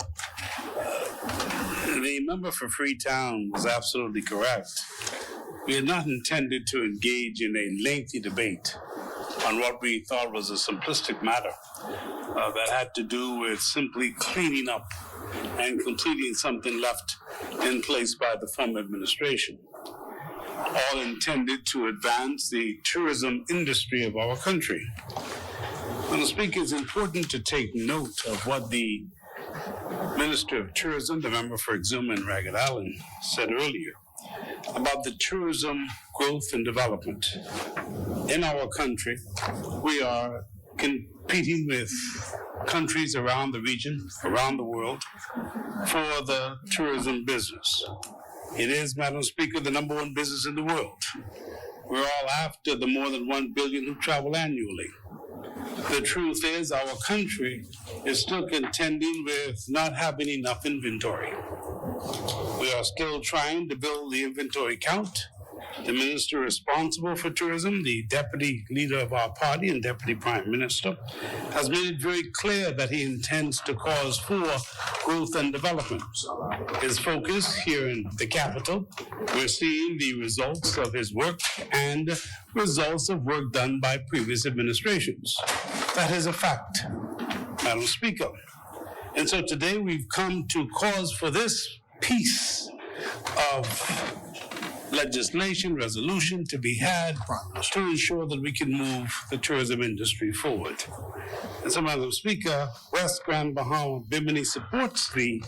the member for Freetown was absolutely correct. We had not intended to engage in a lengthy debate on what we thought was a simplistic matter that had to do with simply cleaning up and completing something left in place by the former administration, all intended to advance the tourism industry of our country. Madam Speaker, it's important to take note of what the Minister of Tourism, the member for Exuma and Ragged Island, said earlier about the tourism growth and development. In our country, we are competing with countries around the region, around the world, for the tourism business. It is, Madam Speaker, the number 1 business in the world. We're all after the more than 1 billion who travel annually. The truth is our country is still contending with not having enough inventory. We are still trying to build the inventory count. The minister responsible for tourism, the deputy leader of our party and deputy prime minister, has made it very clear that he intends to cause for growth and development. His focus here in the capital, we're seeing the results of his work and results of work done by previous administrations. That is a fact, Madam Speaker. And so today we've come to cause for this piece of legislation, resolution to be had to ensure that we can move the tourism industry forward. And so, Madam Speaker, West Grand Bahama Bimini supports the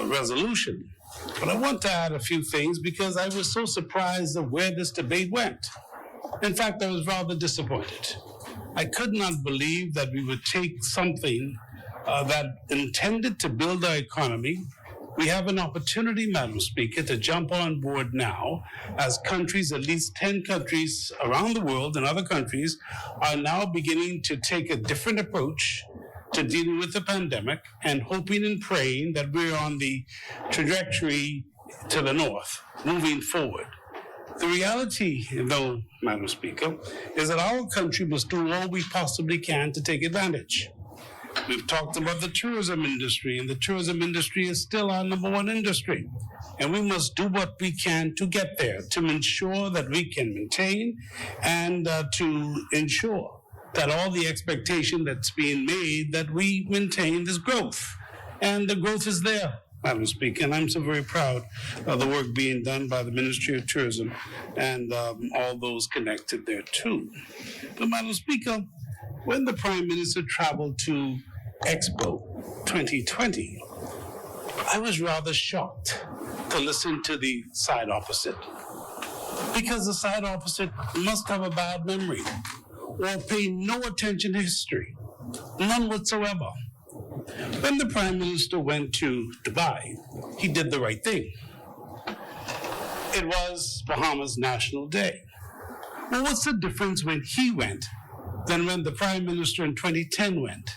resolution. But I want to add a few things because I was so surprised of where this debate went. In fact, I was rather disappointed. I could not believe that we would take something that intended to build our economy. We have an opportunity, Madam Speaker, to jump on board now as countries, at least 10 countries around the world and other countries, are now beginning to take a different approach to dealing with the pandemic and hoping and praying that we're on the trajectory to the north, moving forward. The reality, though, Madam Speaker, is that our country must do all we possibly can to take advantage. We've talked about the tourism industry, and the tourism industry is still our number one industry. And we must do what we can to get there, to ensure that we can maintain and to ensure that all the expectation that's being made, that we maintain this growth. And the growth is there, Madam Speaker, and I'm so very proud of the work being done by the Ministry of Tourism and all those connected there too. But Madam Speaker, when the Prime Minister traveled to Expo 2020, I was rather shocked to listen to the side opposite, because the side opposite must have a bad memory or pay no attention to history, none whatsoever. When the Prime Minister went to Dubai, he did the right thing. It was Bahamas National Day. Well, what's the difference when he went than when the Prime Minister in 2010 went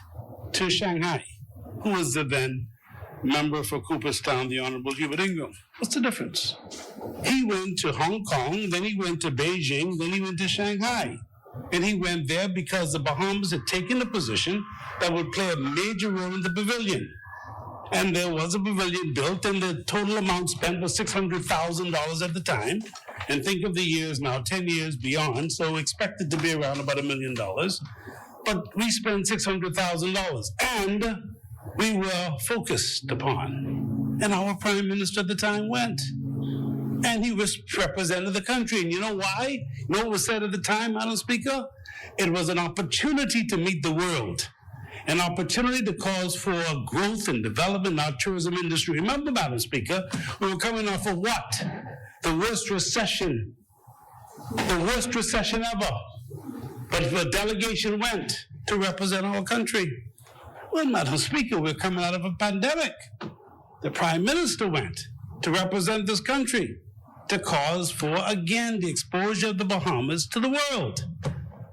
to Shanghai, who was the then member for Cooperstown, the Honorable Hubert Ingram? What's the difference? He went to Hong Kong, then he went to Beijing, then he went to Shanghai. And he went there because the Bahamas had taken a position that would play a major role in the pavilion. And there was a pavilion built, and the total amount spent was $600,000 at the time. And think of the years now, 10 years beyond, so expected to be around about $1 million. But we spent $600,000, and we were focused upon. And our Prime Minister at the time went. And he represented the country. And you know why? You know what was said at the time, Madam Speaker? It was an opportunity to meet the world, an opportunity to cause for growth and development in our tourism industry. Remember, Madam Speaker, we were coming off of what? The worst recession ever. But the delegation went to represent our country. Well, Madam Speaker, we're coming out of a pandemic. The Prime Minister went to represent this country, to cause for, again, the exposure of the Bahamas to the world.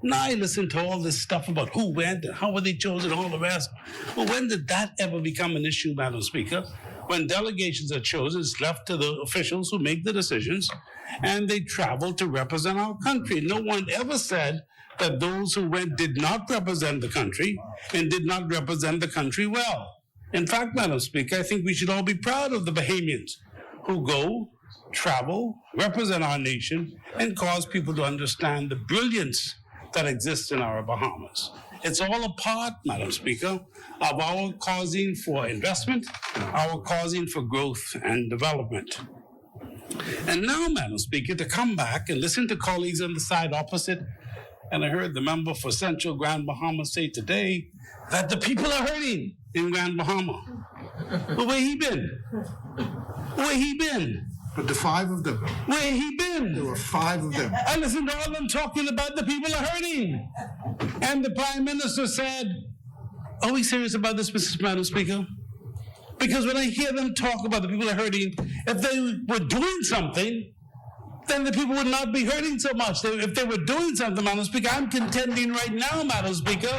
Now I listen to all this stuff about who went and how were they chosen, all the rest. Well, when did that ever become an issue, Madam Speaker? When delegations are chosen, it's left to the officials who make the decisions, and they travel to represent our country. No one ever said that those who went did not represent the country and did not represent the country well. In fact, Madam Speaker, I think we should all be proud of the Bahamians who go, travel, represent our nation, and cause people to understand the brilliance that exists in our Bahamas. It's all a part, Madam Speaker, of our causing for investment, our causing for growth and development. And now, Madam Speaker, to come back and listen to colleagues on the side opposite, and I heard the member for Central Grand Bahama say today that the people are hurting in Grand Bahama. Well, where he been? Where he been? But the five of them. Where he been? There were five of them. I listened to all of them talking about the people are hurting. And the Prime Minister said, are we serious about this, Madam Speaker? Because when I hear them talk about the people are hurting, if they were doing something, then the people would not be hurting so much. If they were doing something, Madam Speaker, I'm contending right now, Madam Speaker.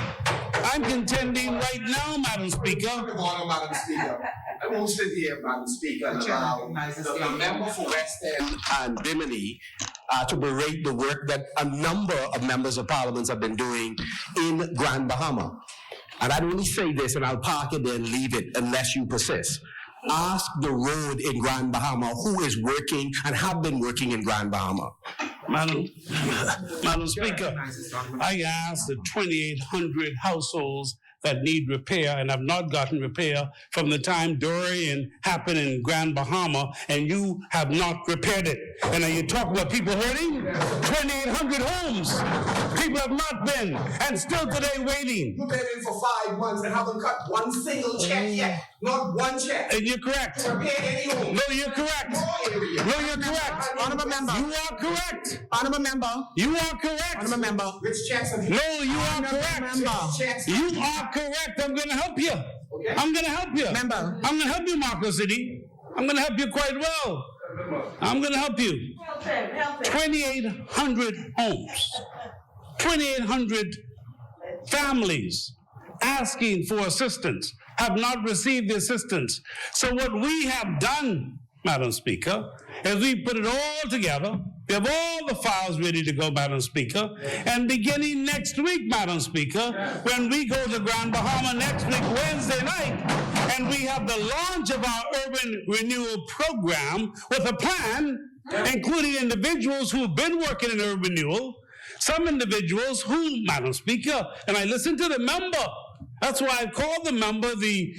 I'm contending right now, Madam Speaker. Madam Speaker. I won't sit here, Madam Speaker, and allow the member for West End and Bimini to berate the work that a number of members of parliament have been doing in Grand Bahama. And I'd only say this, and I'll park it there and leave it unless you persist. Ask the road in Grand Bahama who is working and have been working in Grand Bahama. Madam Speaker, I asked the 2,800 households that need repair and have not gotten repair from the time Dorian happened in Grand Bahama, and you have not repaired it. And are you talking about people hurting? 2,800 homes. People have not been, and still today waiting. You've been in for 5 months and haven't cut one single check yet. Not one check. And you're correct. To repair any home. No, you're correct. No, you're correct. Honorable member. You are correct. Honorable member. You are correct. Honorable member. Which checks have you? No, you are correct. You are correct. I'm going to help you. Okay. I'm going to help you. Member. I'm going to help you, Marco City. I'm going to help you quite well. I'm going to help you. 2,800 homes. 2,800 families asking for assistance have not received the assistance. So what we have done, Madam Speaker, is we put it all together We have all the files ready to go, Madam Speaker. And beginning next week, Madam Speaker, when we go to Grand Bahama next week, Wednesday night, and we have the launch of our urban renewal program with a plan, including individuals who've been working in urban renewal, some individuals who, Madam Speaker, and I listened to the member. That's why I called the member the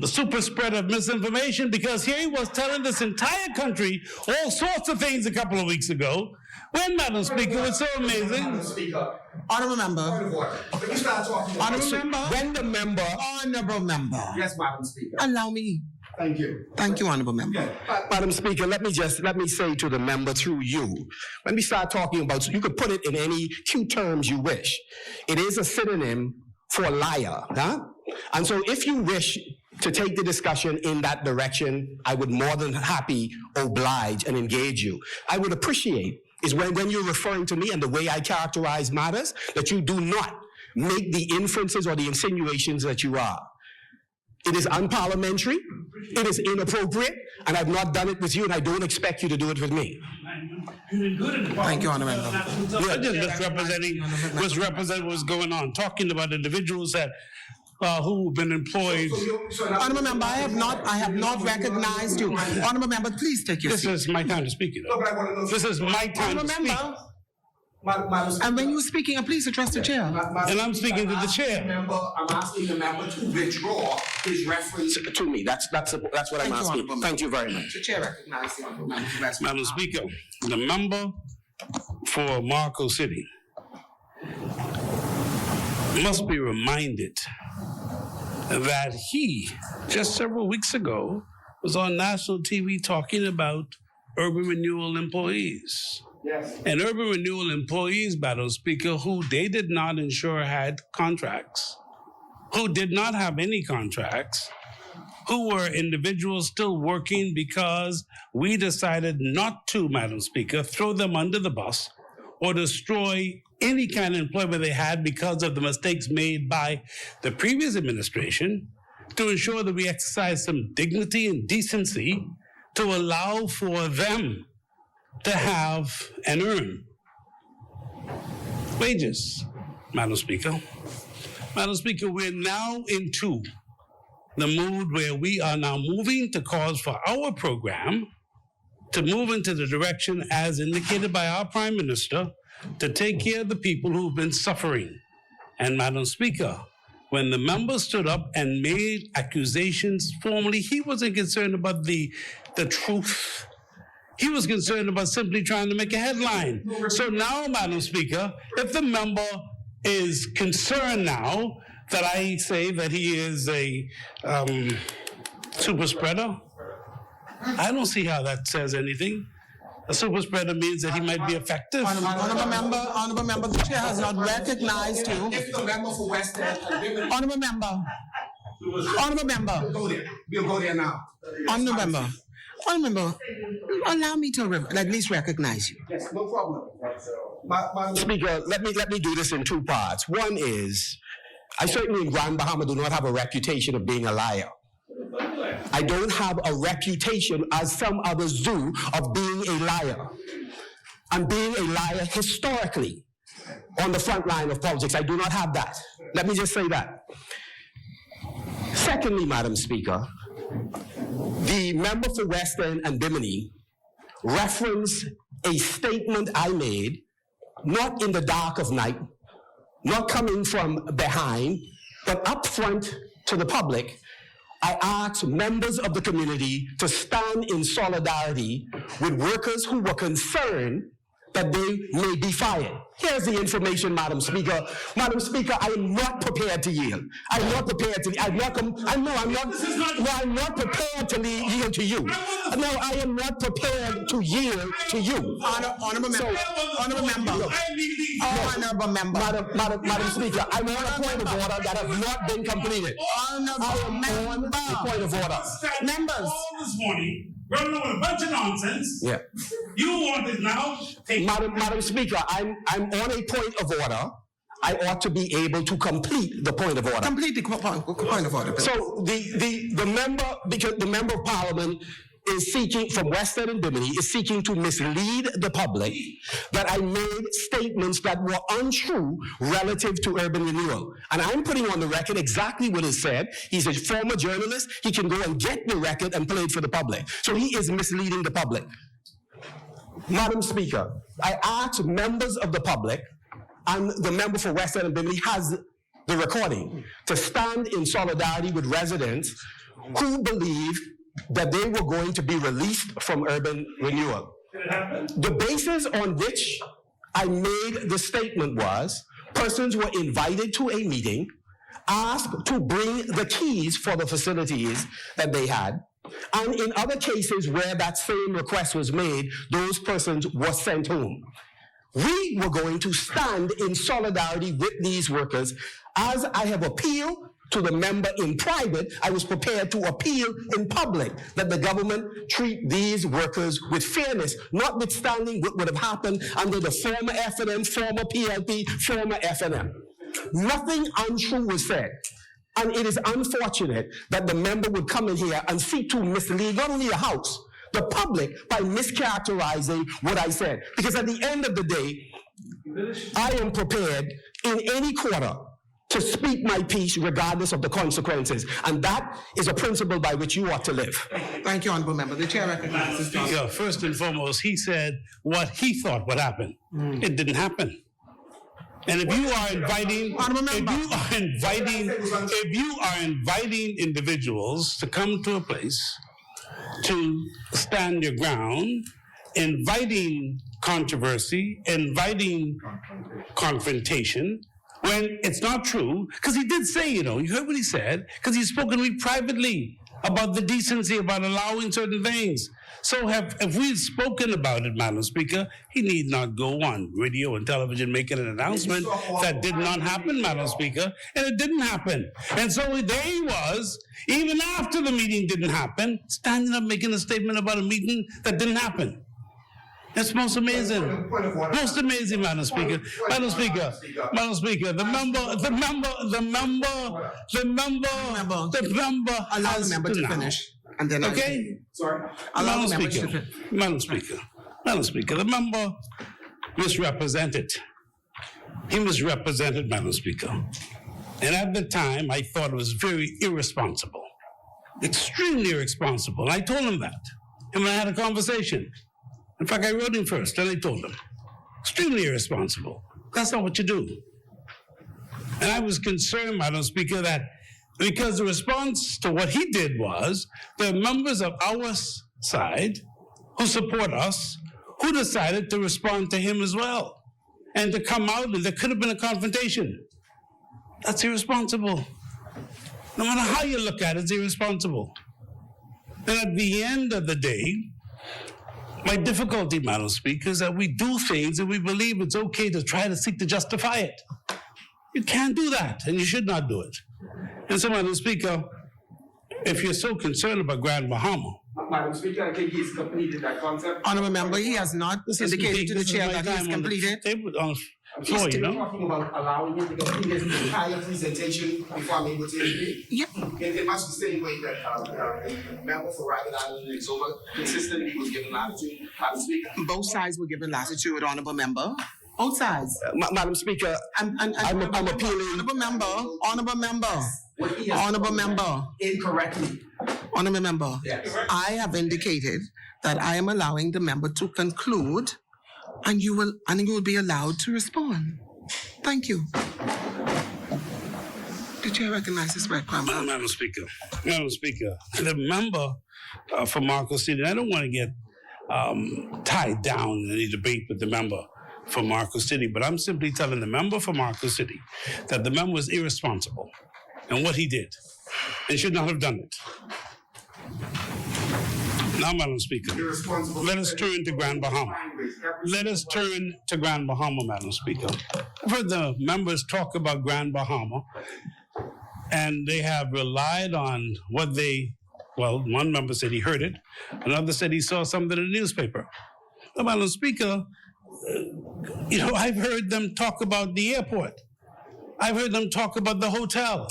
super spread of misinformation, because here he was telling this entire country all sorts of things a couple of weeks ago. When, Madam Speaker, was so amazing. Honorable member. When you start talking about Honorable member. When the member, Honorable member. yes, Madam Speaker. Allow me. Thank you. Thank you, Honorable member. Madam Speaker, let me say to the member through you, when we start talking about, you could put it in any cute terms you wish. It is a synonym for liar, huh? And so if you wish to take the discussion in that direction, I would more than happy oblige and engage you. I would appreciate is when you're referring to me and the way I characterize matters, that you do not make the inferences or the insinuations that you are. It is unparliamentary, it is inappropriate, and I've not done it with you, and I don't expect you to do it with me. Thank you, Honorable member. Yeah, just misrepresenting what's going on, talking about individuals that who've been employed. Honorable member, I have not recognized you. Honorable member, please take your seat. This is my time to speak, you know. This is my time to speak. And when you're speaking, please address the chair. And I'm speaking to the chair. I'm asking the member to withdraw his reference. To me, that's what I'm asking. Thank you very much. The chair recognizes the honorable member. Madam Speaker, the member for Marco City must be reminded that he, just several weeks ago, was on national TV talking about urban renewal employees. Yes. And urban renewal employees, Madam Speaker, who they did not ensure had contracts, who did not have any contracts, who were individuals still working because we decided not to, Madam Speaker, throw them under the bus or destroy any kind of employment they had because of the mistakes made by the previous administration, to ensure that we exercise some dignity and decency to allow for them to have and earn wages, Madam Speaker. Madam Speaker, we're now into the mood where we are now moving to cause for our program to move into the direction as indicated by our Prime Minister to take care of the people who've been suffering. And Madam Speaker, when the member stood up and made accusations formally, he wasn't concerned about the truth. He was concerned about simply trying to make a headline. So now, Madam Speaker, if the member is concerned now that I say that he is a super spreader, I don't see how that says anything. A super spreader means that he might be effective. Honorable member, the chair has not recognized you. If the member for West End, Honorable member. we'll go there now. Honorable member, allow me to at least recognize you. Yes, no problem. Speaker, let me do this in two parts. One is, I certainly in Grand Bahama do not have a reputation of being a liar. I don't have a reputation, as some others do, of being a liar. I'm being a liar historically on the front line of politics. I do not have that. Let me just say that. Secondly, Madam Speaker, the member for West End and Bimini referenced a statement I made, not in the dark of night, not coming from behind, but up front to the public. I asked members of the community to stand in solidarity with workers who were concerned that they may be fired. Here's the information, Madam Speaker. Madam Speaker, I am not prepared to yield. I'm not prepared to, I'm not prepared to yield to you. No, I am not prepared to yield to you. Honorable member. Madam Speaker, I'm on a point of order that has not been completed. I am on a point of order. Members. All this morning, running with a bunch of nonsense. Yeah. You want it now? Madam Speaker, I'm on a point of order. I ought to be able to complete the point of order. Complete the point of order. So the member, because the member of Parliament is seeking, from Western and Bimini, is seeking to mislead the public that I made statements that were untrue relative to urban renewal. And I'm putting on the record exactly what is said. He's a former journalist. He can go and get the record and play it for the public. So he is misleading the public. Madam Speaker, I asked members of the public, and the member for Western and Bimini has the recording, to stand in solidarity with residents who believe that they were going to be released from urban renewal. The basis on which I made the statement was persons were invited to a meeting, asked to bring the keys for the facilities that they had, and in other cases where that same request was made, those persons were sent home. We were going to stand in solidarity with these workers. As I have appealed to the member in private, I was prepared to appeal in public that the government treat these workers with fairness, notwithstanding what would have happened under the former FNM, former PLP, former FNM. Nothing untrue was said. And it is unfortunate that the member would come in here and seek to mislead not only the House, the public, by mischaracterizing what I said. Because at the end of the day, I am prepared in any quarter to speak my piece regardless of the consequences. And that is a principle by which you ought to live. Thank you, Honorable Member. The Chair recognizes Speaker, first and foremost, he said what he thought would happen. It didn't happen. And if you are inviting individuals to come to a place to stand your ground, inviting controversy, inviting confrontation, when it's not true, because he did say, you heard what he said, because he's spoken to me privately about the decency, about allowing certain things. So if we've spoken about it, Madam Speaker, he need not go on radio and television making an announcement. That did not happen, Madam Speaker, and it didn't happen. And so there he was, even after the meeting didn't happen, standing up making a statement about a meeting that didn't happen. That's most amazing. Most amazing, Madam Speaker. Madam Speaker, the member allow the member to finish. And then okay? Sorry. Allow the member to finish. Madam Speaker, the member misrepresented. He misrepresented, Madam Speaker. And at the time, I thought it was very irresponsible. Extremely irresponsible. I told him that. And when I had a conversation. In fact, I wrote him first, and I told him. Extremely irresponsible. That's not what you do. And I was concerned, Madam Speaker, that because the response to what he did was the members of our side who support us, who decided to respond to him as well. And to come out, and there could have been a confrontation. That's irresponsible. No matter how you look at it, it's irresponsible. And at the end of the day, my difficulty, Madam Speaker, is that we do things and we believe it's okay to try to seek to justify it. You can't do that, and you should not do it. And so, Madam Speaker, if you're so concerned about Grand Bahama, Madam Speaker, I think he's completed that concept. Honorable Member, he has not indicated to the Chair that he has completed. He's still talking about allowing him to complete his entire presentation before I'm able to agree. Yep. In much the same way that the member for Rabbit Island and Exover consistently was given latitude. Madam Speaker. Both sides were given latitude, Honorable Member. Both sides. Madam Speaker, I'm appealing. Honorable Member. Incorrectly. Honorable Member. Yes. I have indicated that I am allowing the member to conclude, and you will be allowed to respond. Thank you. The Chair recognizes Red Crown. Madam Speaker, the member from Marco City, I don't want to get tied down in any debate with the member from Marco City, but I'm simply telling the member from Marco City that the member was irresponsible in what he did and should not have done it. Now, Madam Speaker, let us turn to Grand Bahama. Madam Speaker. I've heard the members talk about Grand Bahama, and they have relied on what one member said he heard it, another said he saw something in the newspaper. Now, Madam Speaker, I've heard them talk about the airport. I've heard them talk about the hotel.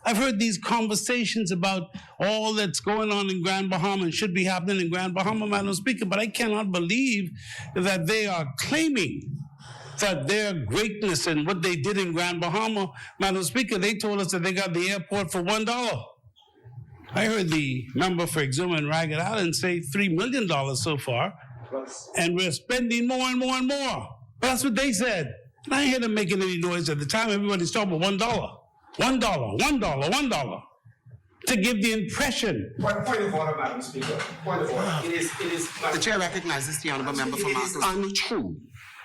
I've heard these conversations about all that's going on in Grand Bahama and should be happening in Grand Bahama, Madam Speaker, but I cannot believe that they are claiming that their greatness and what they did in Grand Bahama, Madam Speaker, they told us that they got the airport for $1. I heard the member for Exuma and Ragged Island say $3 million so far, and we're spending more and more and more. But that's what they said. And I ain't hear them making any noise at the time. Everybody's talking about $1. $1. To give the impression. Point of order, Madam Speaker. Point of order. It is. The chair recognizes the honourable member for Marcus. Untrue.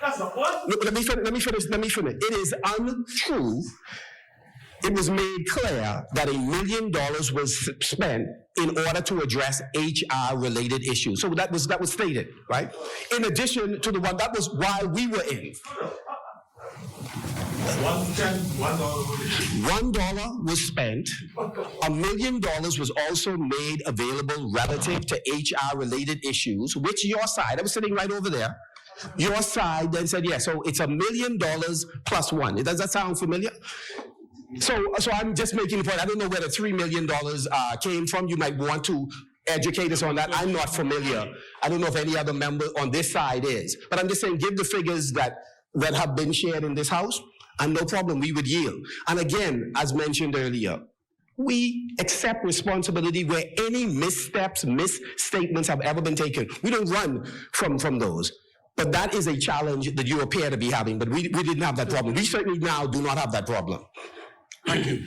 That's not what. Look, let me finish. It is untrue. It was made clear that $1 million was spent in order to address HR-related issues. So that was stated, right? In addition to the one, that was while we were in. $1 was spent. $1 million was also made available relative to HR-related issues, which your side, I was sitting right over there, your side then said, yeah, so it's $1 million plus one. Does that sound familiar? So I'm just making the point. I don't know where the $3 million came from. You might want to educate us on that. I'm not familiar. I don't know if any other member on this side is. But I'm just saying, give the figures that have been shared in this House, and no problem, we would yield. And again, as mentioned earlier, we accept responsibility where any missteps, misstatements have ever been taken. We don't run from those. But that is a challenge that you appear to be having, but we didn't have that problem. We certainly now do not have that problem. Thank you.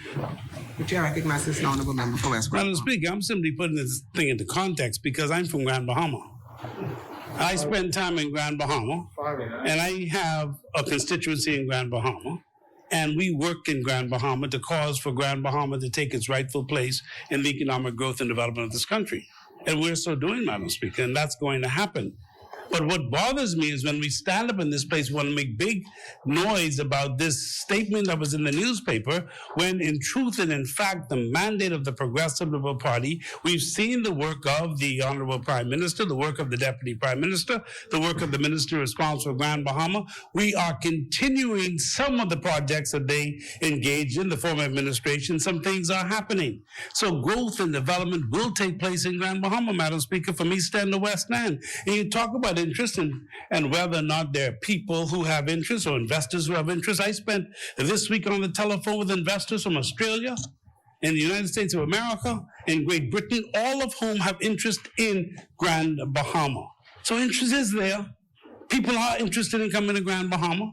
The chair recognizes the honourable member for West Grand. Madam Speaker, I'm simply putting this thing into context because I'm from Grand Bahama. I spend time in Grand Bahama, and I have a constituency in Grand Bahama, and we work in Grand Bahama to cause for Grand Bahama to take its rightful place in the economic growth and development of this country. And we're so doing, Madam Speaker, and that's going to happen. But what bothers me is when we stand up in this place, we want to make big noise about this statement that was in the newspaper, when in truth and in fact, the mandate of the Progressive Liberal Party, we've seen the work of the Honorable Prime Minister, the work of the Deputy Prime Minister, the work of the Minister responsible for Grand Bahama. We are continuing some of the projects that they engaged in, the former administration. Some things are happening. So growth and development will take place in Grand Bahama, Madam Speaker, from East End to West End. And you talk about interest and whether or not there are people who have interest or investors who have interest. I spent this week on the telephone with investors from Australia, in the United States of America, in Great Britain, all of whom have interest in Grand Bahama. So interest is there. People are interested in coming to Grand Bahama,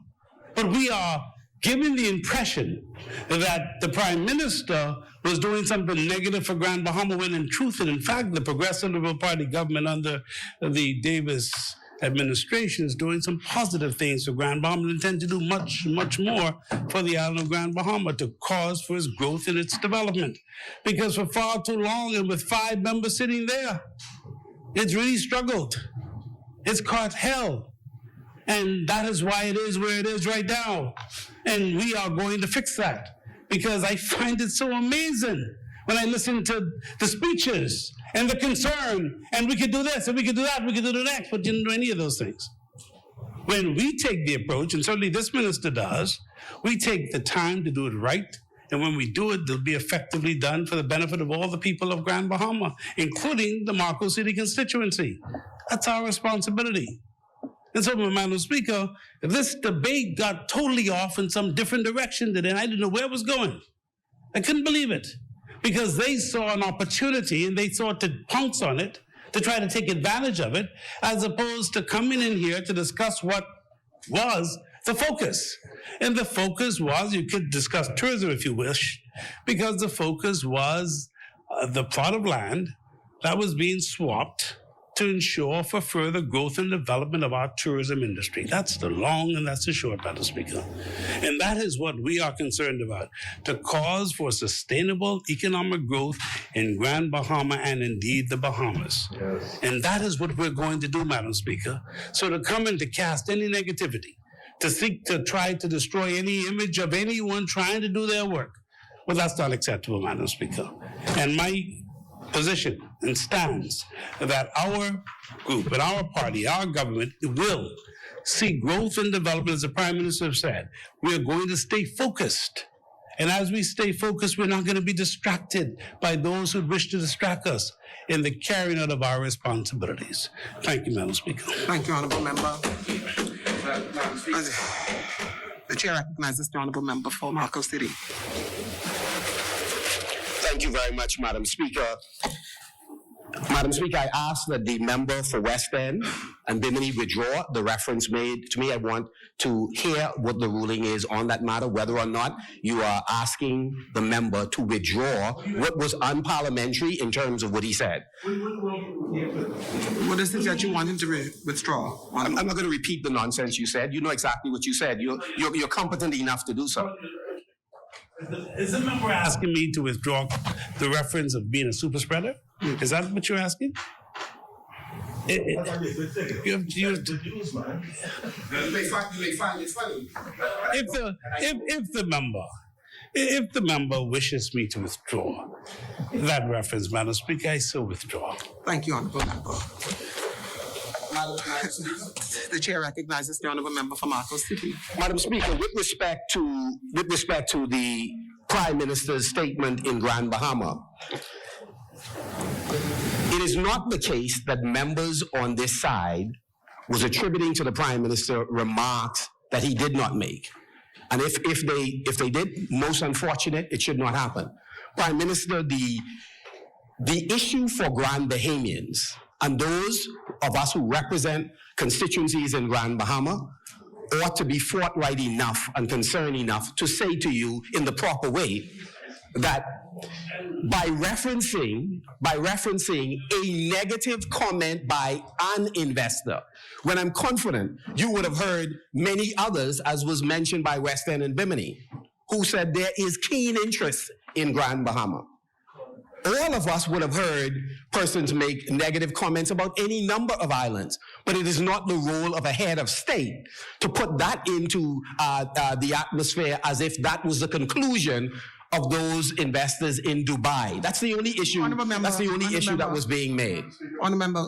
but we are given the impression that the Prime Minister was doing something negative for Grand Bahama, when in truth and in fact, the Progressive Liberal Party government under the Davis administration is doing some positive things for Grand Bahama and intend to do much, much more for the island of Grand Bahama to cause for its growth and its development. Because for far too long, and with 5 members sitting there, it's really struggled. It's caught hell. And that is why it is where it is right now. And we are going to fix that, because I find it so amazing when I listen to the speeches and the concern, and we could do this, and we could do that, we could do the next, but didn't do any of those things. When we take the approach, and certainly this minister does, we take the time to do it right, and when we do it, it'll be effectively done for the benefit of all the people of Grand Bahama, including the Marco City constituency. That's our responsibility. And so, Madam Speaker, if this debate got totally off in some different direction, then I didn't know where it was going. I couldn't believe it, because they saw an opportunity and they sought to pounce on it, to try to take advantage of it, as opposed to coming in here to discuss what was the focus. And the focus was, you could discuss tourism if you wish, because the focus was the plot of land that was being swapped to ensure for further growth and development of our tourism industry. That's the long and that's the short, Madam Speaker. And that is what we are concerned about, to cause for sustainable economic growth in Grand Bahama and indeed the Bahamas. Yes. And that is what we're going to do, Madam Speaker. So to come and to cast any negativity, to seek to try to destroy any image of anyone trying to do their work, well, that's not acceptable, Madam Speaker. And my position and stands that our group and our party, our government, will see growth and development, as the Prime Minister said. We are going to stay focused And as we stay focused, we're not going to be distracted by those who wish to distract us in the carrying out of our responsibilities. Thank you, Madam Speaker. Thank you, Honourable Member. The Chair recognizes the Honourable Member for Marco City. Thank you very much, Madam Speaker. Madam Speaker, I ask that the member for West End and Bimini withdraw the reference made to me. I want to hear what the ruling is on that matter, whether or not you are asking the member to withdraw what was unparliamentary in terms of what he said. What is it that you want him to withdraw? I'm not going to repeat the nonsense you said. You know exactly what you said. You're competent enough to do so. Is the member asking me to withdraw the reference of being a super spreader? Is that what you're asking? You may find it funny. If the member wishes me to withdraw that reference, Madam Speaker, I so withdraw. Thank you, Honourable Member. The Chair recognizes the Honourable Member for Marco City. Madam Speaker, with respect to the Prime Minister's statement in Grand Bahama, it is not the case that members on this side was attributing to the Prime Minister remarks that he did not make. And if they did, most unfortunate, it should not happen. Prime Minister, the issue for Grand Bahamians and those of us who represent constituencies in Grand Bahama ought to be forthright enough and concerned enough to say to you in the proper way that by referencing a negative comment by an investor, when I'm confident you would have heard many others, as was mentioned by West End and Bimini, who said there is keen interest in Grand Bahama. All of us would have heard persons make negative comments about any number of islands, but it is not the role of a head of state to put that into the atmosphere as if that was the conclusion of those investors in Dubai. That's the only issue. That's the only issue that was being made. Honourable Member,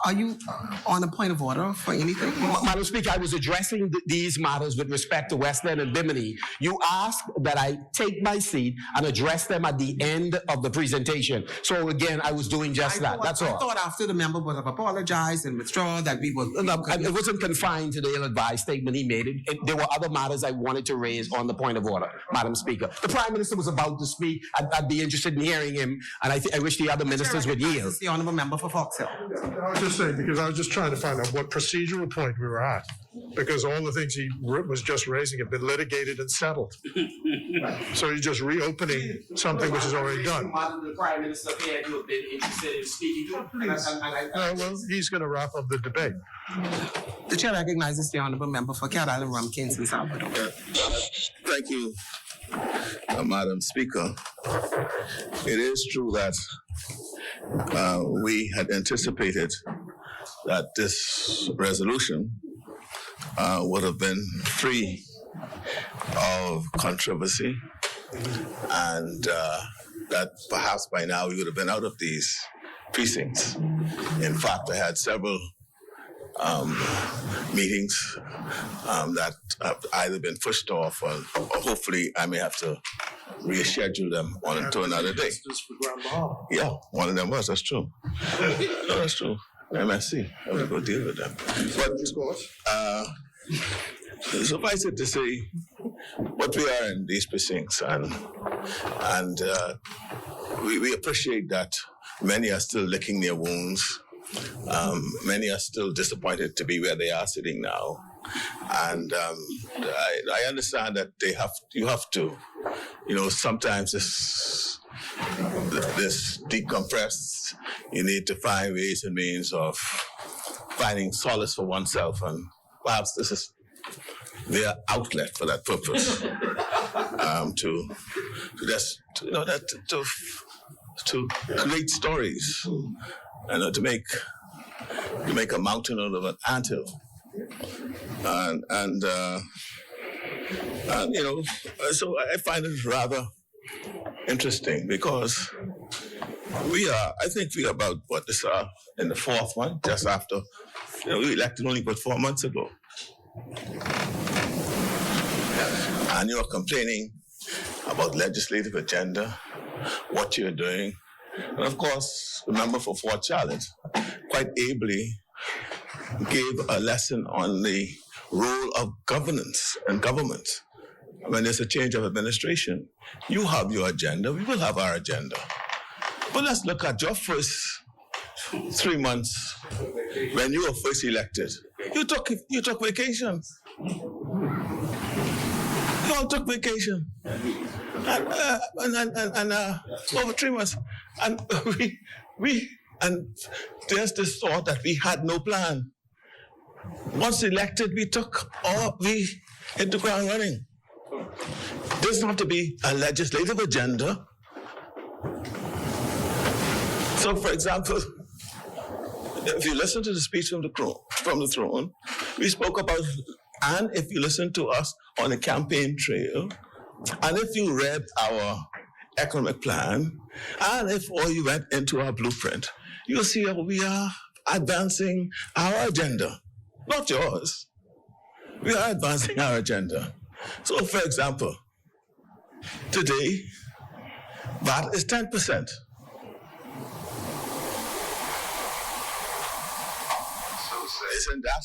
are you on a point of order for anything? Madam Speaker, I was addressing these matters with respect to West End and Bimini. You asked that I take my seat and address them at the end of the presentation. So again, I was doing just that. That's all. I thought after the member would have apologized and withdrawn that we would. It wasn't confined to the ill-advised statement he made. There were other matters I wanted to raise on the point of order, Madam Speaker. The Prime Minister was about to speak. I'd be interested in hearing him, and I wish the other ministers would yield. The Honourable Member for Fox Hill. I was just saying, because I was just trying to find out what procedural point we were at, because all the things he was just raising have been litigated and settled. So he's just reopening something which is already done. The Prime Minister appeared to have been interested in speaking to. Well, he's going to wrap up the debate. The Chair recognizes the Honourable Member for Cat Island, Rumkins, and Salvador. Thank you, Madam Speaker. It is true that we had anticipated that this resolution would have been free of controversy, and that perhaps by now we would have been out of these precincts. In fact, I had several meetings that have either been pushed off or hopefully I may have to reschedule them on to another day. Yeah, one of them was, that's true. No, that's true. MSC, I will go deal with them. But suffice it to say, what we are in these precincts, and we appreciate that many are still licking their wounds. Many are still disappointed to be where they are sitting now, and I understand that you have to, sometimes this decompress. You need to find ways and means of finding solace for oneself, and perhaps this is their outlet for that purpose. To create stories, and to make a mountain out of an anthill, so I find it rather interesting because I think we are about in the fourth one, just after we elected only about 4 months ago, and you're complaining about legislative agenda, what you're doing. And of course, the member for Fort Charlotte quite ably gave a lesson on the role of governance and government. When there's a change of administration, you have your agenda, we will have our agenda. But let's look at your first 3 months when you were first elected. You took vacation. You all took vacation. And over 3 months. And and there's this thought that we had no plan. Once elected, we hit the ground running. There's not to be a legislative agenda. So, for example, if you listen to the speech from the throne, we spoke about, and if you listen to us on the campaign trail, and if you read our economic plan, and if all you went into our blueprint, you'll see how we are advancing our agenda, not yours. We are advancing our agenda. So, for example, today, VAT is 10%. Isn't that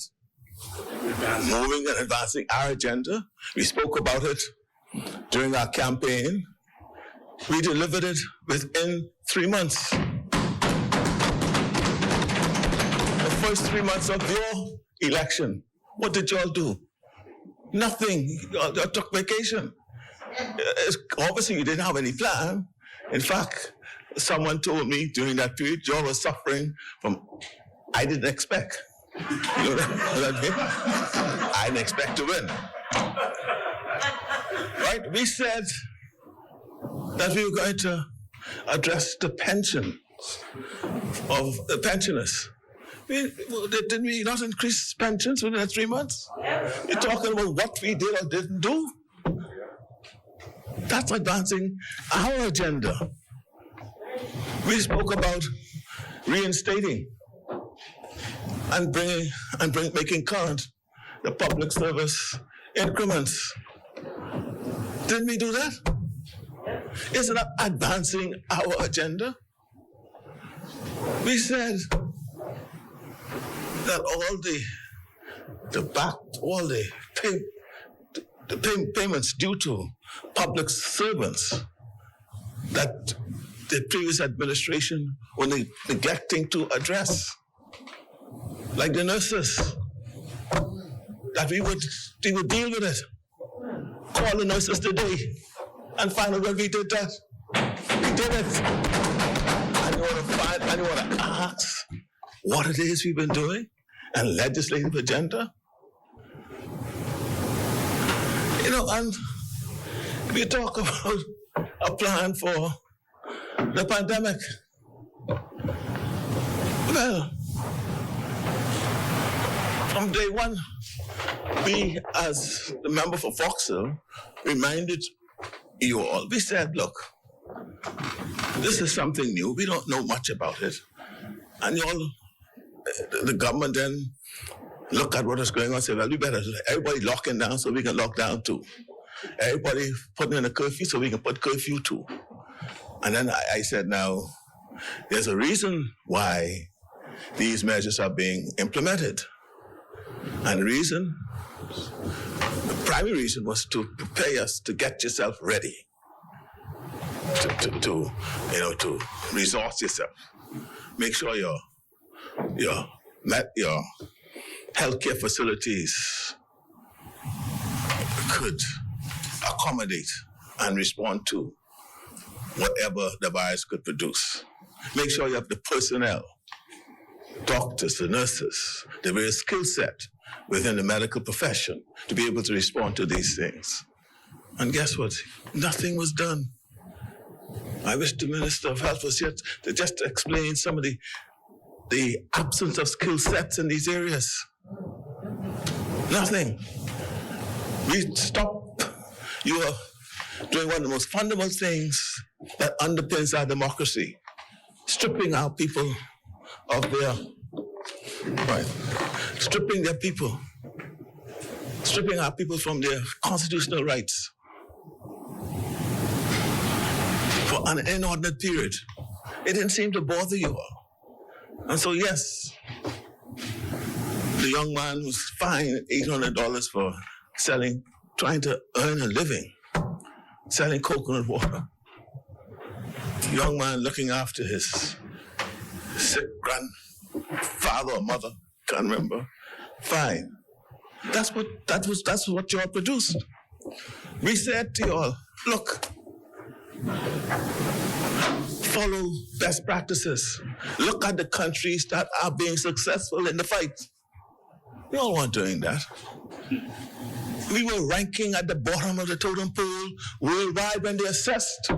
moving and advancing our agenda? We spoke about it during our campaign. We delivered it within 3 months. The first 3 months of your election, what did y'all do? Nothing. Y'all took vacation. Obviously, you didn't have any plan. In fact, someone told me during that period, y'all were suffering from, I didn't expect. You know what I mean? I didn't expect to win. Right? We said that we were going to address the pension of the pensioners. Didn't we not increase pensions within 3 months? You're talking about what we did or didn't do? That's advancing our agenda. We spoke about reinstating and making current the public service increments. Didn't we do that? Isn't that advancing our agenda? We said that all the payments due to public servants that the previous administration were neglecting to address, like the nurses, that we would deal with it. Call the nurses today and find out when we did that. We did it. And you want to ask what it is we've been doing and legislative agenda? You know, and we talk about a plan for the pandemic. Well, from day one, we, as the member for Vauxhall, reminded you all. We said, look, this is something new. We don't know much about it. And you all, the government then look at what is going on and say, well, we better, everybody locking down so we can lock down too. Everybody putting in a curfew so we can put curfew too. And then I said, now, there's a reason why these measures are being implemented. And the primary reason was to prepare us to get yourself ready, to resource yourself, make sure your healthcare facilities could accommodate and respond to whatever the virus could produce. Make sure you have the personnel, doctors, the nurses, the various skill set within the medical profession to be able to respond to these things. And guess what? Nothing was done. I wish the Minister of Health was here to just explain some of the absence of skill sets in these areas. Nothing. We stopped. You are doing one of the most fundamental things that underpins our democracy, stripping our people of their stripping our people from their constitutional rights. for an inordinate period. It didn't seem to bother you all. And so, yes, the young man was fined $800 for trying to earn a living, selling coconut water. The young man looking after his sick grandfather or mother, can't remember, fine. That's what you all produced. We said to you all, look, follow best practices. Look at the countries that are being successful in the fight. We all weren't doing that. We were ranking at the bottom of the totem pole worldwide when they assessed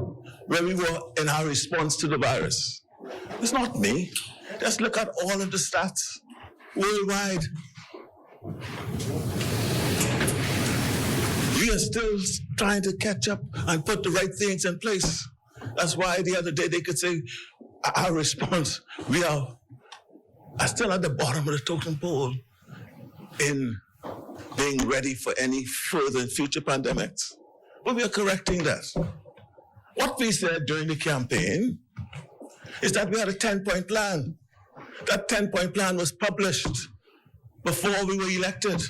where we were in our response to the virus. It's not me. Just look at all of the stats worldwide. We are still trying to catch up and put the right things in place. That's why the other day they could say, our response, we are still at the bottom of the totem pole in being ready for any further and future pandemics. But we are correcting that. What we said during the campaign is that we had a 10-point plan. That 10-point plan was published before we were elected.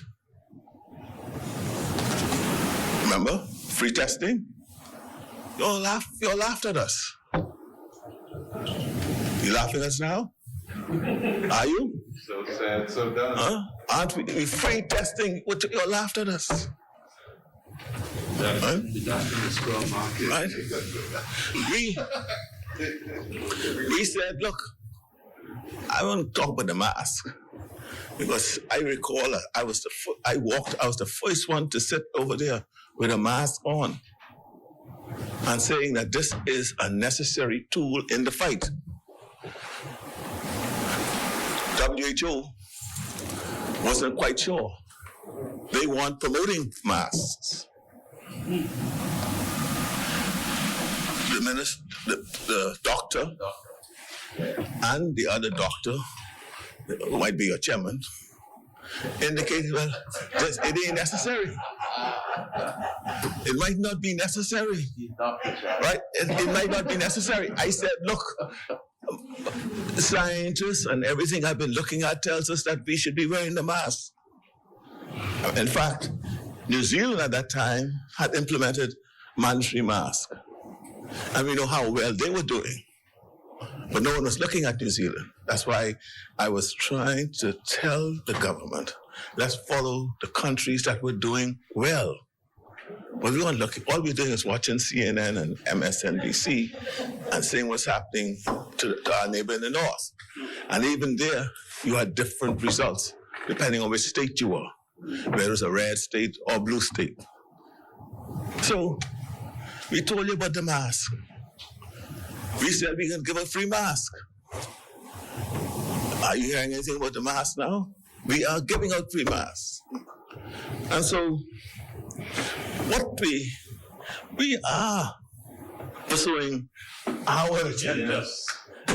Remember, free testing? You all laughed at us. You laughing at us now? Are you? So sad, so done. Huh? Aren't we free testing? You all laughed at us. Right? Right? We said, look, I want to talk about the mask because I recall I was the first one to sit over there with a mask on and saying that this is a necessary tool in the fight. WHO wasn't quite sure. They weren't promoting masks. The doctor and the other doctor, who might be your chairman, indicated, well, it ain't necessary. It might not be necessary. Right? It might not be necessary. I said, look, scientists and everything I've been looking at tells us that we should be wearing the mask. In fact, New Zealand at that time had implemented mandatory mask. And we know how well they were doing. But no one was looking at New Zealand. That's why I was trying to tell the government, let's follow the countries that were doing well. But we weren't looking. All we're doing is watching CNN and MSNBC and seeing what's happening to our neighbor in the north. And even there, you had different results, depending on which state you were, whether it was a red state or blue state. So we told you about the mask. We said we can give a free mask. Are you hearing anything about the mask now? We are giving out free masks. And so what we are pursuing our agenda,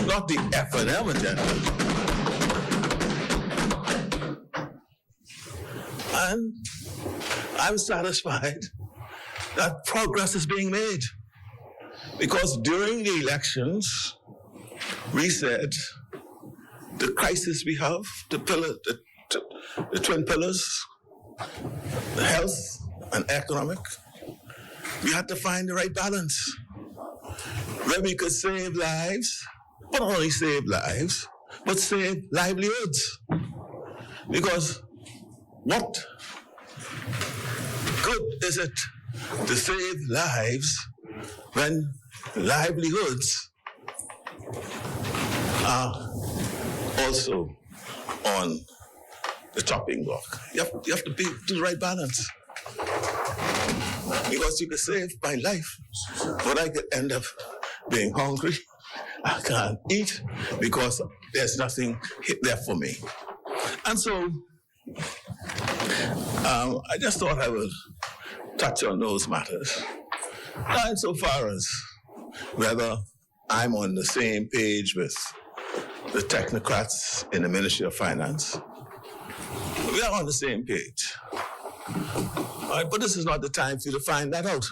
not the F&M agenda. And I'm satisfied that progress is being made. Because during the elections, we said the crisis we have, the twin pillars, the health and economic, we had to find the right balance where we could save lives, but not only save lives, but save livelihoods. Because what good is it to save lives when livelihoods are also on the chopping block? You have to do the right balance. Because you can save my life, but I could end up being hungry. I can't eat because there's nothing there for me. And so I just thought I would touch on those matters. Not insofar as whether I'm on the same page with the technocrats in the Ministry of Finance. We are on the same page. All right, but this is not the time for you to find that out.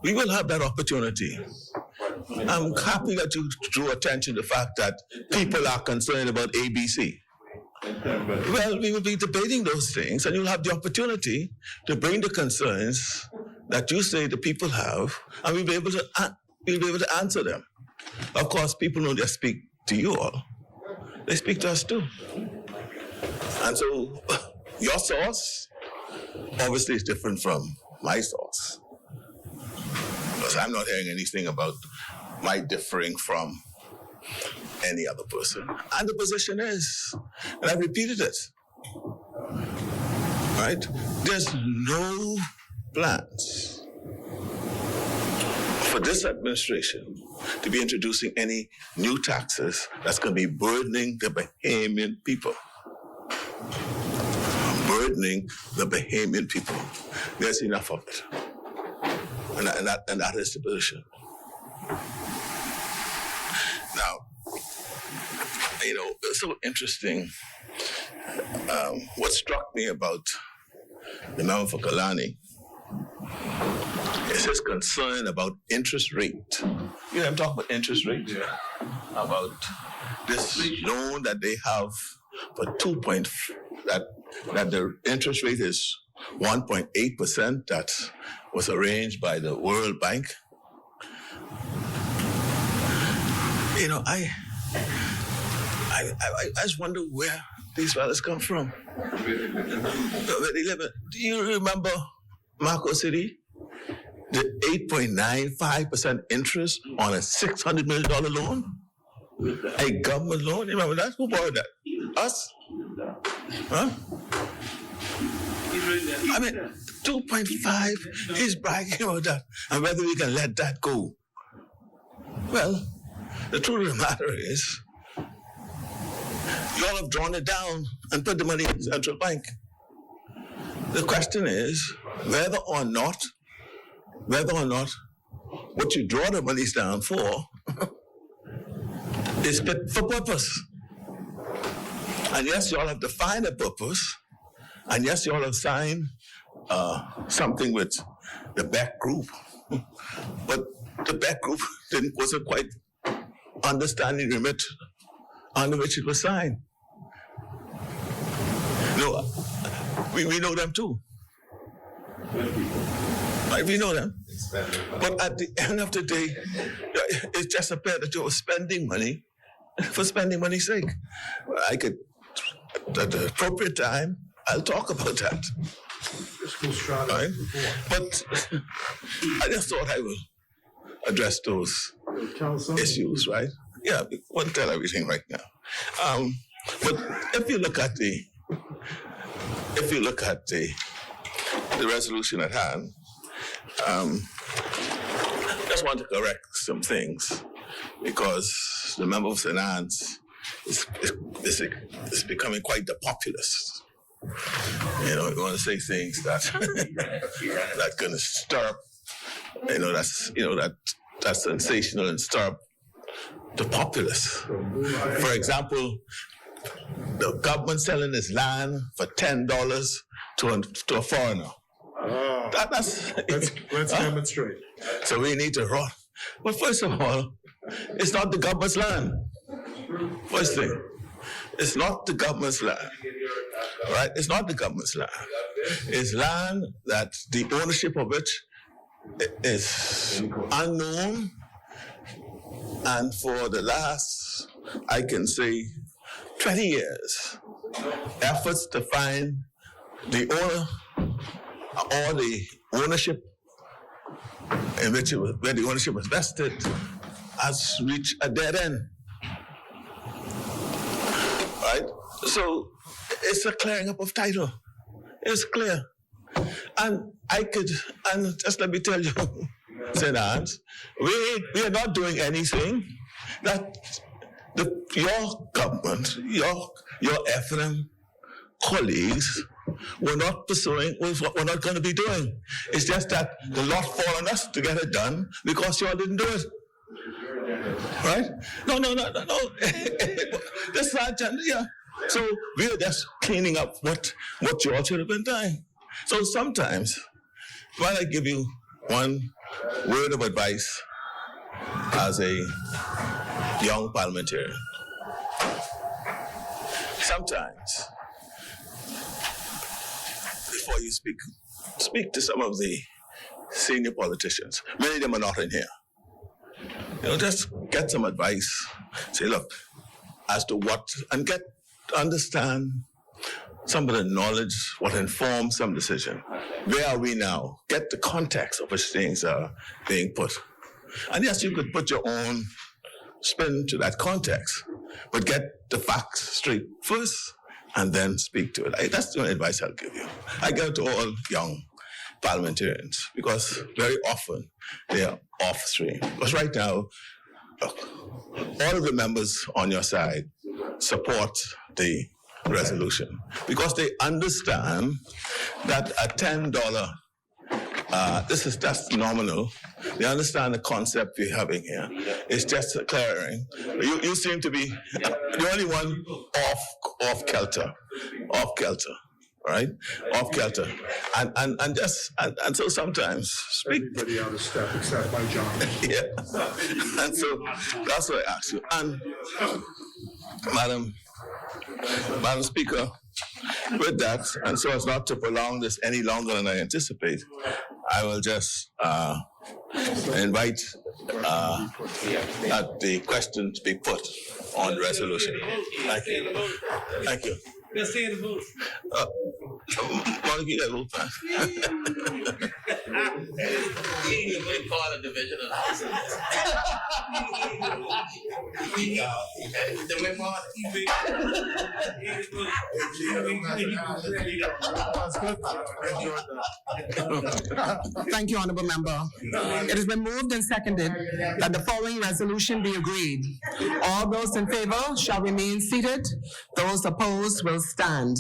We will have that opportunity I'm happy that you drew attention to the fact that people are concerned about ABC. Well, we will be debating those things, and you'll have the opportunity to bring the concerns that you say the people have, and we'll be able to answer them. Of course, people don't just speak to you all; they speak to us too. And so, your source obviously is different from my source, because I'm not hearing anything about my differing from any other person. And the position is, and I've repeated it, right? There's no plans for this administration to be introducing any new taxes that's going to be burdening the Bahamian people. Burdening the Bahamian people. There's enough of it. And that is the position. Now, you know, it's so interesting. What struck me about the member for Kalani is his concern about interest rate. You know, I'm talking about interest rate. Yeah. About this loan that they have for that the interest rate is 1.8%. That was arranged by the World Bank. You know, I just wonder where these fellas come from. Where they live. Do you remember Marco City? The 8.95% interest on a $600 million loan? A government loan? You remember that? Who borrowed that? Us? Huh? I mean, 2.5, he's bragging about that. And whether we can let that go. Well, the truth of the matter is, you all have drawn it down and put the money in the central bank. The question is whether or not what you draw the monies down for is fit for purpose. And yes, you all have defined a purpose. And yes, you all have signed something with the Beck Group. But the Beck Group wasn't quite understanding the remit under which it was signed. No, we know them too. Right, we know them. But at the end of the day, it just appeared that you were spending money for spending money's sake. I could, at the appropriate time, I'll talk about that. Right? But I just thought I would address those issues, right? Yeah, we won't tell everything right now. But if you look at the resolution at hand, just want to correct some things because the member of finance is becoming quite the populist. You know, you want to say things that that going to stir up, that's sensational and stir up the populace. For example, the government selling its land for $10 to a foreigner. Let's demonstrate. So we need to run. But first of all, it's not the government's land. First thing, it's not the government's land. Right? It's not the government's land. It's land that the ownership of it is unknown. And for the last, I can say, 20 years, efforts to find the owner or the ownership in which where the ownership was vested has reached a dead end. Right? So it's a clearing up of title. It's clear. And just let me tell you, St. Anne's, we are not doing anything that your government, your FM colleagues were not pursuing, was what we're not going to be doing. It's just that the lot fall on us to get it done because you all didn't do it. Right? No. That's not agenda, yeah. So we're just cleaning up what you all should have been doing. So sometimes, while I give you one word of advice, as a young parliamentarian. Sometimes, before you speak to some of the senior politicians. Many of them are not in here. Just get some advice. Say, look, as to what, and understand some of the knowledge, what informs some decision. Where are we now? Get the context of which things are being put. And yes, you could put your own spin to that context, but get the facts straight first and then speak to it. That's the only advice I'll give you. I give it to all young parliamentarians because very often they are off stream. Because right now, look, all of the members on your side support the resolution because they understand that a $10, that's nominal. They understand the concept we're having here. It's just clearing. You seem to be the only one off kilter, right? Off kilter, and so sometimes speak. Everybody out of step except by John. Yeah, and so that's what I ask you. And Madam Speaker, with that, and so as not to prolong this any longer than I anticipate, I will just invite the question to be put on the resolution. Thank you. Thank you. Let's stay in the booth. Monica, you got a little time. Call a division of the house. Thank you, Honorable Member. It has been moved and seconded that the following resolution be agreed. All those in favor shall remain seated. Those opposed will stand.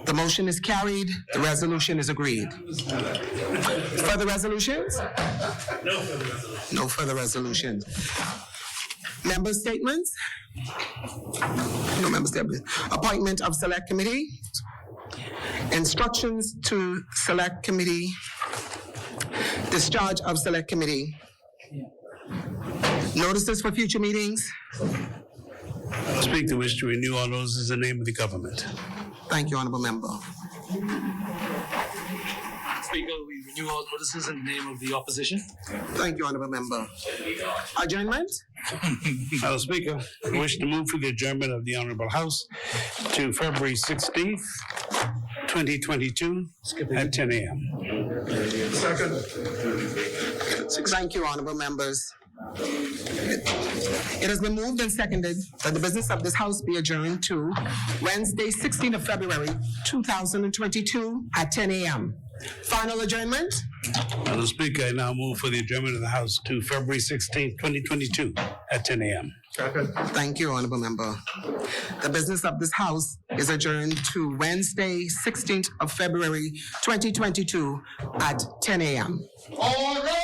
The motion is carried. The resolution is agreed. Further resolutions? No further resolutions. Member statements? No member statements. Appointment of select committee. Instructions to select committee. Discharge of select committee. Notices for future meetings. Speaker, wish to renew all those in the name of the government. Thank you, Honorable Member. Speaker, we renew all notices in the name of the opposition. Thank you, Honorable Member. Adjournment? Madam Speaker, I wish to move for the adjournment of the Honorable House to February 16th, 2022 at 10 a.m. Second. Thank you, Honorable Members. It has been moved and seconded that the business of this House be adjourned to Wednesday, 16th of February, 2022 at 10 a.m. Final adjournment? Madam Speaker, I now move for the adjournment of the House to February 16th, 2022 at 10 a.m. Thank you, Honorable Member. The business of this House is adjourned to Wednesday, 16th of February, 2022 at 10 a.m. All right.